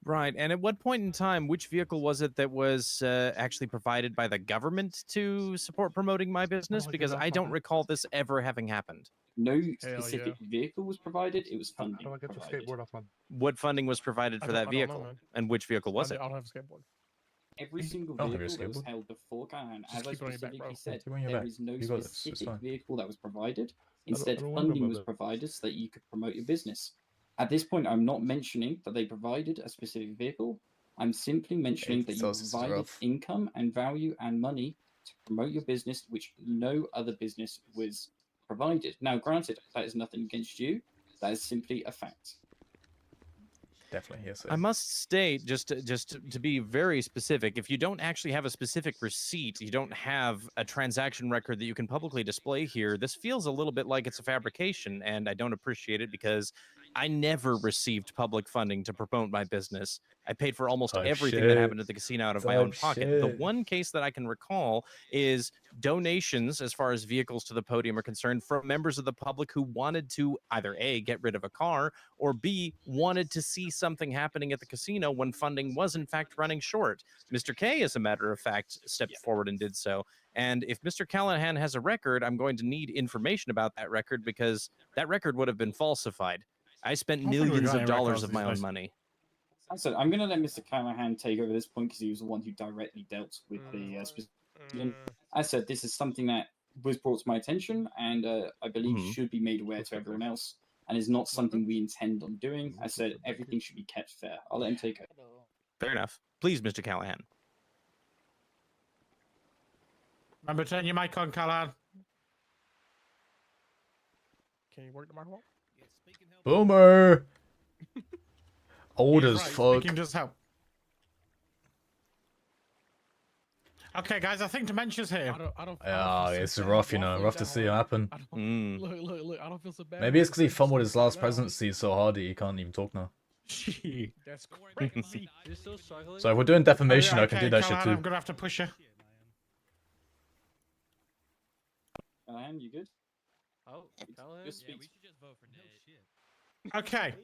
Right. And at what point in time, which vehicle was it that was actually provided by the government to support promoting my business? Because I don't recall this ever having happened. No specific vehicle was provided. It was funding provided. What funding was provided for that vehicle? And which vehicle was it? I don't have a skateboard. Every single I don't have a vehicle that was skateboard. held before Callahan, Just as I keep it on your back, specifically bro. said, Keep it on your there back. is no You got this, it's specific fine. vehicle that was provided. I don't Instead, worry funding about was that. provided so that you could promote your business. At this point, I'm not mentioning that they provided a specific vehicle. I'm simply mentioning that you sounds provided rough. income and value and money to promote your business, which no other business was provided. Now, granted, that is nothing against you. That is simply a fact. Definitely hearsay. I must state, just to be very specific, if you don't actually have a specific receipt, you don't have a transaction record that you can publicly display here, this feels a little bit like it's a fabrication, and I don't appreciate it because I never received public funding to promote my business. I paid for almost everything that happened at the casino out of my own pocket. The one case that I can recall is donations, as far as vehicles to the podium are concerned, from members of the public who wanted to either A, get rid of a car, or B, wanted to see something happening at the casino when funding was in fact running short. Mr. K, as a matter of fact, stepped forward and did so. And if Mr. Callahan has a record, I'm going to need information about that record because that record would have been falsified. I spent millions of dollars of my own money. So I'm going to let Mr. Callahan take over this point because he was the one who directly dealt with the specific. I said this is something that was brought to my attention and I believe should be made aware to everyone else, and is not something we intend on doing. I said everything should be kept fair. I'll let him take it. Fair enough. Please, Mr. Callahan. Remember, turn your mic on, Callahan. Can you work the microphone? Boomer. Old as fuck. Speaking does help. Okay, guys, I think Dementia's here. Yeah, it's rough, you know, rough to see it happen. Look, I don't feel so bad. Maybe it's because he fumbled his last presidency so hard that he can't even talk now. That's crazy. So if we're doing defamation, Oh, yeah, I can okay, do that Callahan, shit I'm too. gonna have to push you. Callahan, you good? Oh, Callahan? Just speak. Okay.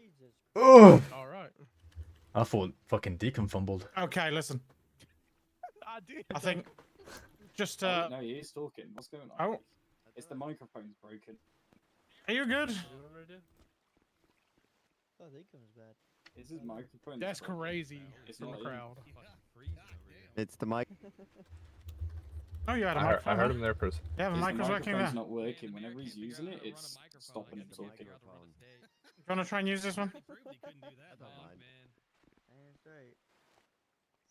Oh. All right. I thought fucking Deacon fumbled. Okay, listen. I think just Oh, no, he is talking. What's going on? Oh. It's the microphone's broken. Are you good? Oh, they comes bad. Is his microphone? That's crazy. It's In the not you. crowd. It's the mic. Oh, you had a I microphone. heard him there for a second. Yeah, the His microphone's working there. microphone's not working. Whenever he's using it, it's stopping him talking. Do you want to try and use this one?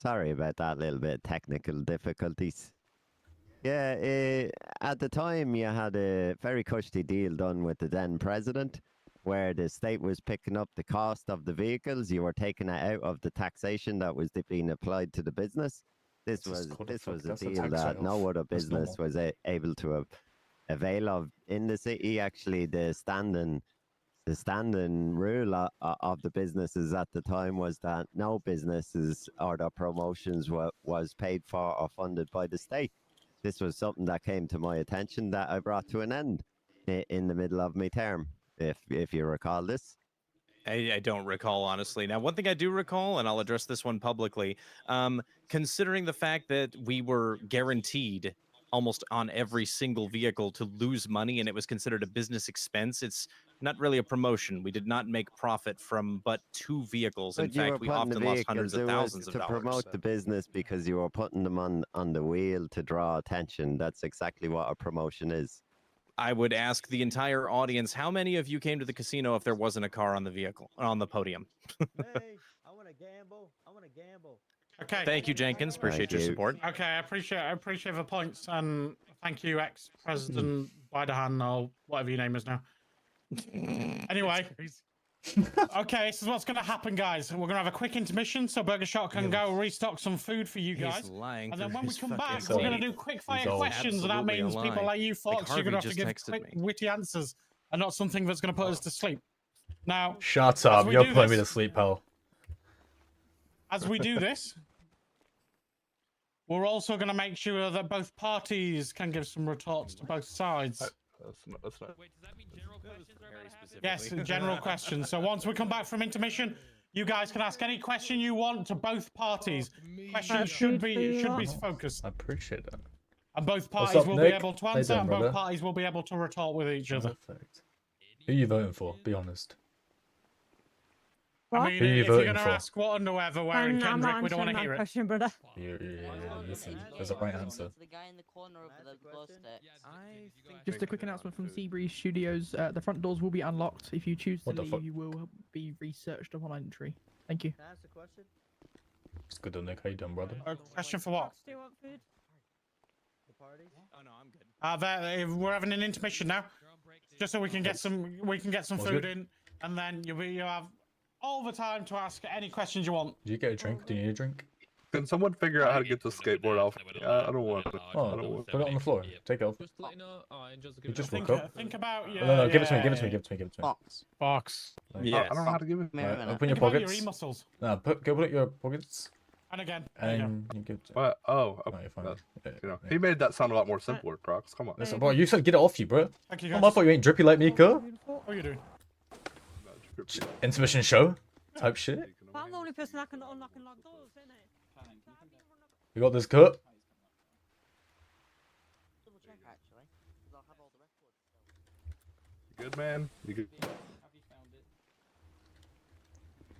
Sorry about that little bit of technical difficulties. Yeah, at the time you had a very cushy deal done with the then president, where the state was picking up the cost of the vehicles. You were taking it out of the taxation that was being applied to the business. This was a deal that no other business was able to avail of in the city. Actually, the standing rule of the businesses at the time was that no businesses or their promotions was paid for or funded by the state. This was something that came to my attention that I brought to an end in the middle of my term, if you recall this. I don't recall, honestly. Now, one thing I do recall, and I'll address this one publicly, considering the fact that we were guaranteed almost on every single vehicle to lose money, and it was considered a business expense. It's not really a promotion. We did not make profit from but 2 vehicles. In But you were fact, we putting the often lost hundreds vehicles, it of was thousands of to dollars. promote the business because you were putting them on the wheel to draw attention. That's exactly what a promotion is. I would ask the entire audience, how many of you came to the casino if there wasn't a car on the vehicle, on the podium? Hey, I want to gamble. I want to gamble. Okay. Thank you, Jenkins. Appreciate your support. Okay, I appreciate the points, and thank you, ex-president Bidahan, or whatever your name is now. Anyway, okay, this is what's going to happen, guys. We're going to have a quick intermission so Burger Shot can go restock some food for you guys. Lying And then through when we his come fucking back, we're going to teeth. do quick fire He's all questions, and that absolutely means people lying. like you, Fox, you're going to have to Harvey give just texted quick, me. witty answers, and not something that's going to put us to sleep. Now, Shut as up, we you're do putting me this- to sleep, pal. As we do this, we're also going to make sure that both parties can give some retorts to both sides. That's not. Yes, general questions. So once we come back from intermission, you guys can ask any question you want to both parties. Questions should be focused, I appreciate that. and both What's parties up, will Nick? be able to How you answer, doing, and brother? both parties will be able to retort with each other. Perfect. Who are you voting for? Be honest. I mean, Who are you if you're voting going to for? ask what underwear they're wearing, I'm not Kendrick, we don't want to answering hear that it. question, brother. Listen, there's a right answer. Just a quick announcement from Seabreeze Studios. The front doors will be unlocked. If you choose to What the leave, fuck? you will be researched upon entry. Thank you. Can I ask a question? It's good to Nick. How you doing, brother? A question for what? The party? Oh no, I'm good. We're having an intermission now, just so we can get some All's food good? in, and then you'll have all the time to ask any questions you want. Do you get a drink? Do you need a drink? Can someone figure out how to get the skateboard off? I don't want it. I don't Oh, want put it on the floor. Take it off. Just to let you know, You just Think, woke up? think about Oh, your. no, give it to me, give it to me, give it to me, give it to me. Box. Like, I don't know how to give it. Open your Think about your pockets. e-muscles. No, go put it in your pockets. And again. There you go. And you give it to What? Oh, No, you're fine. you know, he made that sound a lot more simpler, Crocs. Come on. Listen, bro, you said get it off you, bro. Thank you, Oh, guys. I thought you ain't drippy like me, girl. What are you doing? Intermission show type shit. But I'm the only person that can unlock and lock doors, isn't it? You got this cut. You good, man? You good?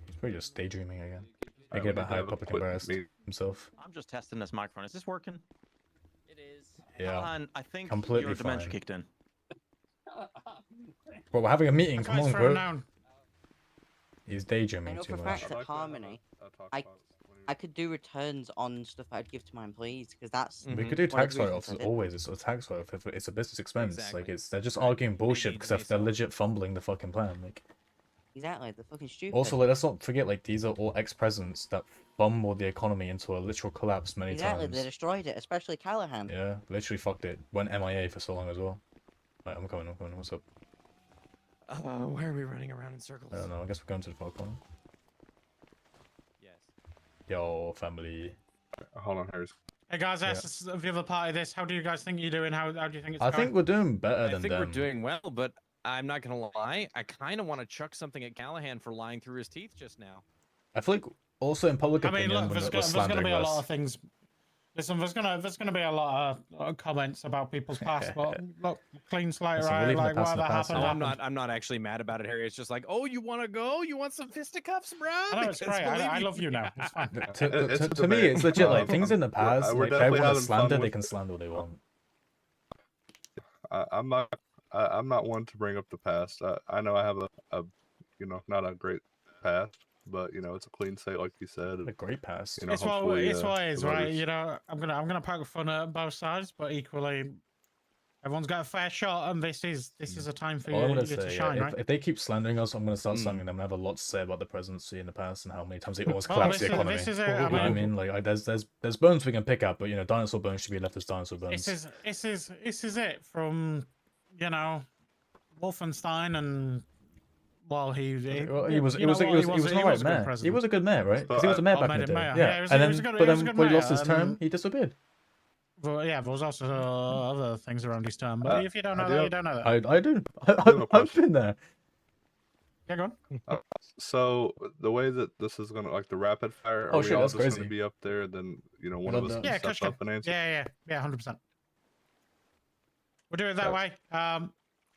He's probably just daydreaming again. Alright, Making it we about need to how have a public quick embarrassed meeting. himself. I'm just testing this microphone. Is this working? It is. Yeah. Callahan, I think Completely your dementia fine. kicked in. Bro, we're having a meeting. That's Come why on, it's thrown bro. down. He's I daydreaming know too for a much. fact at Harmony, I could do returns on stuff that I'd give to my employees because that's. We could do one of tax the reasons write-offs I did. always. It's a tax write-off if it's a business expense. Exactly. Like they're just arguing bullshit because they're legit fumbling the fucking plan. Like Exactly, they're fucking stupid. also, like, let's not forget, like, these are all ex-presidents that fumbled the economy into a literal collapse many Exactly, times. they destroyed it, especially Callahan. Yeah, literally fucked it. Went MIA for so long as well. Right, I'm coming. What's up? Why are we running around in circles? I don't know. I guess we're going to the far corner. Yes. Yo, family. Hold on, Harris. Hey guys, Yeah. that's the other part of this. How do you guys think you're doing? How do you think it's I going? think we're doing better I than think them. we're doing well, but I'm not gonna lie. I kind of want to chuck something at Callahan for lying through his teeth just now. I feel like also in public I mean, opinion, look, we're there's we're gonna be slandering a lot less. of things. Listen, there's gonna be a lot of comments about people's past, but look, clean slate, Listen, we're right? leaving the Like past in the whatever past happened, now. happened. I'm not actually mad about it, Harry. It's just like, oh, you want to go? You want some fisticuffs, bro? I know it's Because great. believe I me- love you now. It's fine. To me, it's legit. Like things in the past, we're like if definitely everyone having has slander, fun they with can it. slander what they want. I'm not one to bring up the past. I know I have a you know, not a great past, but you know, it's a clean slate, like you said. A great past. You know, It's what hopefully, it's what it is, the right? voters- You know, I'm gonna poke fun at both sides, but equally, everyone's got a fair shot, and this is a time for All I'm you, gonna you to say, shine, yeah, right? if they keep slandering us, I'm gonna start slandering them. I have a lot to say about the presidency in the past and how many times they almost Well, collapsed this the is- economy. this is it, You know what I mean, like there's bones we can pick up, but you know, dinosaur bones should be left as dinosaur bones. This is it from, you know, Wolfenstein and. Well, he was He was an alright mayor. He was a good mayor, right? Because he was a mayor back in the day. Mayor. Yeah, he was, and he was then a good, but he was a then good when he mayor, lost his term, and- he disappeared. Well, yeah, there was also other things around his term, but if you don't know that, you don't know that. I do. I've been there. Yeah, go on. So the way that this is gonna, like, the rapid fire, are Oh, we shit, all that's just crazy. gonna be up there? Then you know, one I of love us that. can step up and answer. Yeah, 100%. We'll do it that way.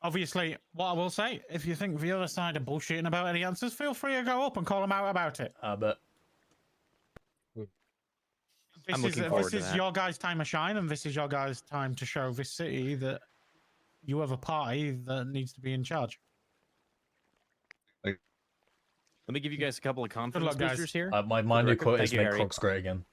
Obviously, what I will say, if you think the other side are bullshitting about any answers, feel free to go up and call them out about it. But This is your guys' time to shine, and this is your guys' time to show this city that you have a party that needs to be in charge. Let me give you guys a couple of confidence luck, guys. boosters here. My new quote is Thank you, make Harry. Crocs great again.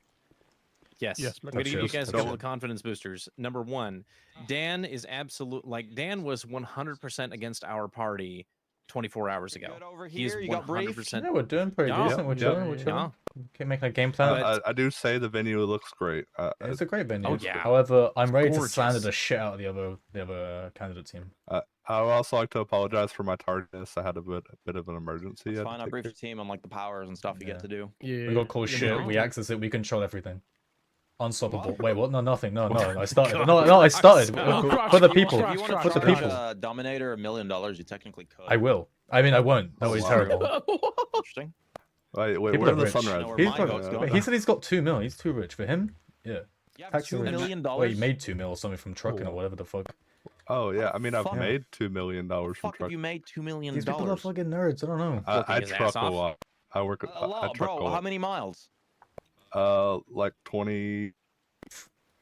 Yes. I'm going to give you guys a couple of confidence boosters. Number one, Dan is Dan was 100% against our party 24 hours ago. He is 100%. Yeah, we're doing pretty decent. We're chilling. We're chilling. Keep making a game plan. I do say the venue looks great. It's a great venue. Oh, yeah. However, I'm ready to gorgeous. slander the shit out of the other candidate team. I would also like to apologize for my tardiness. I had a bit of an emergency. It's fine. I briefed the team on like the powers and stuff you get to do. Yeah. We got cool shit. We access it. We control everything. Unstoppable. Wait, what? No, nothing. No. I started. No, I started. For the people. If you want For to the charge people. a Dominator $1 million, you technically could. I will. I mean, I won't. That was terrible. Interesting. Wait, People where are the rich. sunrise? He said he's got 2 mil. He's too rich for him. Yeah. Taxi $2 rich. million? Well, he made 2 mil or something from trucking or whatever the fuck. Oh yeah, I mean I've fuck? made $2 million from Fuck, truck. have you made $2 million? These people are fucking nerds. I don't know. I truck a lot. I work. A lot, I truck bro. a lot. How many miles? Like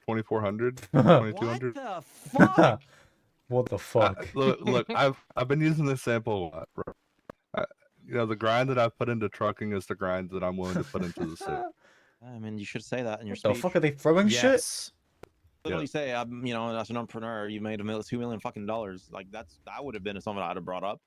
2,400, 2,200. What the fuck? What the fuck? Look, I've been using this sample a lot, bro. You know, the grind that I've put into trucking is the grind that I'm willing to put into the city. I mean, you should say that in your The speech. fuck are they throwing shit? Literally say, I'm, you know, as an entrepreneur, you made $2 million fucking dollars. Like that would have been something I'd have brought up.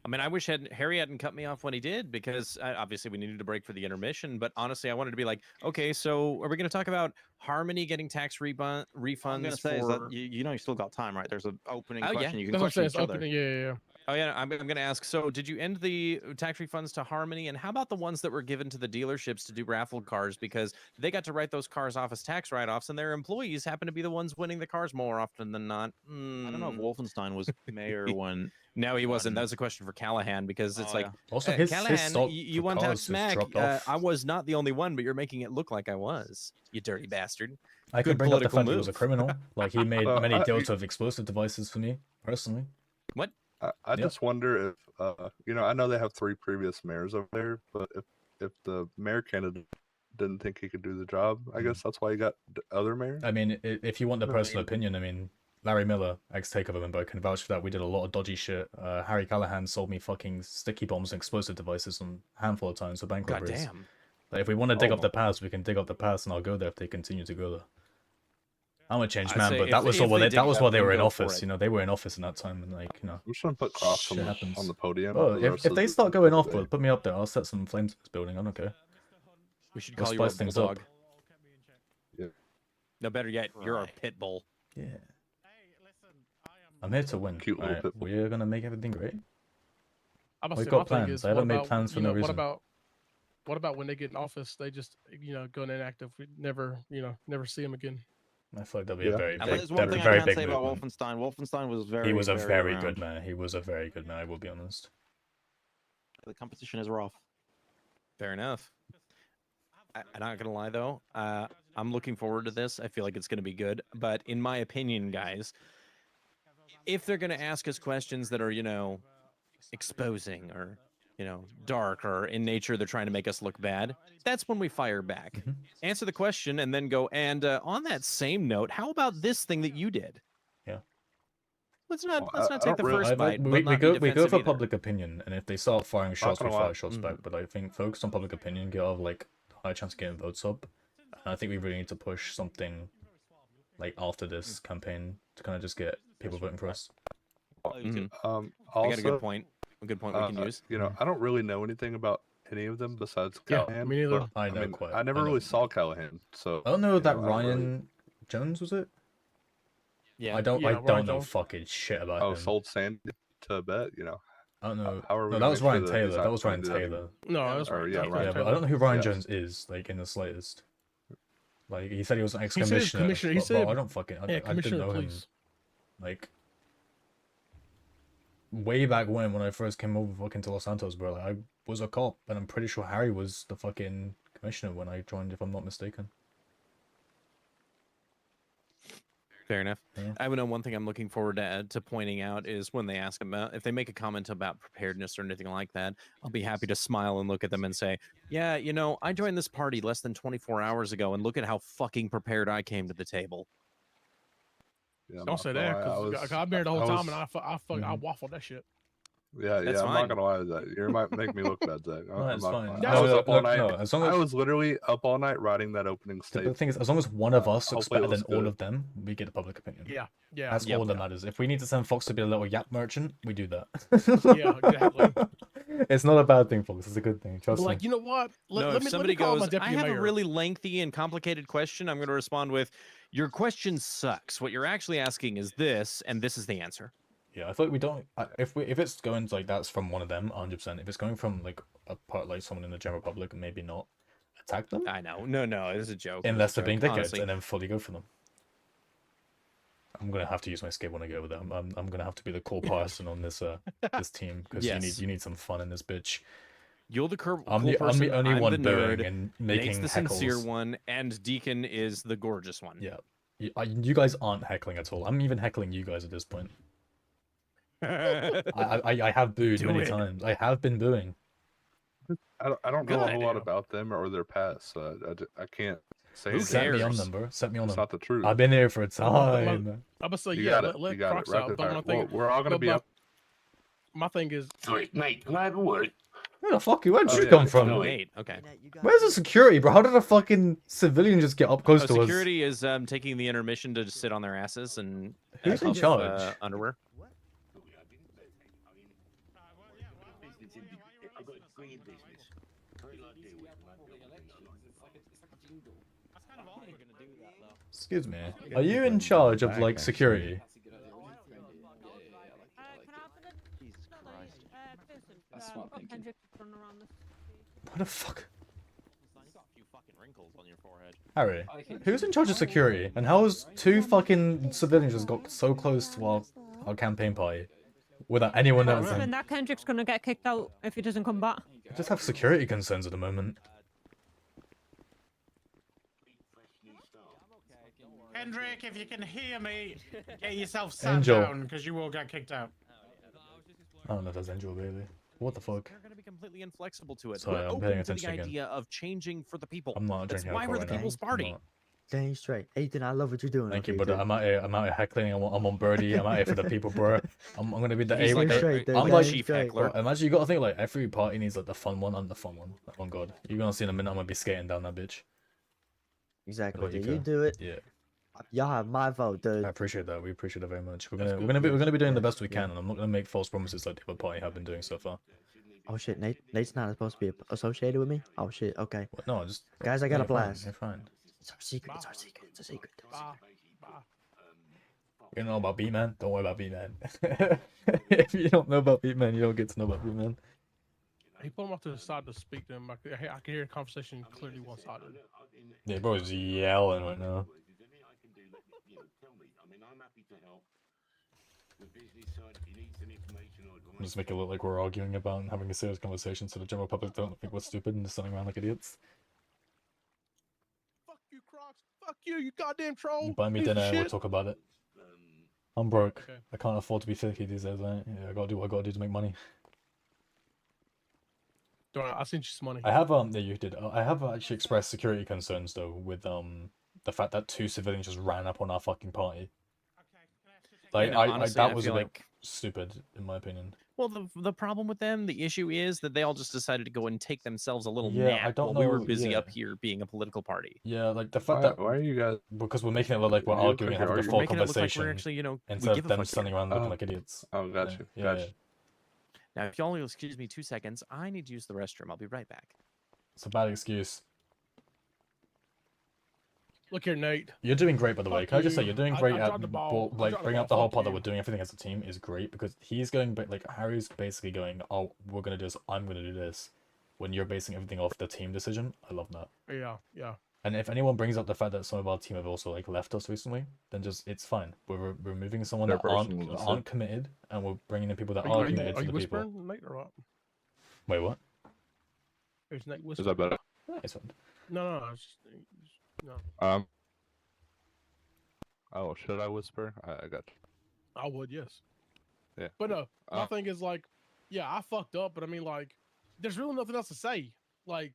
I mean, I wish Harry hadn't cut me off when he did, because obviously we needed to break for the intermission. But honestly, I wanted to be like, okay, so are we going to talk about Harmony getting tax refunds? I'm gonna say is that you know you still got time, right? There's an opening Oh, question. yeah. You can question each other. Yeah. Oh yeah, I'm going to ask. So, did you end the tax refunds to Harmony, and how about the ones that were given to the dealerships to do raffle cars, because they got to write those cars off as tax write-offs, and their employees happen to be the ones winning the cars more often than not? I don't know if Wolfenstein was mayor when. No, he wasn't. That was a question for Callahan, because it's like, Also, his Callahan, stock you for want to have cars has smack. dropped off. I was not the only one, but you're making it look like I was. You dirty bastard. I could Good bring up the political fact that he was a move. criminal. Like, he made many deals with explosive devices for me, personally. What? I just wonder if you know, I know they have 3 previous mayors over there, but if the mayor candidate didn't think he could do the job, I guess that's why he got the other mayor. I mean, if you want the personal opinion, I mean, Larry Miller, ex-Takeover member, can vouch for that. We did a lot of dodgy shit. Harry Callahan sold me fucking sticky bombs and explosive devices on a handful of times for bank robberies. Goddamn. Like, if we want to dig up the past, we can dig up the past, and I'll go there if they continue to go there. I'm a changed I'd man, say but if- that was if all. they That was dig why up, they then were in go for office. it. You know, they were in office in that time, and like, you know. I'm just gonna put Crocs shit happens. on the podium. Oh, for the rest if of they the- start going off, day. put me up there. I'll set some flames in this building. I don't care. We should We'll call you our spice things bulldog. up. Yeah. No, better yet, you're our pit bull. Yeah. I'm here to win. Cute little Alright, pit bull. we're gonna make everything great. I must We've say, got my thing plans. is, I haven't what made about, plans for you no know, reason. What about when they get in office? They just, go inactive. We never see them again. I feel like that'll be a very And big, there's one thing I very can big say about movement. Wolfenstein. Wolfenstein was very. He was a very around. good man. He was a very good man. I will be honest. The competition is rough. Fair enough. I'm not gonna lie though. I'm looking forward to this. I feel like it's gonna be good. But in my opinion, guys, if they're gonna ask us questions that are, exposing or, dark or in nature, they're trying to make us look bad, that's when we fire back. Answer the question and then go. And on that same note, how about this thing that you did? Yeah. Let's not I take the don't really- first bite. We but not go be we go defensive for either. public opinion, and if they start firing shots, we gonna fire lie. shots back. But I think focus on public opinion, get off like high chance of getting votes up. And I think we really need to push something like after this campaign to kind of just get people voting for us. Mhm. Also, I got a good point. A good point we can use. You know, I don't really know anything about any of them besides Yeah, Callahan. me neither. but, I know mean, quite- I never I know. really saw Callahan, so. I don't know you that I don't really- Ryan Jones was it. Yeah. I don't Ryan know Jones. fucking shit about Oh, him. sold Sandy to a bet, you know. I don't know. How are we No, that gonna was make sure Ryan that Taylor. he's That not was gonna Ryan do that Taylor. No, that's Or, right. yeah, That's Ryan Yeah, right. but I don't know who Ryan Yes. Jones is, like, in the slightest. Like, he said he was an said ex-commissioner. commissioner- he but, said- bro, I don't fucking... I yeah, didn't commissioner know of him. police. Like, way back when I first came over fucking to Los Santos, bro, like, I was a cop, and I'm pretty sure Harry was the fucking commissioner when I joined, if I'm not mistaken. Fair enough. Yeah. I know one thing I'm looking forward to pointing out is when they ask about if they make a comment about preparedness or anything like that, I'll be happy to smile and look at them and say, yeah, you know, I joined this party less than 24 hours ago, and look at how fucking prepared I came to the table. Yeah, Don't say that because I've been here the whole time and I waffled that shit. Yeah, That's I'm fine. not gonna lie to that. You might make me look bad, Zach. No, I'm it's not fine. gonna No, lie. I was no, up all look, night. no, as long I as- was literally up all night writing that opening The statement. thing is, as long as one of us looks hopefully it better than looks all good. of them, we get the public opinion. Yeah, yeah. That's all that matters. If we need to send Fox to be a little yap merchant, we do that. Yeah, exactly. It's not a bad thing, Fox. It's a good thing. Trust me. Like, you know what? No, Let if me somebody call my goes, I deputy have mayor. a really lengthy and complicated question, I'm going to respond with, your question sucks. What you're actually asking is this, and this is the answer. Yeah, I thought we don't. If it's going to, like that's from one of them, 100%. If it's going from like a part like someone in the general public, maybe not attack them. I know. No, it's a joke. Unless It's a they're being joke, dickheads, honestly. and then fully go for them. I'm gonna have to use my skate when I go with them. I'm gonna have to be the cool person on this this team because Yes. you need some fun in this bitch. You're the cool I'm person. the only I'm one the booing nerd. and Nate's making the heckles. sincere one, and Deacon is the gorgeous one. Yeah, you guys aren't heckling at all. I'm even heckling you guys at this point. I have booed Do many it. times. I have been booing. I don't know a whole Good. lot about them or their past, so I can't say. Who anything. Set me on them, bro. Set me on It's them. not the truth. I've been here for a time. I'm gonna say, You yeah, got it. let You got it. Crocs Rapid out. But fire. my thing, We're all gonna but be up. My thing is, Mate, can I have a word? Where the fuck? Where'd Oh, you yeah, come it's from? Nate, okay. Where's the security, bro? How did a fucking civilian just get up close to us? Security is taking the intermission to just sit on their asses and Who's in huff, charge? Underwear. Excuse me. Are you in charge of like security? That's what I'm thinking. What the fuck? Wrinkles on your forehead. Harry, who's in charge of security? And how has two fucking civilians just got so close to our campaign party without anyone noticing? And that Kendrick's gonna get kicked out if he doesn't come back. I just have security concerns at the moment. Kendrick, if you can hear me, get yourself sat Angel. down because you will get kicked out. I don't know if that's Angel Bailey. What the fuck? They're going to be completely inflexible to it. Sorry, We're I'm open paying to the attention again. idea of changing for the people. I'm not That's drinking why we're alcohol the right now. people's I'm party. not. Dang straight. Ethan, I love what you're doing. Thank okay, you, but dude. I'm out here heckling. I'm on Birdie. I'm out here for the people, bro. I'm gonna be the He's like straight, dude. I'm Damn like straight. heckler. Bro, imagine you gotta think like every party needs like the fun one and the fun one. Oh god, you're gonna see in a minute. I'm gonna be skating down that bitch. Exactly. What about Dude. you, You Ko? do it. Yeah. Y'all have my vote, dude. I appreciate that. We appreciate it very much. We're That's gonna good. we're gonna be doing the best we can, and I'm not gonna make false promises like the other party have been doing so far. Oh shit, Nate's not supposed to be associated with me. Oh shit. Okay. What? No, just Guys, I got a you're fine, blast. You're fine. It's our secret. It's our secret. It's a secret. You don't know about B-Man? Don't worry about B-Man. If you don't know about B-Man, you don't get to know about B-Man. he put him off to the side to speak to him. I can hear the conversation clearly one-sided. Yeah, bro's yelling right now. Just make it look like we're arguing about and having a serious conversation so the general public don't think we're stupid and just standing around like idiots. Fuck you, Crocs. Fuck you, you goddamn troll. You buy me Piece of dinner and we'll shit. talk about it. I'm broke. Okay. I can't afford to be finicky these days, right? Yeah, I gotta do what I gotta do to make money. Don't worry, I sent you some money. I have yeah, you did. I have actually expressed security concerns though with the fact that two civilians just ran up on our fucking party. Like You know, honestly, that I was a feel bit like- stupid in my opinion. Well, the problem with them, the issue is that they all just decided to go and take themselves a little Yeah, nap I don't while we were know- busy yeah. up here being a political party. Yeah, like the fact that why are you guys? Because we're making it look like we're You look arguing, like having you're a arguing. full Making it look like we're conversation actually, you know, we instead give of a them fuck standing here. around looking Oh. like idiots. Oh, got you. Yeah, Got yeah. you. Now, if y'all will excuse me 2 seconds, I need to use the restroom. I'll be right back. It's a bad excuse. Look here, Nate. You're doing great, by the way. Fuck Can I just say you. you're doing I great at dropped the ball. I like dropped the bringing up ball. the whole Fuck part that you. we're doing everything as a team is great because he's going like Harry's basically going, oh, we're gonna do this, I'm gonna do this, when you're basing everything off the team decision. I love that. Yeah, yeah. And if anyone brings up the fact that some of our team have also like left us recently, then just it's fine. We're removing someone Their that aren't personal decision. aren't committed, and we're bringing in people that Are are you, committed are to you the people. whispering, Nate, or what? Wait, what? Is Nate Is whispering? that better? Nice one. No, it's just, no. Oh, should I whisper? I got. I would, yes. Yeah. But no, my thing is like, yeah, I fucked up, but I mean, like, there's really nothing else to say. Like,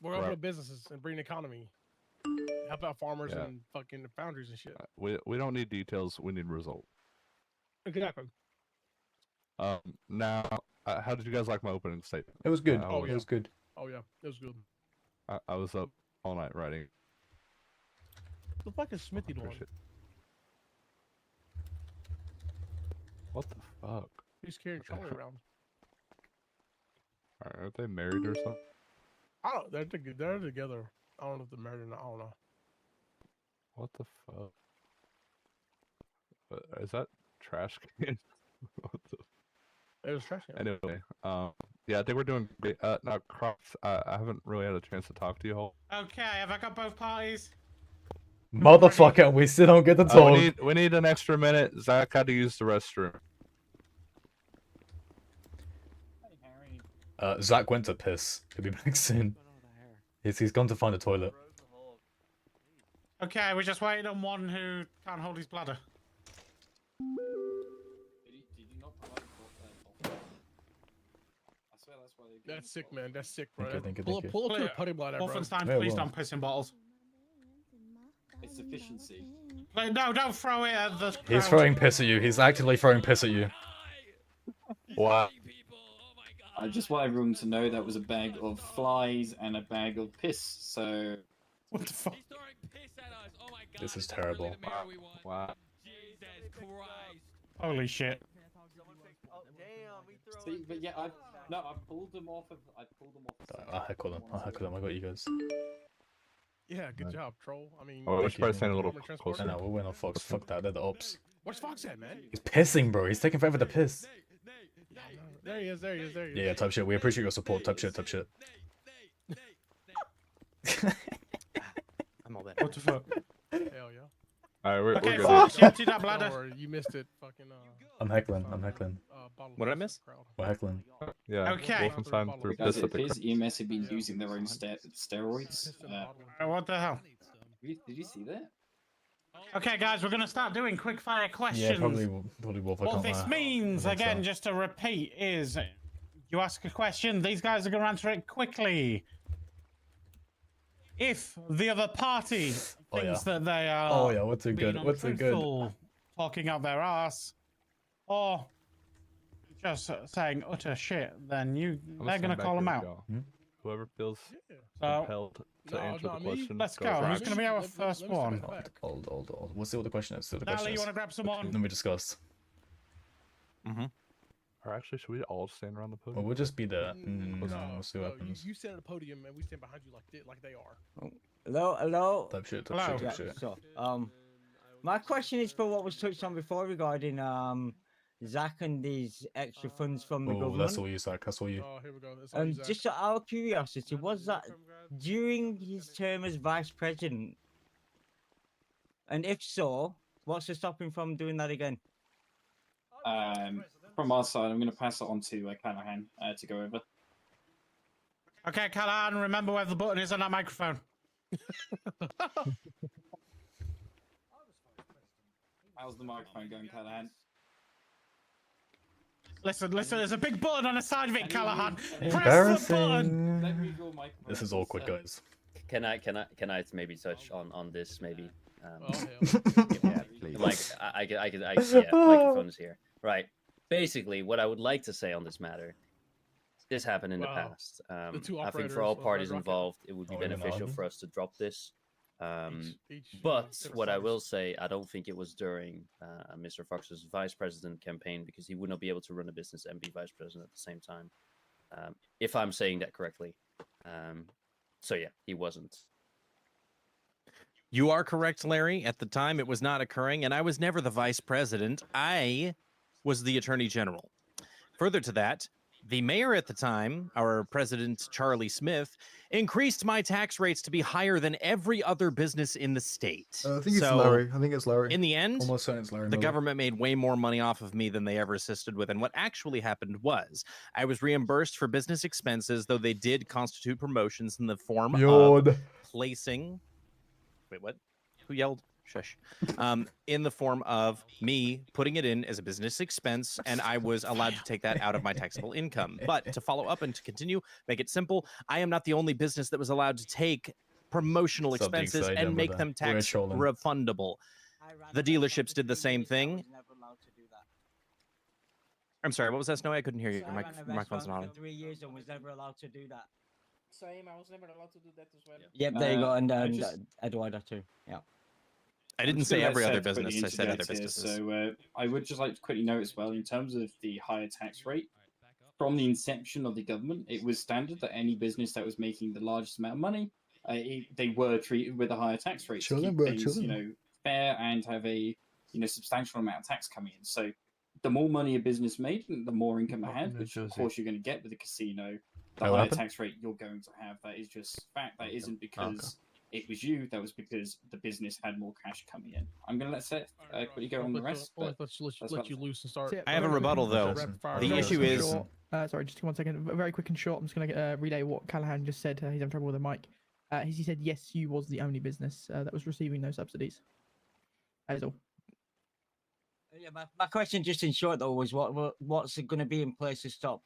we're open up businesses and bring the economy, help out farmers and fucking foundries and shit. We don't need details. We need results. Exactly. Now, how did you guys like my opening statement? It was good. Oh, yeah. It was good. Oh yeah, it was good. I was up all night writing. The fuck is Smithy doing? What the fuck? He's carrying Charlie around. Aren't they married or something? I don't. They're together. I don't know if they're married or not. I don't know. What the fuck? Is that trash can? What the... It was trash can. Anyway, yeah, I think we're doing great. Now, Crocs, I haven't really had a chance to talk to you all. Okay, have I got both parties? Motherfucker, we still don't get to talk. We need an extra minute. Zach had to use the restroom. Zach went to piss. He'll be back soon. He's gone to find a toilet. Okay, we're just waiting on one who can't hold his bladder. That's sick, man. That's sick, bro. Thank you. Pull up to the putty bladder, bro. Wolfenstein, Yeah, please well. don't piss in bottles. It's efficiency. Like, no, don't throw it at the He's crowd. throwing piss at you. He's actively throwing piss at you. Wow. I just want everyone to know that was a bag of flies and a bag of piss. So. What the fuck? This is terrible. Wow. Holy shit. See, but yeah, I pulled them off of. I'll heckle them. I got you guys. Yeah, good job, troll. I mean, Oh, we should probably stand a little Transport. closer. No, we're winning on Fox. Fuck that. They're the ops. Where's Fox at, man? He's pissing, bro. He's taking forever to piss. There he is. There he is. There he is. Yeah, type shit. We appreciate your support. Type shit. I'm all better. What the fuck? Hell yeah. Alright, we're Okay, good. Fox, you emptied that bladder. Don't worry, you missed it. Fucking. I'm heckling. I'm heckling. What did I miss? We're heckling. Yeah. Okay. Wolfenstein threw Guys, piss it at the appears EMS have been using their own steroids. What the hell? Did you see that? Okay, guys, we're gonna start doing quick fire questions. Yeah, probably Wolf. I What can't this lie. means, I think again, so. just to repeat, is you ask a question, these guys are going to answer it quickly. If the other party thinks that they are Oh yeah, what's it being good? What's it good? untruthful, talking out their ass, or just saying utter shit, then they're going to call them out. Whoever feels So, compelled to answer the question. let's goes go. Who's first. going to be our first one? Hold. We'll see what the question is. Natalie, you want to grab someone? Then we discuss. Or actually, should we all stand around the podium? Well, we'll just be there. No, We'll see what happens. You stand at the podium, and we stand behind you like they are. Hello. Type shit. Yeah, so, my question is for what was touched on before regarding Zach and these extra funds from the government. That's all you, Zach. That's all you. Oh, here we go. That's all you, Zach. Just out of curiosity, was that during his term as vice president? And if so, what's to stop him from doing that again? From our side, I'm going to pass it on to Callahan to go over. Okay, Callahan, remember where the button is on that microphone. How's the microphone going, Callahan? Listen, there's a big button on the side of it, Callahan. Press Embarrassing. the button. This is awkward, guys. Can I maybe touch on this maybe? Yeah, please. Like I could yeah, microphone is here. Right. Basically, what I would like to say on this matter, this happened in the past. I think for all parties involved, it would be beneficial for us to drop this. But what I will say, I don't think it was during Mr. Fox's vice president campaign, because he would not be able to run a business and be vice president at the same time. If I'm saying that correctly. So yeah, he wasn't. You are correct, Larry. At the time, it was not occurring, and I was never the vice president. I was the attorney general. Further to that, the mayor at the time, our president, Charlie Smith, increased my tax rates to be higher than every other business in the state. I think it's Larry. I think it's Larry. In the end, Almost certain it's Larry the Miller. government made way more money off of me than they ever assisted with. And what actually happened was I was reimbursed for business expenses, though they did constitute promotions in the form of placing... Wait, what? Who yelled? shush, in the form of me putting it in as a business expense, and I was allowed to take that out of my taxable income. But to follow up and to continue, make it simple, I am not the only business that was allowed to take promotional expenses and make them tax refundable. The dealerships did the same thing. I'm sorry, what was that, Snowy? I couldn't hear you. My microphone's not on. 3 years and was never allowed to do that. Same, I was never allowed to do that as well. Yep, there you go, and Eduardo too. Yeah. I didn't say every other business. I said other businesses. So I would just like to quickly note as well, in terms of the higher tax rate, from the inception of the government, it was standard that any business that was making the largest amount of money, they were treated with a higher tax rate to keep things, fair and have a substantial amount of tax coming in. So the more money a business made, the more income it had, which of course you're going to get with a casino. The higher tax rate you're going to have. That is just fact. That isn't because it was you. That was because the business had more cash coming in. I'm going to let Seth quickly go on the rest. Let's let you loose and start. I have a rebuttal though. The issue is. Sorry, just 1 second. Very quick and short. I'm just going to relay what Callahan just said. He's having trouble with the mic. He said yes, you was the only business that was receiving those subsidies. That is all. Yeah, my question, just in short though, was what's going to be in place to stop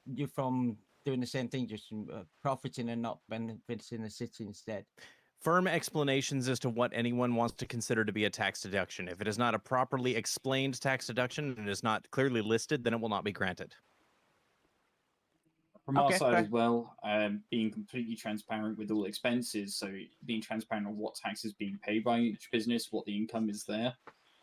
you from doing the same thing, just profiting and not benefiting the city instead? Firm explanations as to what anyone wants to consider to be a tax deduction. If it is not a properly explained tax deduction and it is not clearly listed, then it will not be granted. From our side as well, being completely transparent with all expenses, so being transparent on what tax is being paid by each business, what the income is there,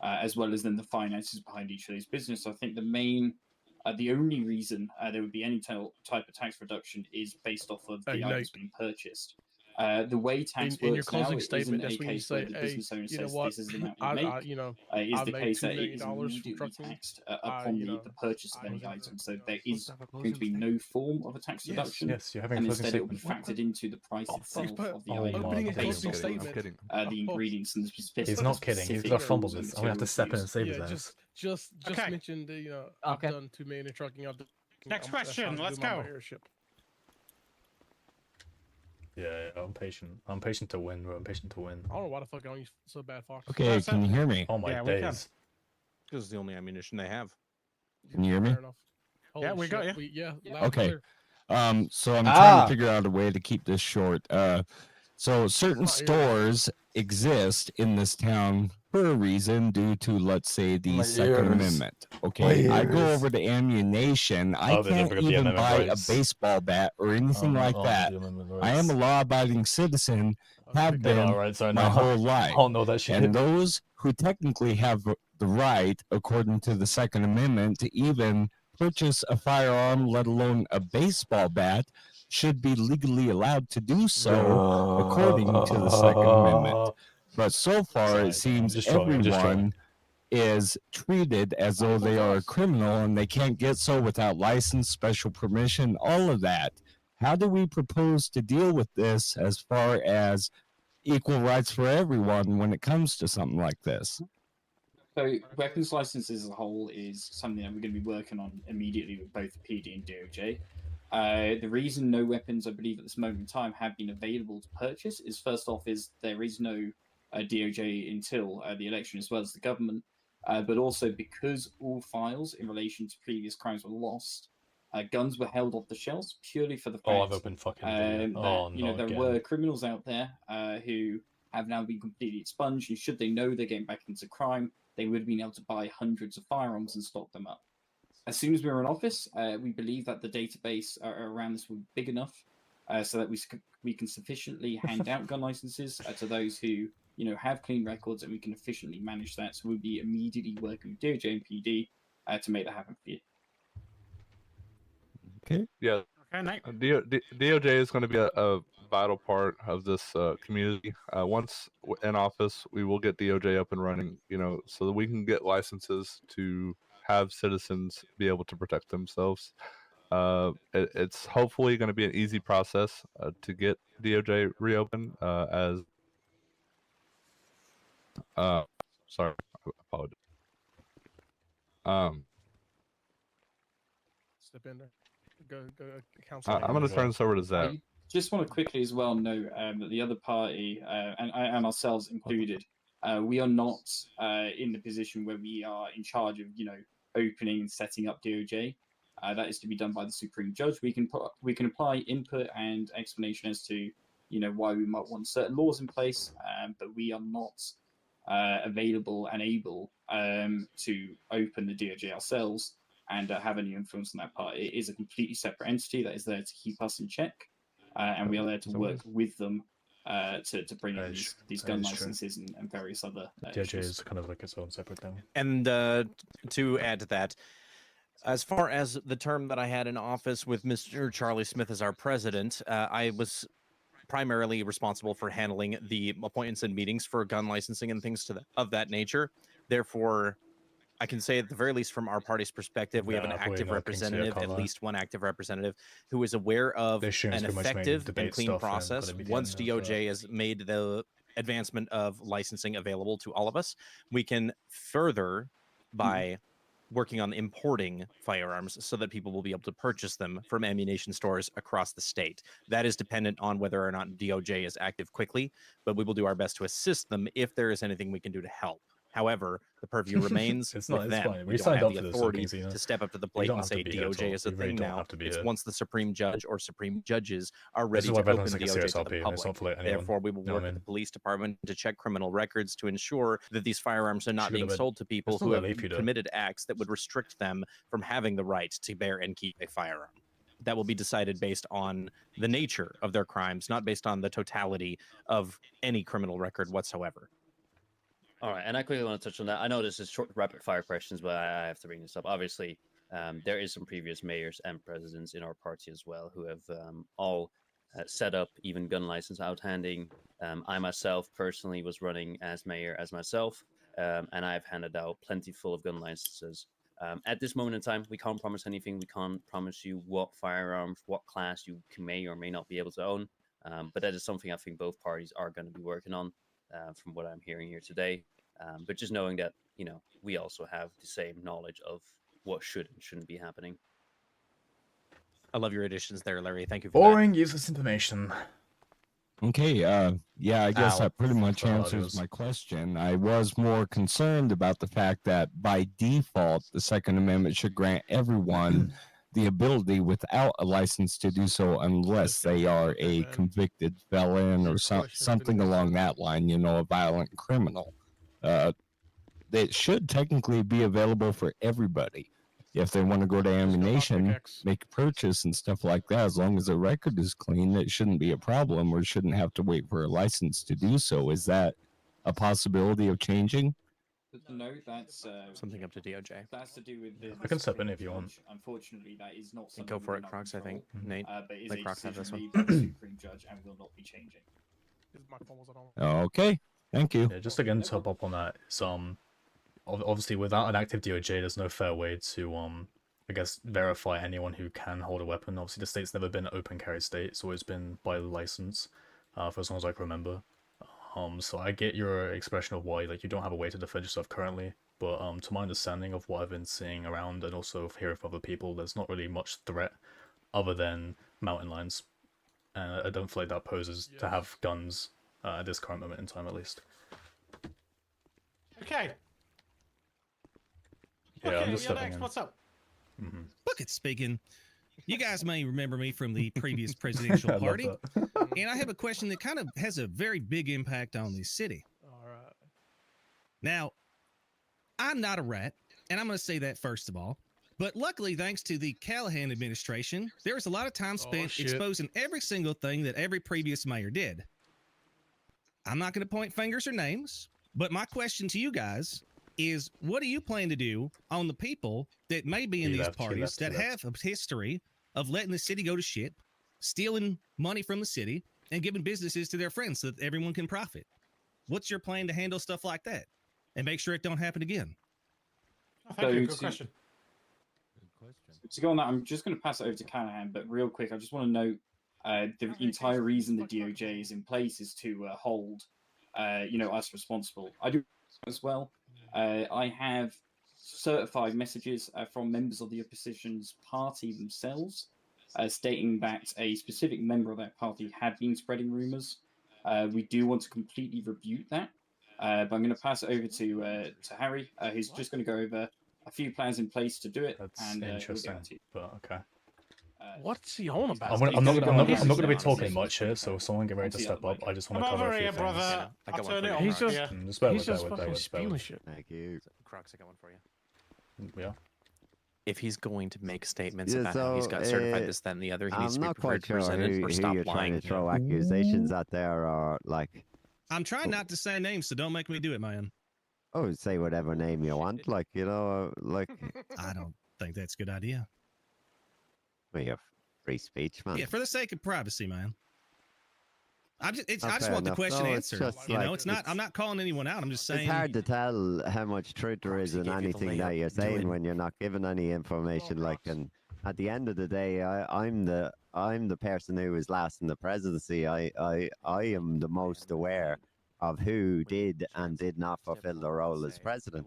as well as then the finances behind each of those businesses. I think the only reason there would be any type of tax reduction is based off of the items being purchased. The way tax works in your closing now statement, isn't that's a when you case where say, the hey, business owner you know says what? this is the amount you make. Is the case that it is immediately taxed upon the purchase of any item. So there is going to be no form of a tax deduction. Yes, you're having and a closing instead it will be statement. factored into the price itself of the item. Opening a Based closing off statement. the ingredients and the specific. He's not kidding. He's got to fumble this. I'm going to have to step in and save his ass. Just mentioned, I've done 2 million in trucking. Next question, let's go. Yeah, I'm patient. I'm patient to win, bro. I'm patient to win. I don't know why the fuck I don't use so bad, Fox. Okay, can you hear me? Oh my days. Because it's the only ammunition they have. Can you hear me? Yeah, we got you. Okay. So I'm trying to figure out a way to keep this short. So certain stores exist in this town for a reason due to, let's say, the Second Amendment. Okay, I go over to ammunition. I can't even buy a baseball bat or anything like that. I am a law-abiding citizen, have been my whole life. I don't know that shit. And those who technically have the right, according to the Second Amendment, to even purchase a firearm, let alone a baseball bat, should be legally allowed to do so according to the Second Amendment. But so far, it seems everyone is treated as though they are a criminal and they can't get so without license, special permission, all of that. How do we propose to deal with this as far as equal rights for everyone when it comes to something like this? So weapons licenses as a whole is something that we're going to be working on immediately with both the PD and DOJ. The reason no weapons, I believe, at this moment in time have been available to purchase is, first off, is there is no DOJ until the election, as well as the government, but also because all files in relation to previous crimes were lost, guns were held off the shelves purely for the fact I've opened fucking that, there were criminals out there who have now been completely expunged, and should they know they're getting back into crime, they would have been able to buy hundreds of firearms and stock them up. As soon as we were in office, we believe that the database around this will be big enough so that we can sufficiently hand out gun licenses to those who have clean records, and we can efficiently manage that. So we'll be immediately working with DOJ and PD to make that happen for you. Okay. Yeah. Okay, DOJ is going to be a vital part of this community. Once in office, we will get DOJ up and running, so that we can get licenses to have citizens be able to protect themselves. It's hopefully going to be an easy process to get DOJ reopened. Sorry, I apologize. Step in there. Go, I'm going to turn this over to Zach. I just want to quickly as well note that the other party, and ourselves included, We are not in the position where we are in charge of, opening and setting up DOJ. That is to be done by the Supreme Judge. We can apply input and explanation as to, why we might want certain laws in place, but we are not available and able to open the DOJ ourselves and have any influence on that part. It is a completely separate entity that is there to keep us in check, and we are there to work with them to bring in these gun licenses and various other DOJ issues. is kind of like its own separate thing. And to add to that, as far as the term that I had in office with Mr. Charlie Smith as our president, I was primarily responsible for handling the appointments and meetings for gun licensing and things of that nature. Therefore, I can say at the very least from our party's perspective, we have an active representative, at least one active representative, who is aware of an effective and clean process. Once DOJ has made the advancement of licensing available to all of us, we can further by working on importing firearms so that people will be able to purchase them from ammunition stores across the state. That is dependent on whether or not DOJ is active quickly, but we will do our best to assist them if there is anything we can do to help. However, the purview remains with them. Fine. We don't have the authority to step up to the plate and say DOJ is a thing now. It's once the Supreme Judge or Supreme Judges are ready to open DOJ to the public. Therefore, we will work with the police department to check criminal records to ensure that these firearms are not being sold to people who have committed acts that would restrict them from having the right to bear and keep a firearm. That will be decided based on the nature of their crimes, not based on the totality of any criminal record whatsoever. All right, and I quickly want to touch on that. I know this is short, rapid-fire questions, but I have to bring this up. Obviously, there is some previous mayors and presidents in our party as well who have all set up even gun license outhanding. I myself personally was running as mayor as myself, and I've handed out plenty full of gun licenses. At this moment in time, we can't promise anything. We can't promise you what firearms, what class you may or may not be able to own, but that is something I think both parties are going to be working on. From what I'm hearing here today, but just knowing that we also have the same knowledge of what should and shouldn't be happening. I love your additions there, Larry. Thank you for Boring, useless information. Okay, yeah, I guess that pretty much answers my question. I was more concerned about the fact that by default, the Second Amendment should grant everyone the ability without a license to do so unless they are a convicted felon or something along that line, a violent criminal. It should technically be available for everybody. If they want to go to ammunition, make a purchase and stuff like that, as long as the record is clean, it shouldn't be a problem or shouldn't have to wait for a license to do so. Is that a possibility of changing? No, that's something up to DOJ. That's to do with the. I can step in if you want. Unfortunately, that is not something. Go for it, Crocs. I think Nate. But is Let a Crocs have this decision one. made by the Supreme Judge and will not be changing. Okay, thank you. Yeah, just again to hop up on that. Obviously without an active DOJ, there's no fair way to I guess verify anyone who can hold a weapon. Obviously, the state's never been an open carry state; it's always been by license, for as long as I can remember. So I get your expression of why you don't have a way to defend yourself currently, but to my understanding of what I've been seeing around and also hearing from other people, there's not really much threat other than mountain lions, and I don't feel like that poses to have guns at this current moment in time, at least. Okay. Yeah, okay, I'm just you're stepping next. in. What's up? Bucket speaking. You guys may remember me from the previous presidential I love party, that. and I have a question that kind of has a very big impact on this city. All right. Now, I'm not a rat, and I'm going to say that first of all. But luckily, thanks to the Callahan administration, there was a lot of time spent exposing every single thing that every previous mayor did. I'm not going to point fingers or names, but my question to you guys is, what do you plan to do on the people that may be in these parties that have a history of letting the city go to shit, stealing money from the city, and giving businesses to their friends so that everyone can profit? What's your plan to handle stuff like that and make sure it don't happen again? Oh, thank you. Good question. To go on that, I'm just going to pass it over to Callahan, but real quick, I just want to note the entire reason the DOJ is in place is to hold, us responsible. I do as well. I have certified messages from members of the opposition's party themselves, stating that a specific member of that party had been spreading rumors. We do want to completely rebuke that. But I'm going to pass it over to Harry, who's just going to go over a few plans in place to do it. That's and interesting, but okay. What's he on about? I'm not going to be talking much here, so if someone get ready to step up, I just want to Come cover over a few here, things. brother. I'll turn it on. He's just, bear with, fucking spewing shit. Thank you. Crocs, I got one for you. Yeah. If he's going to make statements Yeah, about how he's so, got certified this, that, and the other, he needs to I'm be not prepared quite to sure present it who or stop you're lying. trying to throw accusations at there, or like. I'm trying not to say names, so don't make me do it, man. Oh, say whatever name you want, like like. I don't think that's a good idea. We have free speech, man. Yeah, for the sake of privacy, man. I just fair want the enough. question No, it's answered. just You know, like- it's not. I'm not calling anyone out. I'm just saying. It's hard to tell how much truth there is in anything that you're saying when you're not given any information. Like, and at the end of the day, I'm the person who was last in the presidency. I am the most aware of who did and did not fulfill the role as president.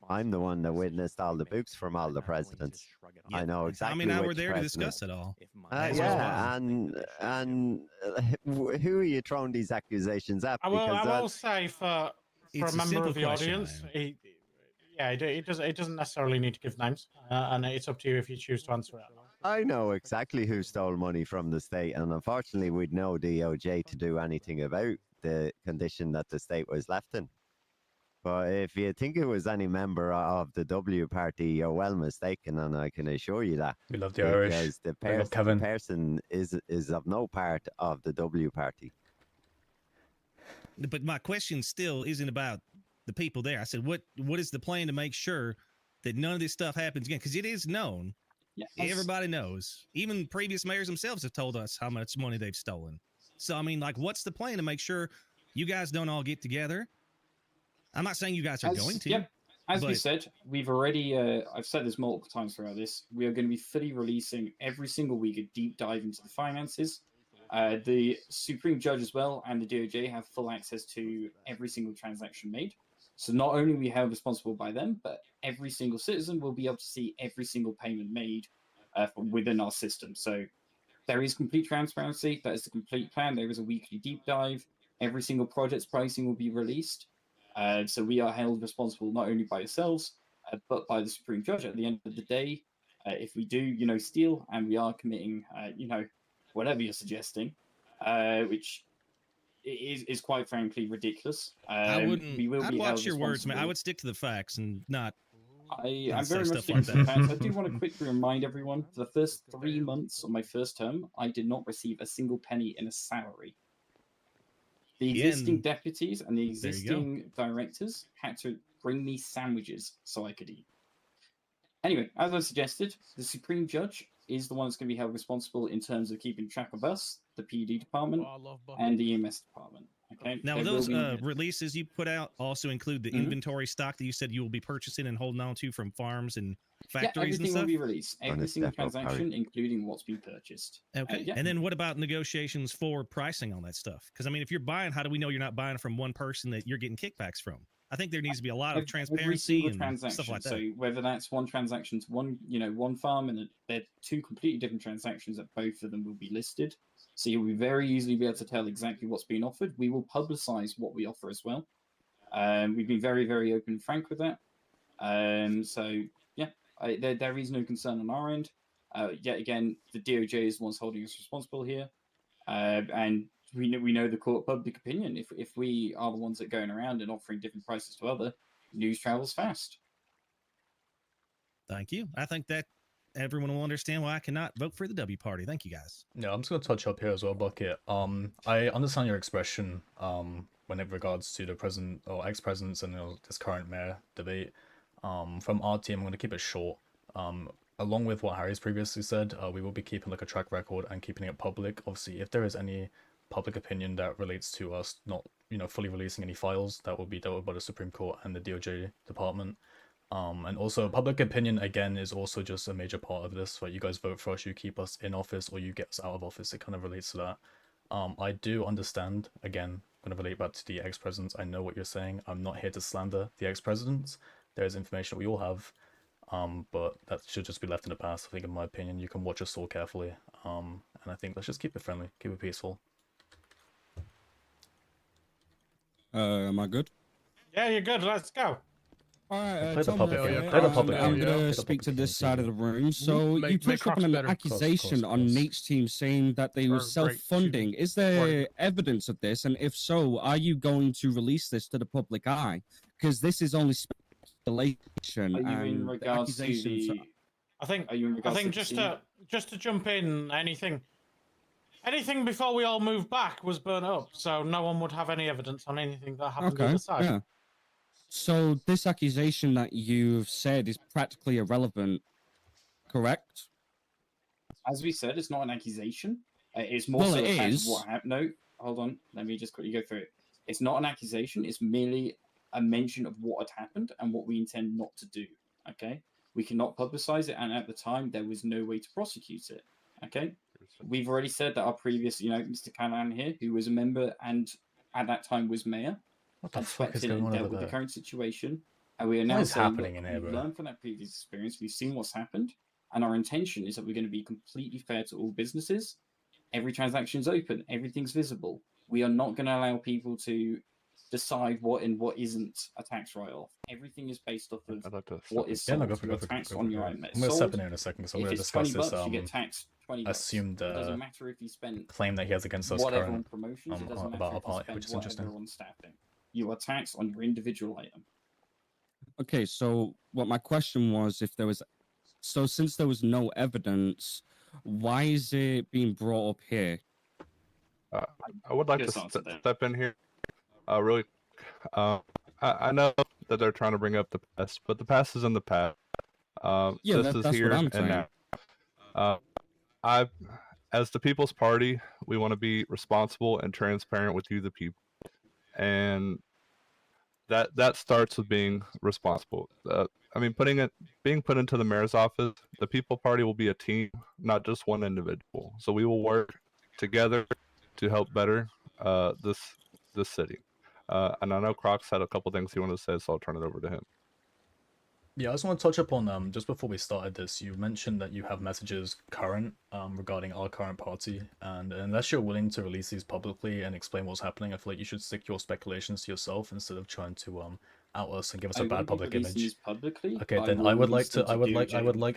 I'm the one that witnessed all the books from all the presidents. I know exactly. Tommy and I were which there to president. discuss it all. Yeah, and who are you throwing these accusations at? I will say for a It's a member simple of the question, audience, it doesn't necessarily need to give names, and it's up to you if you choose to answer it. I know exactly who stole money from the state, and unfortunately, we'd no DOJ to do anything about the condition that the state was left in. But if you think it was any member of the W party, you're well mistaken, and I can assure you that. We love the Irish. Because the We love Kevin. person is of no part of the W party. But my question still isn't about the people there. I said, what is the plan to make sure that none of this stuff happens again? Because it is known. Yeah, everybody knows. Even previous mayors themselves have told us how much money they've stolen. So, I mean, like, what's the plan to make sure you guys don't all get together? I'm not saying you guys are going to. Yep. As we but- said, we've already, I've said this multiple times throughout this, we are going to be fully releasing every single week a deep dive into the finances. The Supreme Judge as well and the DOJ have full access to every single transaction made. So not only are we held responsible by them, but every single citizen will be able to see every single payment made within our system. So there is complete transparency. That is the complete plan. There is a weekly deep dive. Every single project's pricing will be released. So we are held responsible not only by yourselves, but by the Supreme Judge at the end of the day. If we do, steal, and we are committing, whatever you're suggesting, which is quite frankly ridiculous. I wouldn't. We will I'd be held watch your words, man. I responsible. would stick to the facts and not. I'm say very much stuff sticking like to the that. facts. I do want to quickly remind everyone, for the first 3 months of my first term, I did not receive a single penny in a salary. The Yeah, existing and deputies and the there you go. existing directors had to bring me sandwiches so I could eat. Anyway, as I suggested, the Supreme Judge is the one that's going to be held responsible in terms of keeping track of us, the PD department, and the EMS department. Okay. Now, There will will those be- releases you put out also include the inventory stock that you said you will be purchasing and holding on to from farms and factories and everything stuff? will be released. Every single transaction, including what's been purchased. Okay. Yeah. And then what about negotiations for pricing on that stuff? Because, I mean, if you're buying, how do we know you're not buying from one person that you're getting kickbacks from? I think there needs to be a lot of Every transparency single and transaction. stuff like that. So whether that's one transaction to one farm, and they're two completely different transactions that both of them will be listed. So you'll be very easily be able to tell exactly what's being offered. We will publicize what we offer as well. We've been very, very open and frank with that. So yeah, there is no concern on our end. Yet again, the DOJ is the ones holding us responsible here, and we know the court public opinion. If we are the ones that are going around and offering different prices to other, news travels fast. Thank you. I think that everyone will understand why I cannot vote for the W party. Thank you, guys. Yeah, I'm just gonna touch up here as well, Bucket. I understand your expression when it regards to the president or ex-presidents and this current mayor debate. From our team, I'm gonna keep it short. Along with what Harry's previously said, we will be keeping like a track record and keeping it public. Obviously, if there is any public opinion that relates to us not fully releasing any files, that will be dealt with by the Supreme Court and the DOJ department. And also public opinion again is also just a major part of this. Right, you guys vote for us, you keep us in office, or you get us out of office. It kind of relates to that. I do understand. Again, I'm going to relate back to the ex-presidents. I know what you're saying. I'm not here to slander the ex-presidents. There's information that we all have, but that should just be left in the past. I think, in my opinion, you can watch us all carefully. And I think let's just keep it friendly, keep it peaceful. Am I good? Yeah, you're good. Let's go. All right, Play the Tom public Hall game. here, Play the and public I'm game. going Play to the speak to public this game, side of the room. So Make you touched Crocs upon an better. accusation on Crocs. Nate's team saying that they were Or great, self-funding. Is there evidence of this? And if so, are you going to release this to the public eye? Because this is only speculation. Are you in and regards to accusations the? I think. Are you in I regards think to the just to jump in, anything before we all moved back was burnt up, so no one would have any evidence on anything that happened the Okay, other side. yeah. So this accusation that you've said is practically irrelevant, correct? As we said, it's not an accusation. It's more Well, so it the fact of is. what happened. No, hold on. Let me just quickly go through it. It's not an accusation. It's merely a mention of what had happened and what we intend not to do. Okay, we cannot publicize it, and at the time there was no way to prosecute it. Okay, we've already said that our previous, Mr. Callahan here, who was a member and at that time was mayor, What the had fuck is stepped in going and on dealt over with there? the current situation, and we are now What is saying, happening look, in here, we've bro? learned from that previous experience. We've seen what's happened, and our intention is that we're going to be completely fair to all businesses. Every transaction is open. Everything's visible. We are not going to allow people to decide what and what isn't a tax write-off. Everything is based off of what is Yeah, sold. no, go for it, You're go for it, taxed go on for your it. own. I'm going to step in here in a second, so I'm If going to it's discuss 20 this bucks, you get taxed 20 bucks. assumed It doesn't matter if you spend claim that he has against us whatever current on promotions. It doesn't about matter our if you party, spend which is whatever interesting. on staffing. You are taxed on your individual item. Okay, so what my question was, since there was no evidence, why is it being brought up here? I would like to step in here, really. I know that they're trying to bring up the past, but the past is in the past. Yeah, this is that's here what I'm and saying. now. As the People's Party, we want to be responsible and transparent with you, the people, and that starts with being responsible. I mean, being put into the mayor's office, the People Party will be a team, not just one individual. So we will work together to help better this city. And I know Crocs had a couple things he wanted to say, so I'll turn it over to him. Yeah, I just want to touch upon just before we started this, you mentioned that you have messages current regarding our current party, and unless you're willing to release these publicly and explain what's happening, I feel like you should stick your speculations to yourself instead of trying to out us and give us a bad public image. Publicly, Okay, then I would like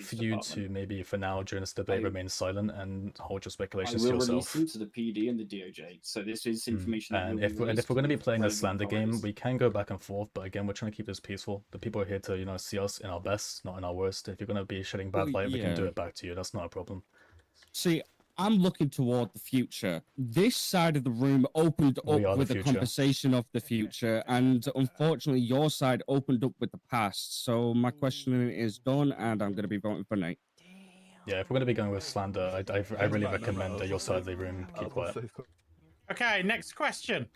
for you to maybe for now during this debate remain silent and hold your speculations to I will yourself. release them to the PD and the DOJ. So this is information. And if we're going to be playing a slander game, we can go back and forth. But again, we're trying to keep this peaceful. The people are here to see us in our best, not in our worst. If you're going to be shedding bad light, we can do it back to you. That's not a problem. See, I'm looking toward the future. This side of the room opened up with a conversation of the future, and unfortunately, your side opened up with the past. So my questioning is done, and I'm going to be voting for Nate. Yeah, if we're going to be going with slander, I really recommend that your side of the room keep quiet. Okay, next question.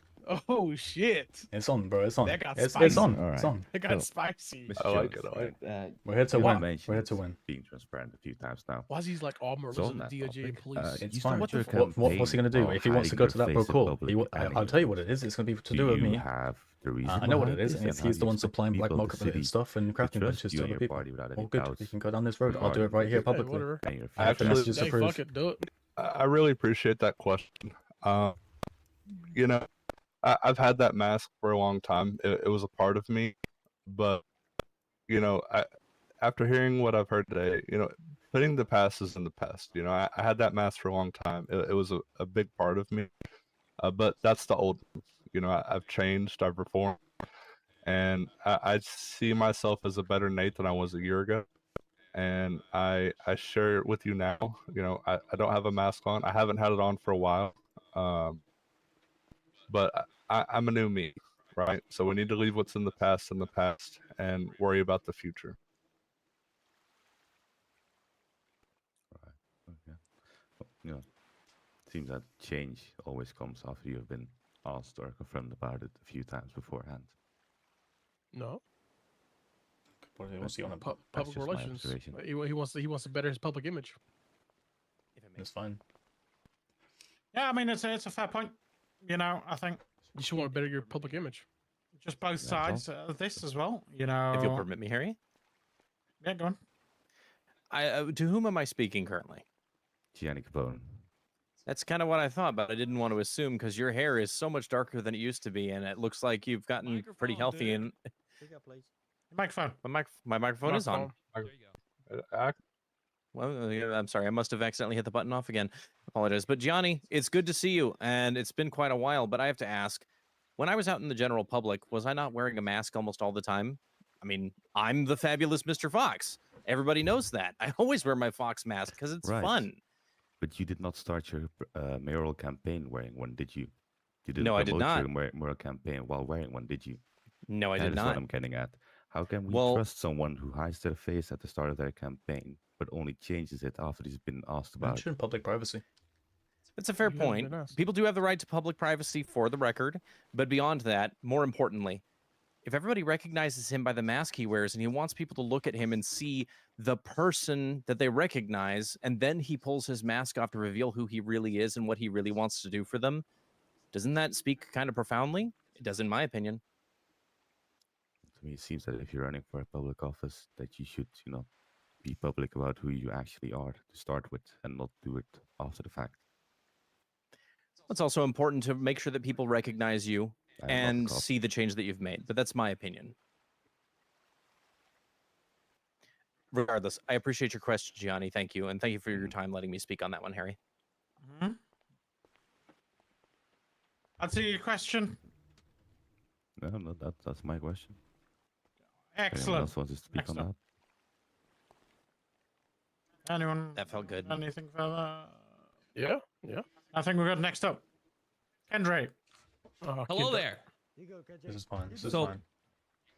Oh shit! It's on, bro. It's on. That got It's spicy. on. All It's right. on. It got spicy. I like it. I like it. We're here to win. We're here to win. Being transparent a few times now. Why is he like all members of the DOJ and police? It's fine. What's he gonna do? If he wants to go to that, bro, cool. I'll tell you what it is. It's gonna be to do with me. I know what it is, and he's the one supplying black market related stuff and crafting benches to other people. All good. We can go down this road. I'll do it right here publicly. I have the messages to prove. I really appreciate that question. I've had that mask for a long time. It was a part of me, but after hearing what I've heard today, putting the past is in the past. I had that mask for a long time. It was a big part of me, but that's the old. I've changed. I've reformed, and I see myself as a better Nate than I was a year ago. And I share it with you now. I don't have a mask on. I haven't had it on for a while. But I'm a new me, right? So we need to leave what's in the past and worry about the future. Right. Okay. Seems that change always comes after you've been asked or confirmed about it a few times beforehand. No. What was he on about? Public relations. He wants to better his public image. It's fine. Yeah, I mean it's a fair point. I think you should want to better your public image. Just both sides of this as well. If you'll permit me, Harry. Yeah, go on. To whom am I speaking currently? Gianni Capone. That's kind of what I thought, but I didn't want to assume because your hair is so much darker than it used to be, and it looks like you've gotten pretty healthy. And Microphone. my microphone is on. There you go. Well, I'm sorry. I must have accidentally hit the button off again. Apologize. But Gianni, it's good to see you, and it's been quite a while. But I have to ask, when I was out in the general public, was I not wearing a mask almost all the time? I mean, I'm the fabulous Mr. Fox. Everybody knows that. I always wear my Fox mask because it's fun. But you did not start your mayoral campaign wearing one, did you? You didn't No, I did promote not. your mayoral campaign while wearing one, did you? No, I That did is not. what I'm getting at. How can we Well- trust someone who hides their face at the start of their campaign, but only changes it after he's been asked about it? Mention public privacy. It's a fair point. People do have the right to public privacy for the record, but beyond that, more importantly, if everybody recognizes him by the mask he wears and he wants people to look at him and see the person that they recognize, and then he pulls his mask off to reveal who he really is and what he really wants to do for them, doesn't that speak kind of profoundly? It does, in my opinion. To me, it seems that if you're running for a public office, that you should, be public about who you actually are to start with, and not do it after the fact. It's also important to make sure that people recognize you I love and cops. see the change that you've made, but that's my opinion. Regardless, I appreciate your question, Gianni. Thank you, and thank you for your time letting me speak on that one, Harry. Answer your question. No, that's my question. Excellent. Anyone else wants to speak on that? Anyone? That felt good. Anything further? Yeah. I think we're good. Next up, Kendra. Hello there. This is fine. This is So, fine.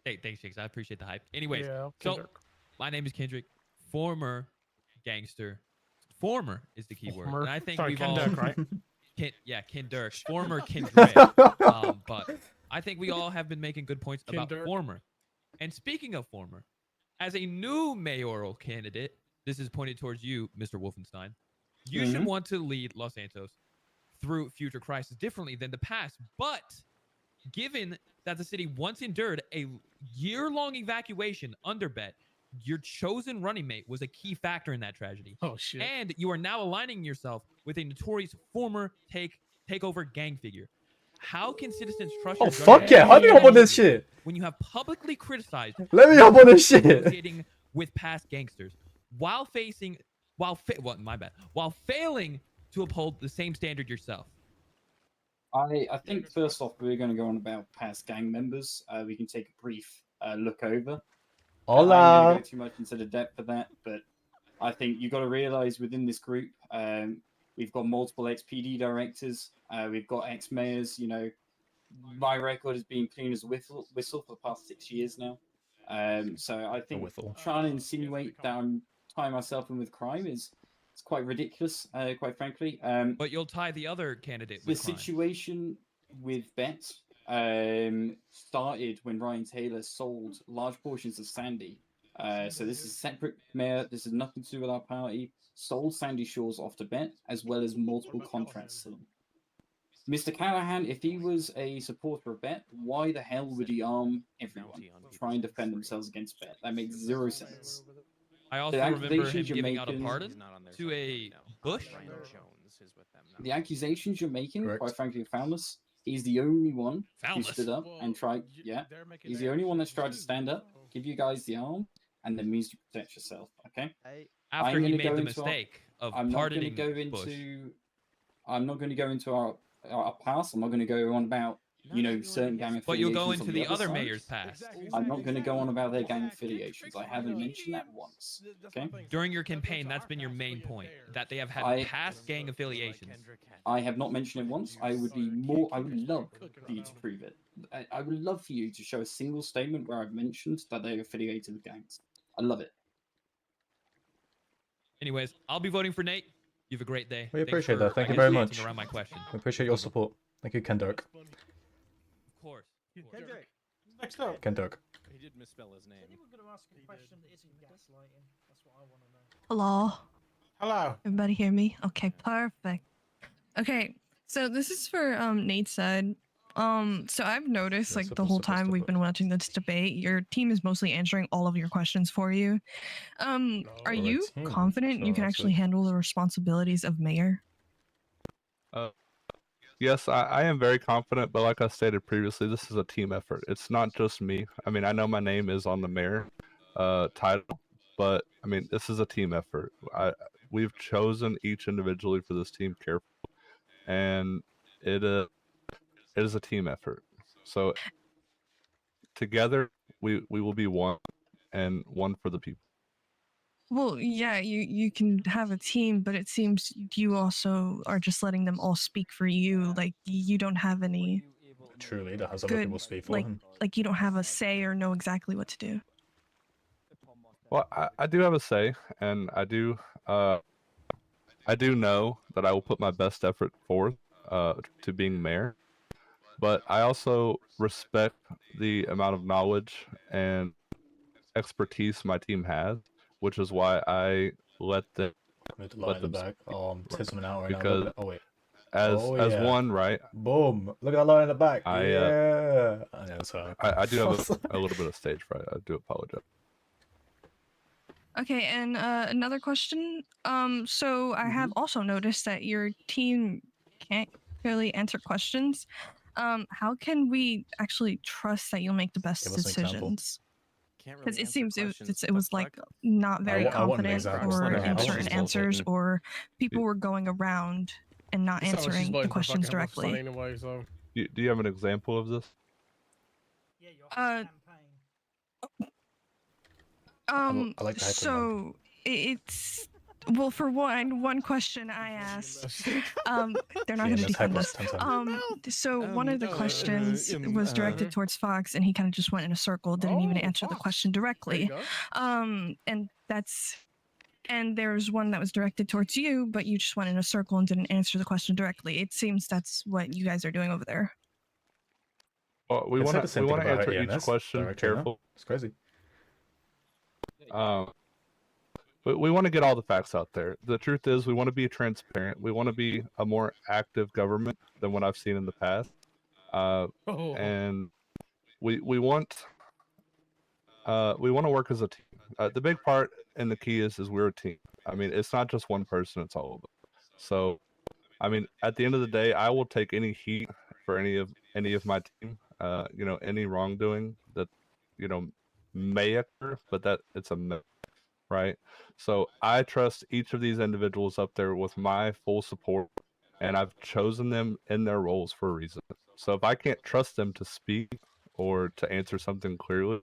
hey, thanks, Jakes. I appreciate the hype. Anyways, Yeah, so Kendrick. my name is Kendrick, former gangster. Former is the key word. Former. And I think Sorry, we've Kendrick, all right? Kendrick, former Kendrick. But I think we all have been making good points about Kendrick. former. And speaking of former, as a new mayoral candidate, this is pointed towards you, Mr. Wolfenstein. You should want to lead Los Santos through future crises differently than the past. But given that the city once endured a year-long evacuation under bet, your chosen running mate was a key factor in that tragedy. Oh shit. And you are now aligning yourself with a notorious former takeover gang figure. How can citizens trust Oh your fuck yeah! Let me hop on this shit. when you have publicly criticized Let me hop on this shit. associating with past gangsters while failing to uphold the same standard yourself? I think first off, we're going to go on about past gang members. We can take a brief look over. I'm not Hola. going to go too much into the depth of that, but I think you've got to realize within this group, we've got multiple ex-PD directors, we've got ex-mayors. My record has been clean as a whistle for the past 6 years now. So I think trying to insinuate that I'm tying myself in with crime it's quite ridiculous, quite frankly. But you'll tie the other candidate The with crime. situation with Bet started when Ryan Taylor sold large portions of Sandy. So this is a separate mayor. This has nothing to do with our party. Sold Sandy Shores off to Bet, as well as multiple contracts to them. Mr. Callahan, if he was a supporter of Bet, why the hell would he arm everyone, try and defend themselves against Bet? That makes zero sense. I also The remember him accusations you're giving out a making- pardon to a Bush. The accusations you're making, quite frankly, are foundless. He's the only one who stood up and tried. Yeah, he's the only one that's tried to stand up, give you guys the arm, and then means to protect yourself. Okay. After I'm he gonna made go the into mistake of I'm not going to pardoning go Bush. into. I'm not going to go into our past. I'm not going to go on about certain gang affiliations. But you'll go on into the the other other side. mayor's past. I'm not going to go on about their gang affiliations. I haven't mentioned that once. Okay. During your campaign, that's been your main point, that they have had I- past gang affiliations. I have not mentioned it once. I would be more. I would love for you to prove it. I would love for you to show a single statement where I've mentioned that they're affiliated with gangs. I love it. Anyways, I'll be voting for Nate. You have a great day. We Thanks appreciate for, that. Thank I you guess, very dancing much. Around my question. We appreciate your support. Thank you, Kendrick. Of course. Next up. Kendrick. He did misspell his name. Hello. Hello. Everybody hear me? Okay, perfect. Okay, so this is for Nate's side. So I've noticed like the whole time we've been watching this debate, your team is mostly answering all of your questions for you. Are you confident you can actually handle the responsibilities of mayor? Yes, I am very confident, but like I stated previously, this is a team effort. It's not just me. I mean, I know my name is on the mayor title, but I mean, this is a team effort. We've chosen each individually for this team carefully, and it is a team effort. So together, we will be one, and one for the people. Well, yeah, you can have a team, but it seems you also are just letting them all speak for you. Like you don't have any True leader has other good, people speak for like him. like you don't have a say or know exactly what to do. Well, I do have a say, and I do know that I will put my best effort forth to being mayor, but I also respect the amount of knowledge and expertise my team has, which is why I let them With the light in the back. Oh, I'm tisming out right now. because Look at that. Oh wait. as one, right? Boom! Look at that light in the back. I yeah. I know. So I do have a little bit of stage fright. I do apologize. Okay, and another question. So I have also noticed that your team can't clearly answer questions. How can we actually trust that you'll make the best Give us an example. decisions? Can't Because really it answer seems questions. it was like not very I want an confident example. or Yeah, I in want certain an answers, example. or people were going around and not It sounds like she's answering the voting for questions fucking Wolfenstein directly. anyway, so. Do you have an example of this? Uh, I like the hype so it's well, for one question I asked, they're not Yeah, going to let's hype defend us us. 10 times. So one of the questions was directed towards Fox, and he kind of just went in a circle, didn't even answer the question directly. And that's. And there's one that was directed towards you, but you just went in a circle and didn't answer the question directly. It seems that's what you guys are doing over there. Well, we They said want the to same thing about her answer each EMS question director, no? carefully. It's crazy. We want to get all the facts out there. The truth is, we want to be transparent. We want to be a more active government than what I've seen in the past. And we want to work as a team. The big part and the key is we're a team. I mean, it's not just one person; it's all of them. So, I mean, at the end of the day, I will take any heat for any of my team. Any wrongdoing that may occur, but that it's a myth, right? So I trust each of these individuals up there with my full support, and I've chosen them in their roles for a reason. So if I can't trust them to speak or to answer something clearly,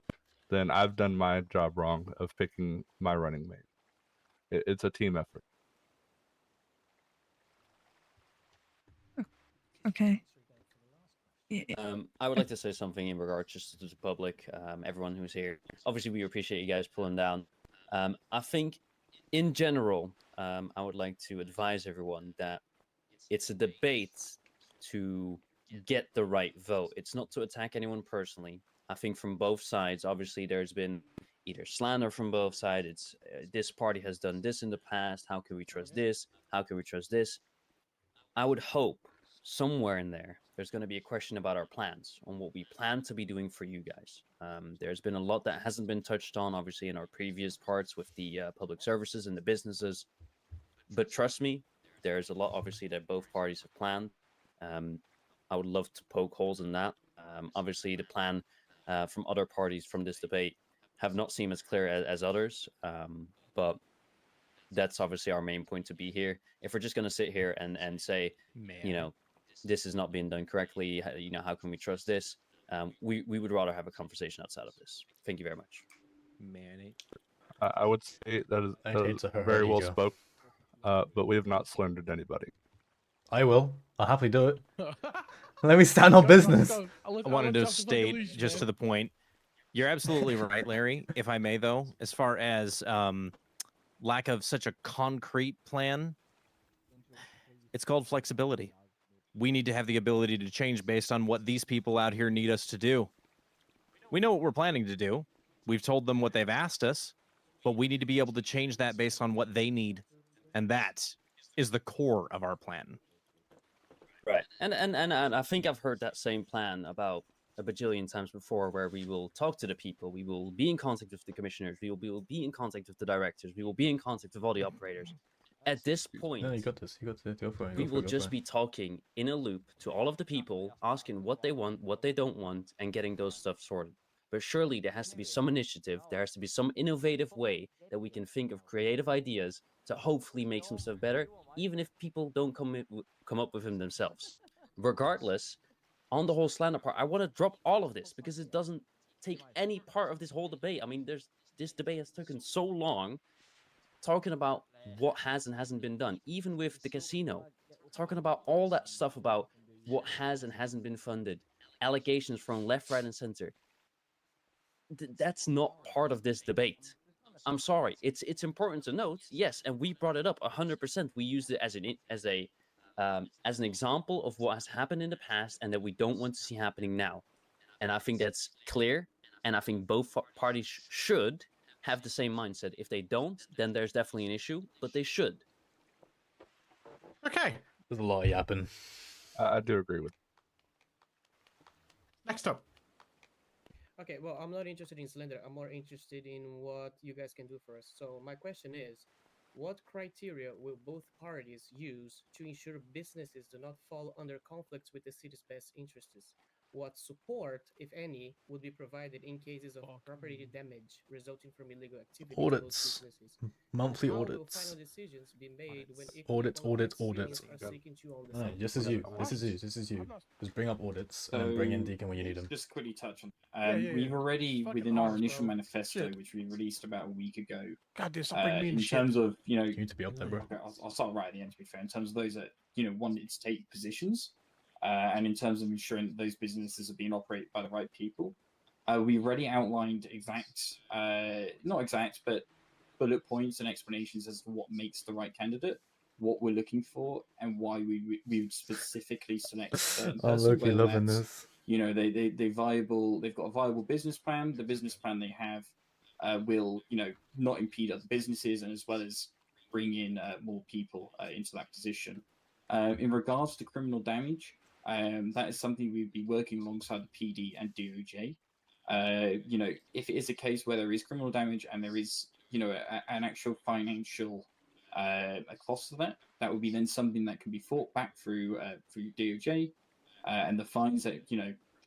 then I've done my job wrong of picking my running mate. It's a team effort. Okay. I would like to say something in regards just to the public, everyone who's here. Obviously, we appreciate you guys pulling down. I think, in general, I would like to advise everyone that it's a debate to get the right vote. It's not to attack anyone personally. I think from both sides, obviously, there's been either slander from both sides. It's this party has done this in the past. How can we trust this? How can we trust this? I would hope somewhere in there's going to be a question about our plans on what we plan to be doing for you guys. There's been a lot that hasn't been touched on, obviously, in our previous parts with the public services and the businesses. But trust me, there's a lot, obviously, that both parties have planned. I would love to poke holes in that. Obviously, the plan from other parties from this debate have not seemed as clear as others. But that's obviously our main point to be here. If we're just going to sit here and say, this is not being done correctly, how can we trust this? We would rather have a conversation outside of this. Thank you very much. Manny. I would say that is very well spoken, but we have not slandered anybody. I will. I'll happily do it. Let me stand on business. I wanted to state just to the point. You're absolutely right, Larry. If I may, though, as far as lack of such a concrete plan, it's called flexibility. We need to have the ability to change based on what these people out here need us to do. We know what we're planning to do. We've told them what they've asked us, but we need to be able to change that based on what they need. And that is the core of our plan. Right. And I think I've heard that same plan about a bajillion times before, where we will talk to the people, we will be in contact with the commissioners, we will be in contact with the directors, we will be in contact with all the operators. At this point, No, you got this. You got this. Go for it. we will just be talking in a loop to all of the people, asking what they want, what they don't want, and getting those stuff sorted. But surely there has to be some initiative, there has to be some innovative way that we can think of creative ideas to hopefully make some stuff better, even if people don't come up with them themselves. Regardless, on the whole slander part, I want to drop all of this because it doesn't take any part of this whole debate. I mean, this debate has taken so long talking about what has and hasn't been done, even with the casino, talking about all that stuff about what has and hasn't been funded, allegations from left, right, and center. That's not part of this debate. I'm sorry. It's important to note, yes, and we brought it up 100%. We used it as an example of what has happened in the past and that we don't want to see happening now. And I think that's clear. And I think both parties should have the same mindset. If they don't, then there's definitely an issue, but they should. Okay. There's a lot of yapping. I do agree with. Next up. Okay, well, I'm not interested in Slender. I'm more interested in what you guys can do for us. So my question is, what criteria will both parties use to ensure businesses do not fall under conflicts with the city's best interests? What support, if any, would be provided in cases of property damage resulting from illegal activity to those businesses? Monthly How will audits. final decisions be made when Audits. unions are seeking to own the No, site? this is you. This is you. Just bring up audits and then bring in Deacon when you need them. Just quickly touch on. We've already, within our initial manifesto, which we released about a week ago, God, dude, stop bringing me in terms of, you need to be up there, bro. I'll start right at the end, to be fair. In terms of those that wanted to take positions, and in terms of ensuring that those businesses are being operated by the right people, we've already outlined not exact, but bullet points and explanations as to what makes the right candidate, what we're looking for, and why we would specifically select a certain person. I'm looking loving this. They've got a viable business plan. The business plan they have will not impede other businesses, and as well as bring in more people into that position. In regards to criminal damage, that is something we'd be working alongside the PD and DOJ. If it is a case where there is criminal damage and there is an actual financial cost of that would be then something that can be fought back through DOJ, and the fines that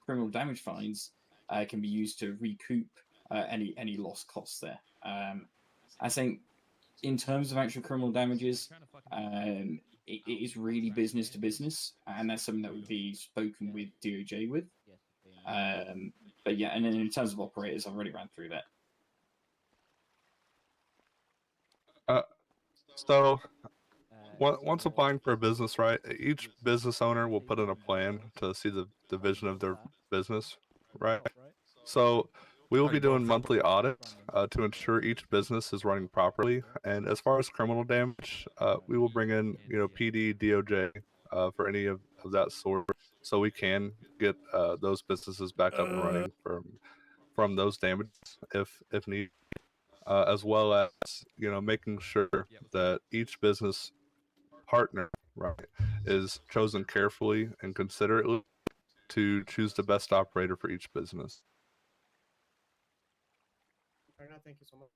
criminal damage fines can be used to recoup any lost costs there. I think in terms of actual criminal damages, it is really business to business, and that's something that would be spoken with DOJ with. But yeah, and then in terms of operators, I've already ran through that. So, once applying for a business, right, each business owner will put in a plan to see the vision of their business, right? So, we will be doing monthly audits to ensure each business is running properly. And as far as criminal damage, we will bring in, PD, DOJ for any of that sort, so we can get those businesses back up and running from those damages if needed. As well as making sure that each business partner, right, is chosen carefully and considerately to choose the best operator for each business. Thank you so much.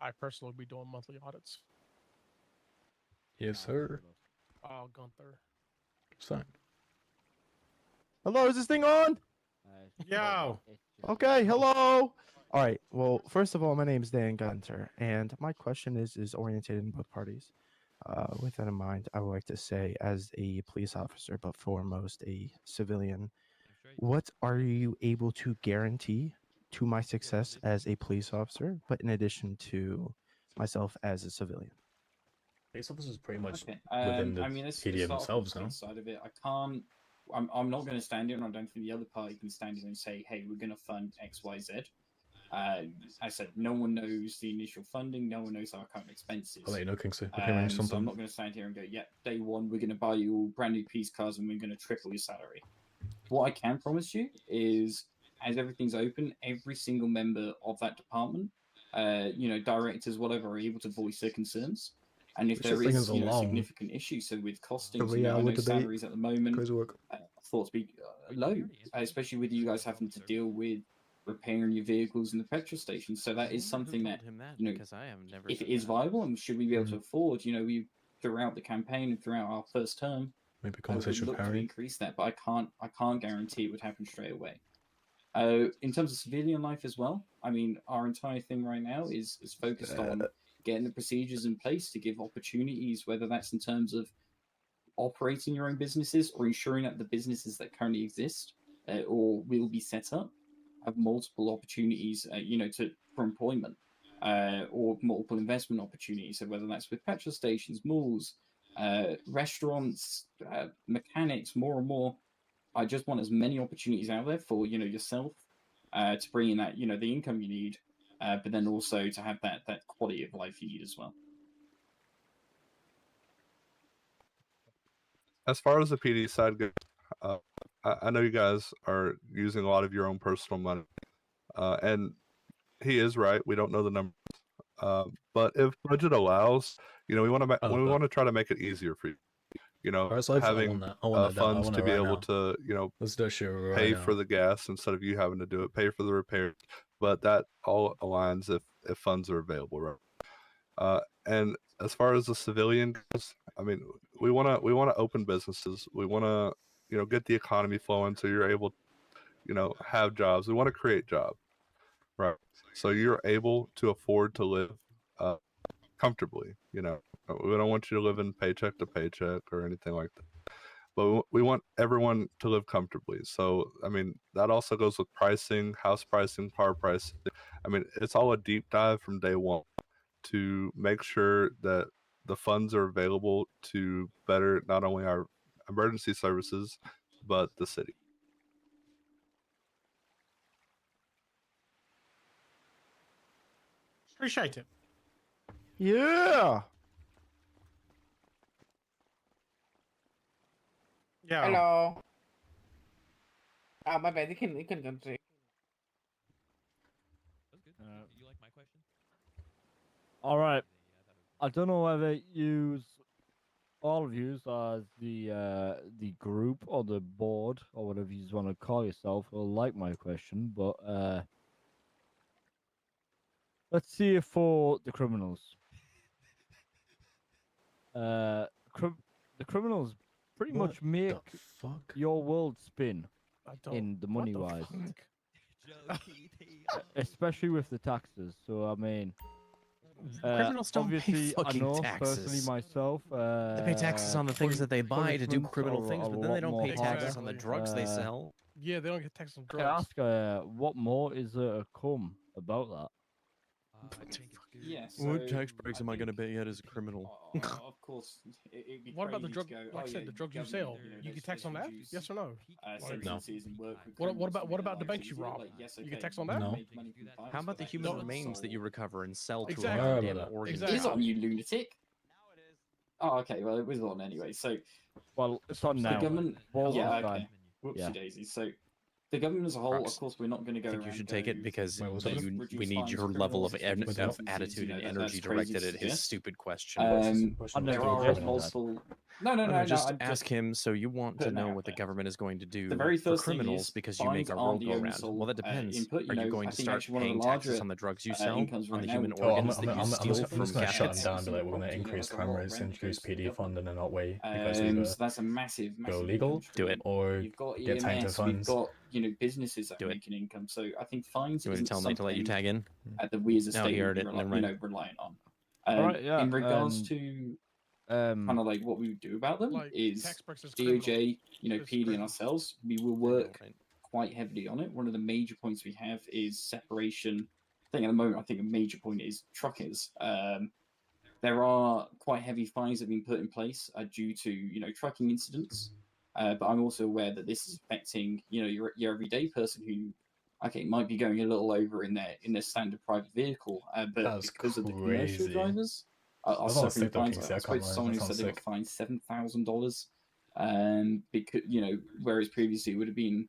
I personally will be doing monthly audits. Yes, sir. Gunther. Sign. Hello, is this thing on? Yo. Okay, hello. All right. Well, first of all, my name is Dan Gunter, and my question is oriented in both parties. With that in mind, I would like to say, as a police officer, but foremost a civilian, what are you able to guarantee to my success as a police officer, but in addition to myself as a civilian? Police officers pretty much Okay. within the let's PD start off themselves with now. the side of it. I can't. I'm not going to stand here, and I don't think the other party can stand here and say, "Hey, we're going to fund X, Y, Z." I said no one knows the initial funding. No one knows our current expenses. I'll let you know, Kingsley. We can arrange So I'm something. not going to stand here and go, "Yeah, day one, we're going to buy you all brand new piece cars, and we're going to triple your salary." What I can promise you is, as everything's open, every single member of that department, directors, whatever, are able to voice their concerns. And if there is significant issues, so with costings, I know salaries at the moment are thought to be low, especially with you guys having to deal with repairing your vehicles in the petrol stations. So that is something that, because I have never. if it is viable and should we be able to afford, we throughout the campaign and throughout our first term, maybe I would conversation with look to Harry. increase that, but I can't guarantee it would happen straight away. In terms of civilian life as well, I mean, our entire thing right now is focused on getting the procedures in place to give opportunities, whether that's in terms of operating your own businesses or ensuring that the businesses that currently exist or will be set up have multiple opportunities, for employment or multiple investment opportunities. So whether that's with petrol stations, malls, restaurants, mechanics, more and more. I just want as many opportunities out there for yourself to bring in that the income you need, but then also to have that quality of life you need as well. As far as the PD side goes, I know you guys are using a lot of your own personal money, and he is right. We don't know the numbers, but if budget allows, we want to try to make it easier for you. Having funds to be able to, let's do shit right pay now. for the gas instead of you having to do it, pay for the repairs. But that all aligns if funds are available, right? And as far as the civilian goes, I mean, we want to open businesses. We want to, get the economy flowing so you're able, have jobs. We want to create jobs, right? So you're able to afford to live comfortably. We don't want you to live in paycheck to paycheck or anything like that. But we want everyone to live comfortably. So, I mean, that also goes with pricing, house pricing, car pricing. I mean, it's all a deep dive from day one to make sure that the funds are available to better not only our emergency services, but the city. Appreciate it. Yeah. Yeah. Hello. My bad. You can continue. You like my question? All right. I don't know whether all of you as the group or the board or whatever you want to call yourself will like my question, but let's see it for the criminals. The criminals pretty much make your world spin in the money wise. Especially with the taxes. So I mean, Criminals don't pay obviously, fucking I know taxes. personally myself. They pay taxes on the things that they buy to do punishments criminal are things, a but then they lot don't more pay taxes harder. on the drugs they sell. Yeah, they don't get taxed on I drugs. ask, what more is there to come about that? Yeah. What tax breaks am I going to pay yet as a criminal? Of course. It'd be What about the crazy drug? to go, Like I said, the drugs you sell, you get taxed on that? Yes or no? Sentences and work with What criminals about to make the their banks lives you easier, rob? like, yes, You okay, get taxed on that? No. make money from files, How about the but human that's remains all. that you recover and sell to Exactly. a Exactly. goddamn organ? It is on, you lunatic. Oh, okay. Well, it was on anyway. So, well, it's on the now. government. Well, Yeah. well, Okay. Whoopsie yeah. daisies. So, the government as a whole, Crocs, of course, we're not going to go I around. think you should take it because Wait, what's up? we need your level of attitude and energy directed at his stupid question. There are multiple. No. Just ask him. So you want to know what the government is going to do The very for first thing criminals is because you make fines our aren't world the go only round. sole, Well, that depends. input. Are you going I to think start actually one of the paying taxes larger, on the drugs you sell, incomes on right the now human would Oh, organs that you I'm steal just from gonna shut him captives? down and be like, we're gonna increase crime rates, increase PD fund, and then that way you guys either So that's a massive go legal, do it, or You've got get tagged to EMS, we've funds. got businesses that are making income. So I think fines You want to isn't tell Nate to let you something tag in? that we as a No, state he would heard be it. Never mind. reliant on. Alright, yeah, In regards to kind of like what we would do about them Like, is tax breaks is DOJ, criminal. PD and ourselves, we will work quite heavily on it. One of the major points we have is separation. I think at the moment, I think a major point is truckers. There are quite heavy fines that have been put in place due to trucking incidents. But I'm also aware that this is affecting your everyday person who might be going a little over in their standard private vehicle, but That's because of the commercial crazy. drivers are That sounds suffering sick though, fines. Kingsley. I I spoke can't to lie. someone That who said sounds they got sick. fined $7,000, because whereas previously it would have been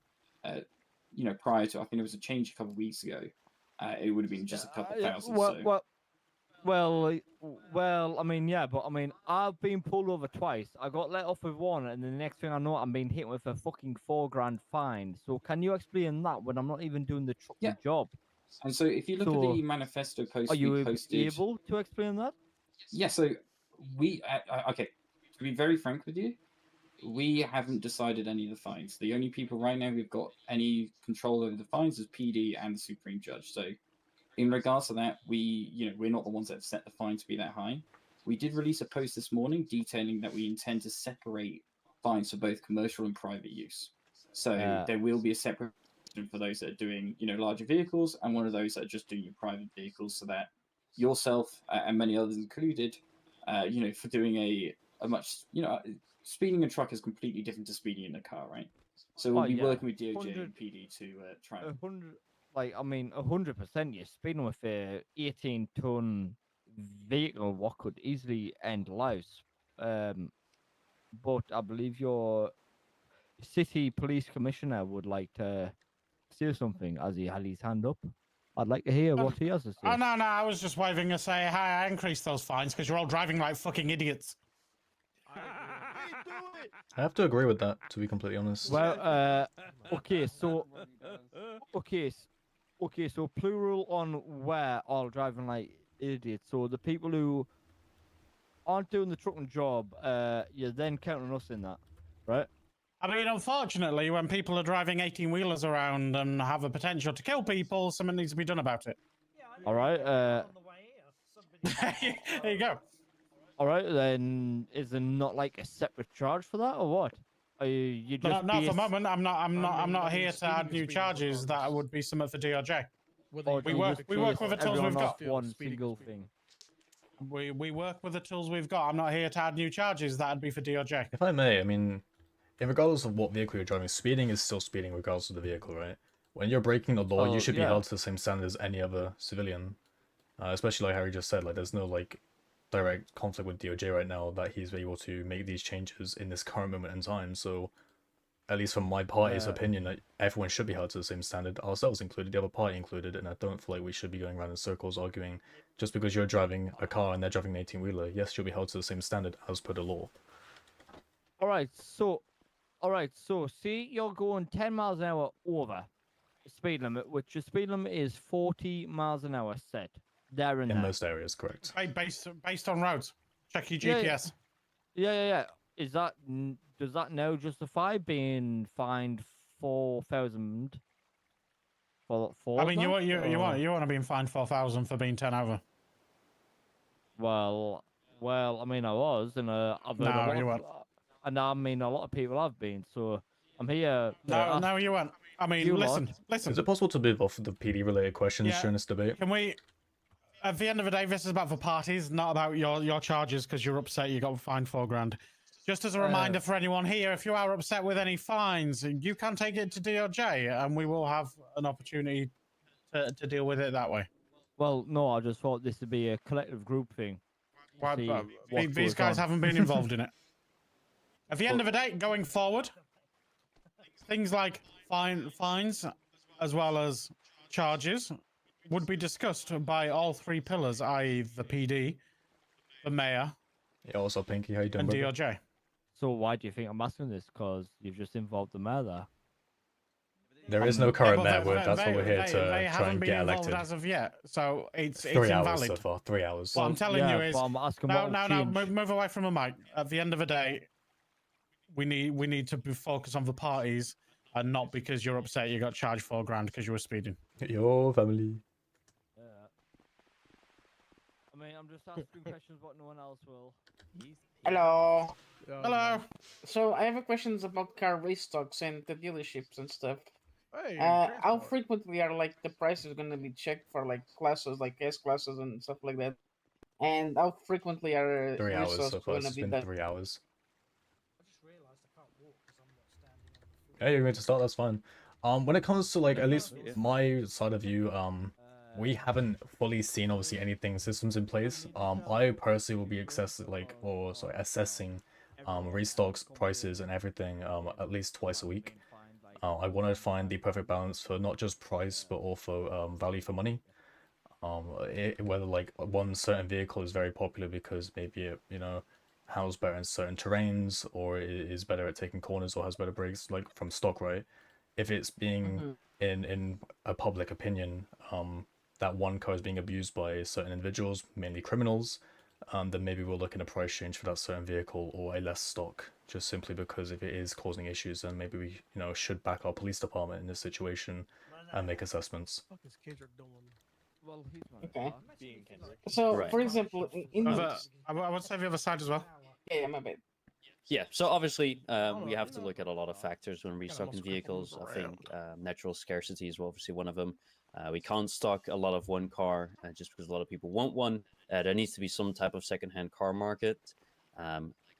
prior to, I think there was a change a couple of weeks ago, it would have been just a couple thousand. Well, I mean, yeah, but I mean, I've been pulled over twice. I got let off with one, and then the next thing I know, I'm being hit with a fucking $4,000 fine. So can you explain that when I'm not even doing the trucking job? And so if you look at the manifesto post we posted, able to explain that? Yeah. So we okay. To be very frank with you, we haven't decided any of the fines. The only people right now who've got any control over the fines is PD and the Supreme Judge. So in regards to that, we're not the ones that have set the fine to be that high. We did release a post this morning detailing that we intend to separate fines for both commercial and private use. So there will be a separate for those that are doing, larger vehicles, and one of those that are just doing your private vehicles, so that yourself and many others included, for doing a much, speeding a truck is completely different to speeding in a car, right? So we'll be working with DOJ and PD to try. 100, like I mean, 100%. You're speeding with a 18-ton vehicle, what could easily end lives. But I believe your city police commissioner would like to say something as he had his hand up. I'd like to hear what he has to say. Oh, no, I was just waving to say, hi, I increased those fines because you're all driving like fucking idiots. I have to agree with that, to be completely honest. Well, okay, so plural on where all driving like idiots. So the people who aren't doing the trucking job, you're then counting us in that, right? I mean, unfortunately, when people are driving 18-wheelers around and have a potential to kill people, something needs to be done about it. All right. There you go. All right, then is there not like a separate charge for that, or what? Are you just not for the moment. I'm not here to add new charges. That would be something for DOJ. We work with the tools we've got. One single thing. We work with the tools we've got. I'm not here to add new charges. That'd be for DOJ. If I may, I mean, regardless of what vehicle you're driving, speeding is still speeding regardless of the vehicle, right? When you're breaking the law, you should be held to the same standard as any other civilian. Especially like Harry just said, like there's no like direct conflict with DOJ right now that he's able to make these changes in this current moment in time. So, at least from my party's opinion, that everyone should be held to the same standard, ourselves included, the other party included, and I don't feel like we should be going around in circles arguing just because you're driving a car and they're driving an 18-wheeler. Yes, you'll be held to the same standard as per the law. All right, so see, you're going 10 miles an hour over the speed limit, which the speed limit is 40 miles an hour set. There and in most areas, correct. Based on roads. Check your GPS. Yeah. Is that does that now justify being fined 4,000 for I mean, you want to be fined 4,000 for being 10 over. Well, I mean, I was, and you weren't. And I mean, a lot of people have been. So I'm here. No, you weren't. I mean, listen. Is it possible to move off the PD-related questions during this debate? Can we? At the end of the day, this is about the parties, not about your charges because you're upset you got fined $4,000. Just as a reminder for anyone here, if you are upset with any fines, you can take it to DOJ and we will have an opportunity to deal with it that way. Well, no, I just thought this would be a collective group thing. These guys haven't been involved in it. At the end of the day, going forward, things like fines as well as charges would be discussed by all three pillars, i.e. the PD, the mayor, also Pinky, how you doing, and DOJ. So why do you think I'm asking this? Because you've just involved the mayor there. There is no current mayor. That's why we're here to try and get elected. As of yet, so it's 3 hours invalid. So far. 3 hours. What I'm telling you is, move away from the mic. At the end of the day, we need to focus on the parties and not because you're upset you got charged $4,000 because you were speeding. Your family. I mean, I'm just asking questions what no one else will. Hello. Hello. So I have a questions about car restocks and the dealerships and stuff. Hey, how frequently are like the prices going to be checked for like classes like S classes and stuff like that? And how frequently are 3 hours restocks so far. going to It's be been done? 3 hours. Yeah, you're going to start. That's fine. When it comes to like at least my side of you, we haven't fully seen obviously anything systems in place. I personally will be assessing restocks, prices, and everything at least twice a week. I want to find the perfect balance for not just price but also value for money. Whether like one certain vehicle is very popular because maybe it, you know, handles better in certain terrains, or it is better at taking corners, or has better brakes, like from stock, right? If it's being in a public opinion, that one car is being abused by certain individuals, mainly criminals, then maybe we'll look at a price change for that certain vehicle or a less stock, just simply because if it is causing issues, then maybe we, you know, should back our police department in this situation and make assessments. Well, Okay. So, for example, I would say the other side as well. Yeah, my bad. Yeah, so obviously we have to look at a lot of factors when restocking vehicles. I think natural scarcity is obviously one of them. We can't stock a lot of one car just because a lot of people want one. There needs to be some type of secondhand car market,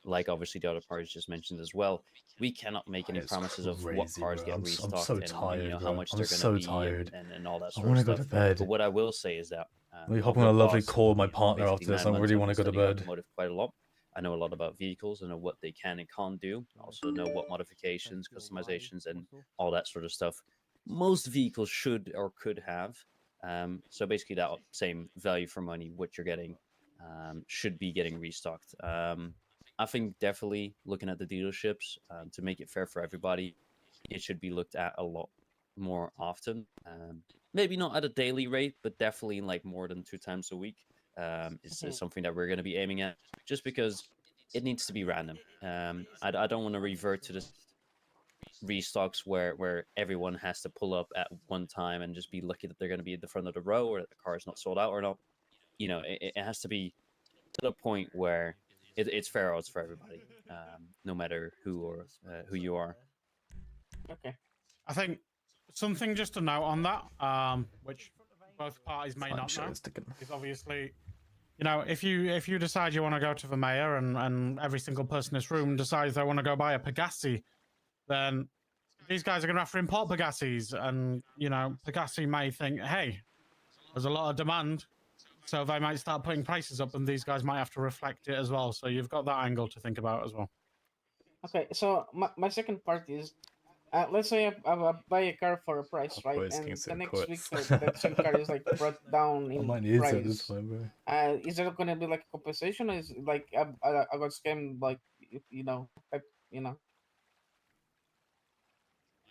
like obviously the other parties just mentioned as well. We cannot make any promises of what cars get restocked I'm so and tired, you know bro. how much I'm they're so going to be tired. and all that I sort want of to go stuff. to bed. But what I will say is that We hop over on a the lovely past, call with my partner basically after this. 9 I months, really I've want been to go to studying bed. automotive quite a lot. I know a lot about vehicles. I know what they can and can't do. I also know what modifications, customizations, and all that sort of stuff most vehicles should or could have. So basically, that same value for money, what you're getting, should be getting restocked. I think definitely looking at the dealerships to make it fair for everybody, it should be looked at a lot more often. Maybe not at a daily rate, but definitely like more than 2 times a week is something that we're going to be aiming at. Just because it needs to be random. I don't want to revert to this restocks where everyone has to pull up at one time and just be lucky that they're going to be at the front of the row or that the car is not sold out or not. You know, it has to be to the point where it's fair odds for everybody, no matter who you are. Okay. I think something just to note on that, which both parties may not know, is obviously, you know, if you decide you want to go to the mayor and every single person in this room decides they want to go buy a Pegassi, then these guys are going to have to import Pegassis, and you know, Pegassi may think, hey, there's a lot of demand, so they might start putting prices up, and these guys might have to reflect it as well. So you've got that angle to think about as well. Okay, so my second part is, let's say I buy a car for a price, right? And the next week that same car is like brought down in price. Is there going to be like a compensation, or is it like I got scammed, like you know, you know?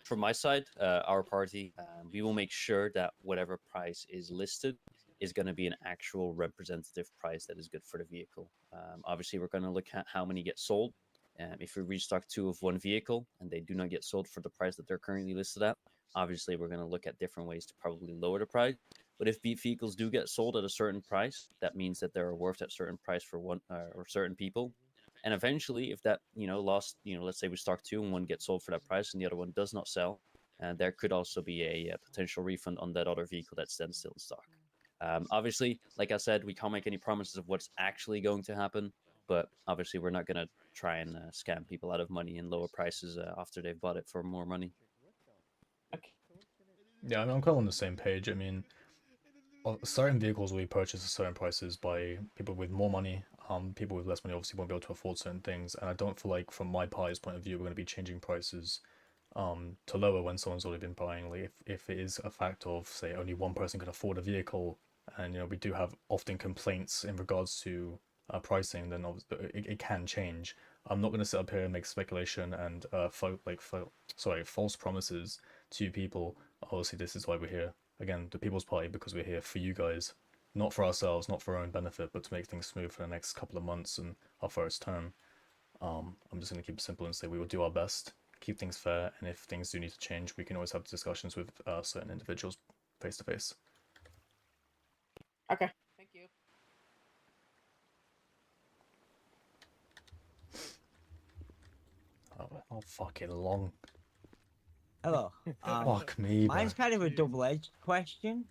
From my side, our party, we will make sure that whatever price is listed is going to be an actual representative price that is good for the vehicle. Obviously, we're going to look at how many get sold. If we restock 2 of one vehicle and they do not get sold for the price that they're currently listed at, obviously we're going to look at different ways to probably lower the price. But if vehicles do get sold at a certain price, that means that they're worth at certain price for one or certain people. And eventually, if that, you know, let's say we stock 2 and one gets sold for that price and the other one does not sell, there could also be a potential refund on that other vehicle that's then still in stock. Obviously, like I said, we can't make any promises of what's actually going to happen, but obviously we're not going to try and scam people out of money and lower prices after they've bought it for more money. Yeah, I mean, I'm kind of on the same page. I mean, certain vehicles will be purchased at certain prices by people with more money. People with less money obviously won't be able to afford certain things, and I don't feel like, from my party's point of view, we're going to be changing prices to lower when someone's already been buying. Like, if it is a fact of, say, only one person can afford a vehicle, and you know we do have often complaints in regards to pricing, then it can change. I'm not going to sit up here and make speculation and false promises to people. Obviously, this is why we're here. Again, the People's Party, because we're here for you guys, not for ourselves, not for our own benefit, but to make things smooth for the next couple of months and our first term. I'm just going to keep it simple and say we will do our best, keep things fair, and if things do need to change, we can always have discussions with certain individuals face to face. Okay, thank you. Oh, fucking long. Hello. Fuck me, Mine's bro. kind of a double-edged question,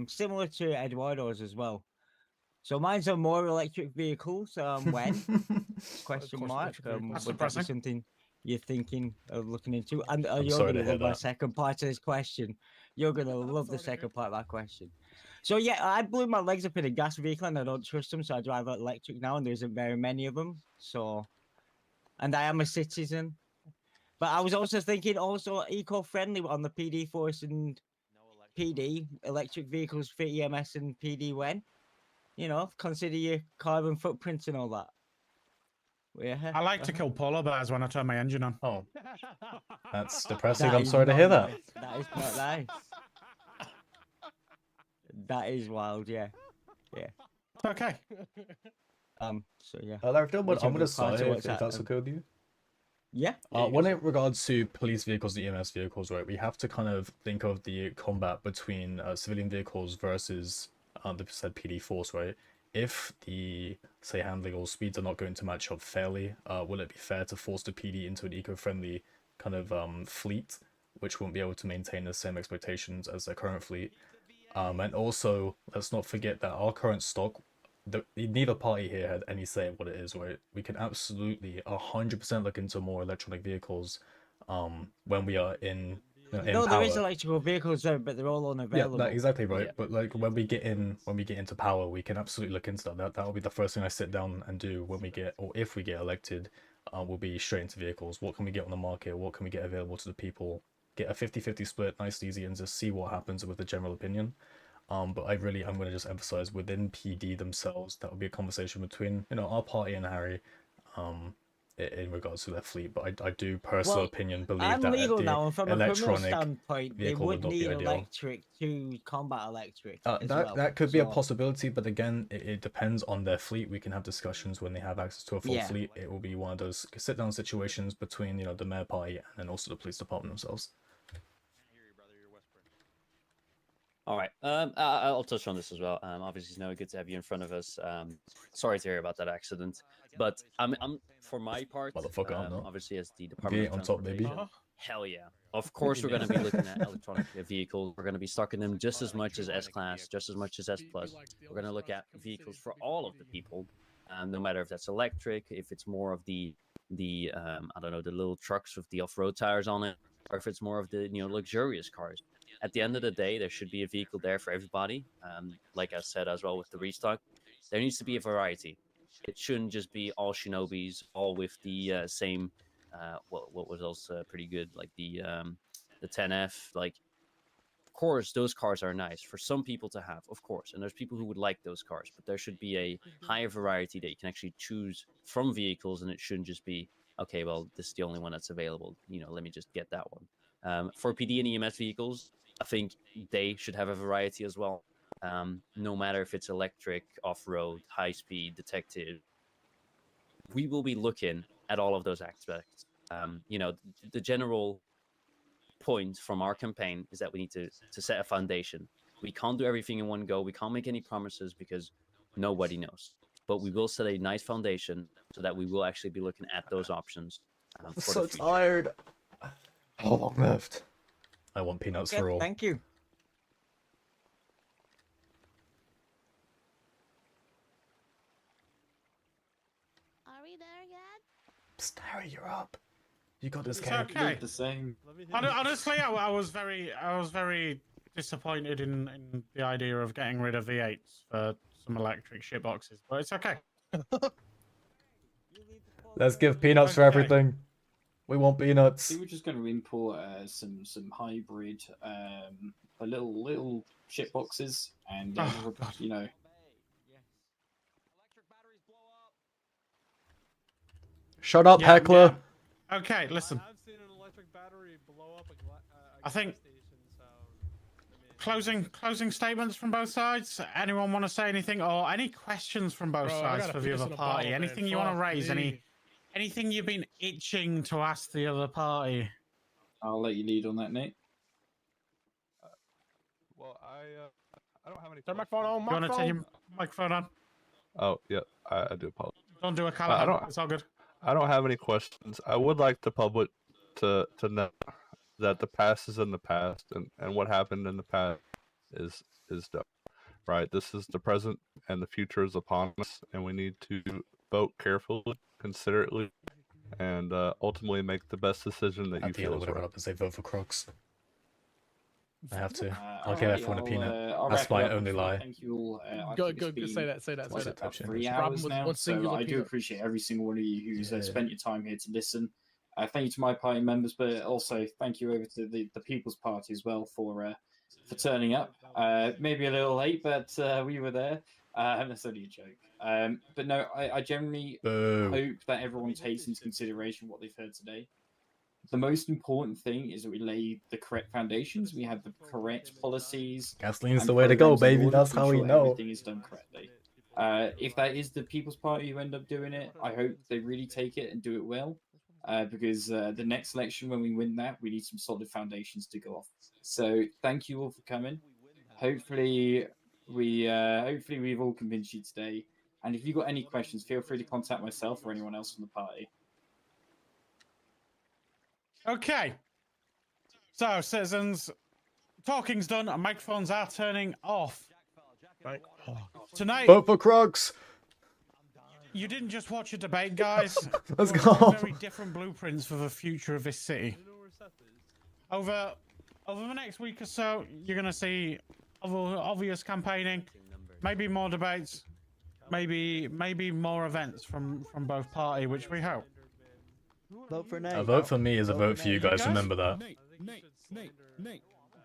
similar to Eduardo's as well. So mine's on more electric vehicles. When? Question mark. Would that be something you're thinking of looking into? And you're going to love my second part of this question. You're going to love the second part of that question. So yeah, I blew my legs up in a gas vehicle and I don't trust them, so I drive electric now, and there isn't very many of them. So, and I am a citizen. But I was also thinking eco-friendly on the PD force and PD, electric vehicles fit EMS and PD when? You know, consider your carbon footprint and all that. Yeah. I like to kill polar bears when I turn my engine on. Oh, that's depressing. That I'm is sorry to not hear that. nice. That is not nice. That is wild, yeah. Yeah. Okay. So yeah. Larry, I'm going to Whichever start party here, works if out, that's okay with you. Yeah. When it regards to police vehicles and EMS vehicles, right, we have to kind of think of the combat between civilian vehicles versus the said PD force, right? If the, say, handling or speeds are not going to match up fairly, will it be fair to force the PD into an eco-friendly kind of fleet, which won't be able to maintain the same expectations as their current fleet? And also, let's not forget that our current stock, neither party here had any say in what it is, right? We can absolutely 100% look into more electronic vehicles when we are in No, there is electrical vehicles there, but they're all unavailable. Yeah, exactly right. Yeah. But like when we get into power, we can absolutely look into that. That will be the first thing I sit down and do when we get, or if we get elected, we'll be straight into vehicles. What can we get on the market? What can we get available to the people? Get a 50-50 split, nice and easy, and just see what happens with the general opinion. But I'm going to just emphasize within PD themselves, that will be a conversation between, our party and Harry, in regards to their fleet. But I do personal opinion believe I'm that legal now, and from a criminal electronic standpoint, they would need electric to combat electric. That could be a possibility, but again, it depends on their fleet. We can have discussions when they have access to a full fleet. It will be one of those sit-down situations between the mayor party and then also the police department themselves. All right. I'll touch on this as well. Obviously, it's never good to have you in front of us. Sorry to hear about that accident, but I'm for my part, obviously as the Department of Transportation, hell yeah. Of course, we're going to be looking at electronic vehicles. We're going to be stocking them just as much as S-Class, just as much as S+. We're going to look at vehicles for all of the people, no matter if that's electric, if it's more of the I don't know, the little trucks with the off-road tires on it, or if it's more of the luxurious cars. At the end of the day, there should be a vehicle there for everybody. Like I said as well with the restock, there needs to be a variety. It shouldn't just be all Shinobis, all with the same. What was also pretty good, like the 10F. Like, of course, those cars are nice for some people to have, of course, and there's people who would like those cars. But there should be a higher variety that you can actually choose from vehicles, and it shouldn't just be okay. Well, this is the only one that's available. Let me just get that one. For PD and EMS vehicles, I think they should have a variety as well. No matter if it's electric, off-road, high-speed, detective, we will be looking at all of those aspects. The general point from our campaign is that we need to set a foundation. We can't do everything in one go. We can't make any promises because nobody knows. But we will set a nice foundation so that we will actually be looking at those options. I'm so tired. How long left? I want peanuts for all. Thank you. Are we there yet? Psst, Harry, you're up. You got this, It's kid. okay. The same. Honestly, I was very disappointed in the idea of getting rid of V8s for some electric shitboxes, but it's okay. Let's give peanuts for everything. We want peanuts. We were just going to import some hybrid, little shit boxes, and Shut up, heckler. Yeah. Okay, listen. I've seen an electric battery blow up I think closing statements from both sides. Anyone want to say anything, or any questions from both sides for the other party? Anything you want to raise? Anything you've been itching to ask the other party? I'll let you lead on that, Nate. Well, I don't have any. Turn my phone on. You want to turn your microphone on? Oh yeah, I do apologize. Don't do a Callahan. It's all good. I don't have any questions. I would like the public to know that the past is in the past, and what happened in the past is done. Right. This is the present, and the future is upon us, and we need to vote carefully, considerately, and ultimately make the best decision that you feel is right. Up and say vote for Crocs. I have to. I'll give everyone a peanut. That's my only lie. Thank you all. Go. Say that. 3 hours now, so I do appreciate every single one of you who's spent your time here to listen. Thank you to my party members, but also thank you over to the People's Party as well for turning up. Maybe a little late, but we were there. That's only a joke. But no, I generally hope that everyone takes into consideration what they've heard today. The most important thing is that we lay the correct foundations. We have the correct policies. Gasoline's the way to go, baby. That's how we know. Everything is done correctly. If that is the People's Party who end up doing it, I hope they really take it and do it well. Because the next election, when we win that, we need some solid foundations to go off. So thank you all for coming. Hopefully we've all convinced you today. And if you've got any questions, feel free to contact myself or anyone else from the party. Okay. So, citizens, talking's done and microphones are turning off. Right. Tonight. Vote for Crocs. You didn't just watch a debate, guys. Let's go. Very different blueprints for the future of this city. Over the next week or so, you're gonna see obvious campaigning, maybe more debates, maybe more events from both parties, which we hope. Vote for Nate. A vote for me is a vote for you guys. Remember that.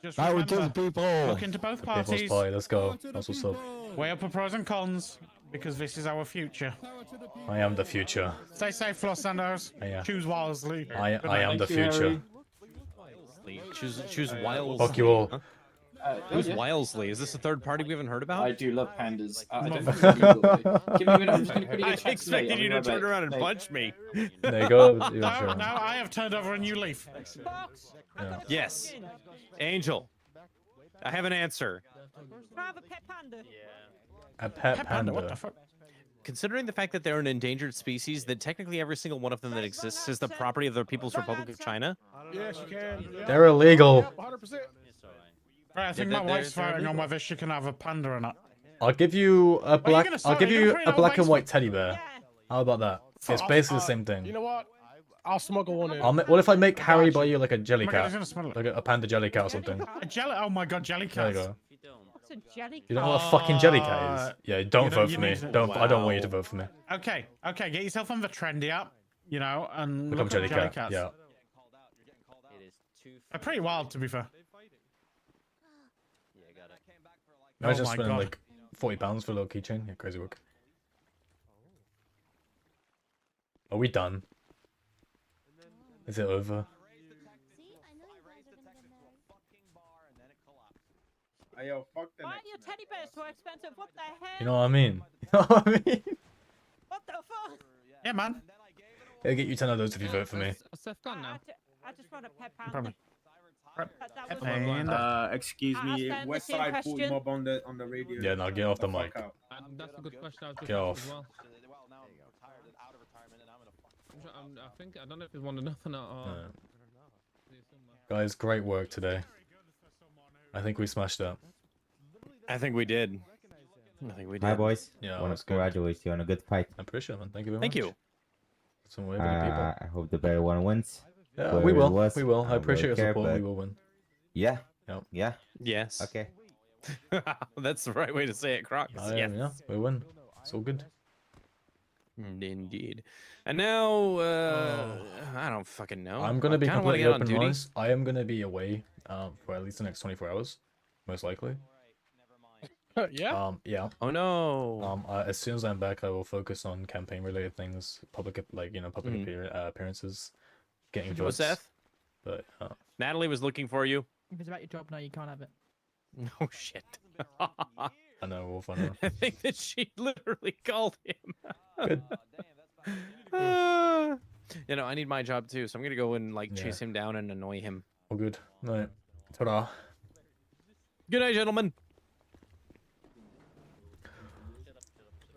Just Power to remember, the people. look into both parties. People's Party. Let's go. That's what's up. Weigh up the pros and cons, because this is our future. I am the future. Stay safe, Los Santos. Yeah. Choose wisely. I am the future. Choose Wilesley. Fuck you all. Huh? Who's Wilesley? Is this a third party we haven't heard about? I do love pandas. I don't think it's legal, though. Give me a minute. I'm just going to quickly I get checked expected today. you to I'll be right turn back. around and Nate. punch me. There you go. Now I have turned over a new leaf. Yeah. Yes. Angel. I have an answer. A pet panda. What the fuck? Considering the fact that they're an endangered species, that technically every single one of them that exists is the property of the People's Republic of China. Yes, you can. Yeah. They're illegal. 100%. Right, I think my wife's fighting on whether she can have a panda or not. I'll give you a black. gonna I'll start? give Are you you gonna put it a on black and Facebook? white teddy bear. How about that? It's basically the same thing. You know what? I'll smuggle one in. What if I make Harry buy you like a jelly Oh my God, cat, he's gonna smell it. like a panda jelly cat or something? A jelly? Oh my God, jelly There you cat. go. What's a jelly You know what a fucking jelly cat is? Yeah, don't vote you for me. need to- Don't. I don't want you to vote for me. Okay, get yourself on the trendy app, and Become look jelly up jelly cat. cats. Yeah. They're pretty wild, to be fair. Imagine Oh my spending God. like £40 for a little keychain. Yeah, crazy work. Are we done? Is it over? Hey, yo, fuck the Why are your teddy bears so expensive? What the hell? You know what I mean? You know what I mean? What the fuck? Yeah, man. I'll get you 10 of those if you vote for me. Seth gone now? I just want a pet panda. Probably. Excuse me, asked them the West same Side question. 40 mob on the radio. Yeah, now get off the mic. Fuck out. That's a good question. I was Get just off. as well. I think I don't know if it's one to nothing or. Guys, great work today. I think we smashed that. I think we did. I think we did. Hi, boys. Yeah, Want that's to good. congratulate you on a good fight. I appreciate it, man. Thank you very Thank much. you. Some way with the people. I hope the better one wins. Yeah, Whoever we it will. was, We will. I don't appreciate really your care, support. We but will win. Yeah. Yep. Yeah. Yes. Okay. That's the right way to say it, Crocs. Yes. Yeah, we win. It's all good. Indeed. And now, I don't fucking know. I'm gonna be I kinda wanna completely get on open and duty. honest. I am gonna be away for at least the next 24 hours, most likely. Yeah. Yeah. Oh no. As soon as I'm back, I will focus on campaign-related things, public appearances, getting Yo, votes. Seth. But Natalie was looking for you. If it's about your job, no, you can't have it. Oh shit. I know, Wolf. I know. I think that she literally called him. Good. I need my job too, so I'm gonna go and chase him down and annoy him. All good. Right. Ta-da. Good night, gentlemen.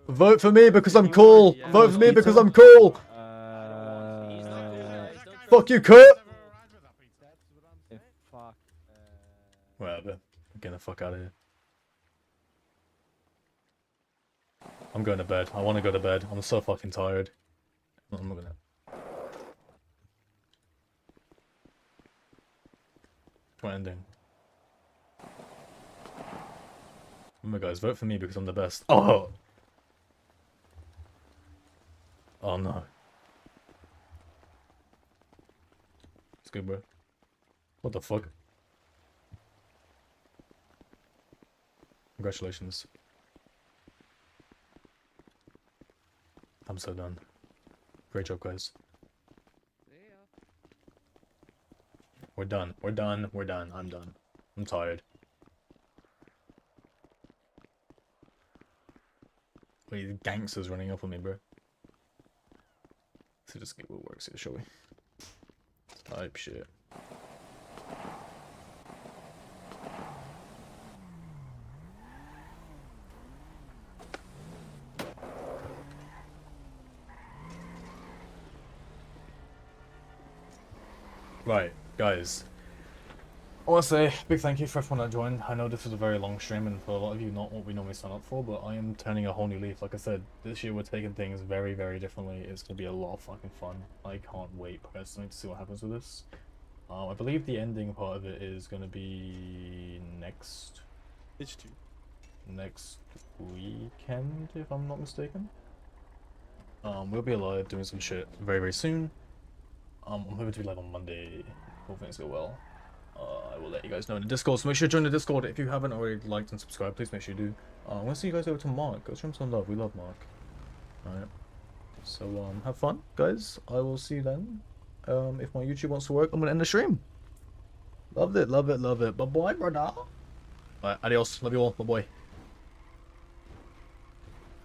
Vote for me because I'm cool. Vote for me because I'm cool. Fuck you, Kurt. Whatever. Get the fuck out of here. I'm going to bed. I want to go to bed. I'm so fucking tired. I'm not gonna. What ending? Remember, guys, vote for me because I'm the best. Oh! Oh no. It's good, bro. What the fuck? Congratulations. I'm so done. Great job, guys. We're done. We're done. We're done. I'm done. I'm tired. Wait, gangsters running up on me, bro. So just get what works here, shall we? Type shit. Right, guys. I want to say a big thank you for everyone that joined. I know this was a very long stream, and for a lot of you, not what we normally sign up for, but I am turning a whole new leaf. Like I said, this year we're taking things very, very differently. It's going to be a lot of fucking fun. I can't wait, personally, to see what happens with this. I believe the ending part of it is going to be next weekend, if I'm not mistaken. We'll be live doing some shit very, very soon. I'm hoping to be live on Monday. Hope things go well. I will let you guys know in the Discord, so make sure to join the Discord. If you haven't already liked and subscribed, please make sure you do. I want to see you guys over to Mark. Go stream some love. We love Mark. Alright. So, have fun, guys. I will see you then. If my YouTube wants to work, I'm going to end the stream. Loved it, love it, love it. Bye-bye, brother. Alright, adios. Love you all. Bye-bye.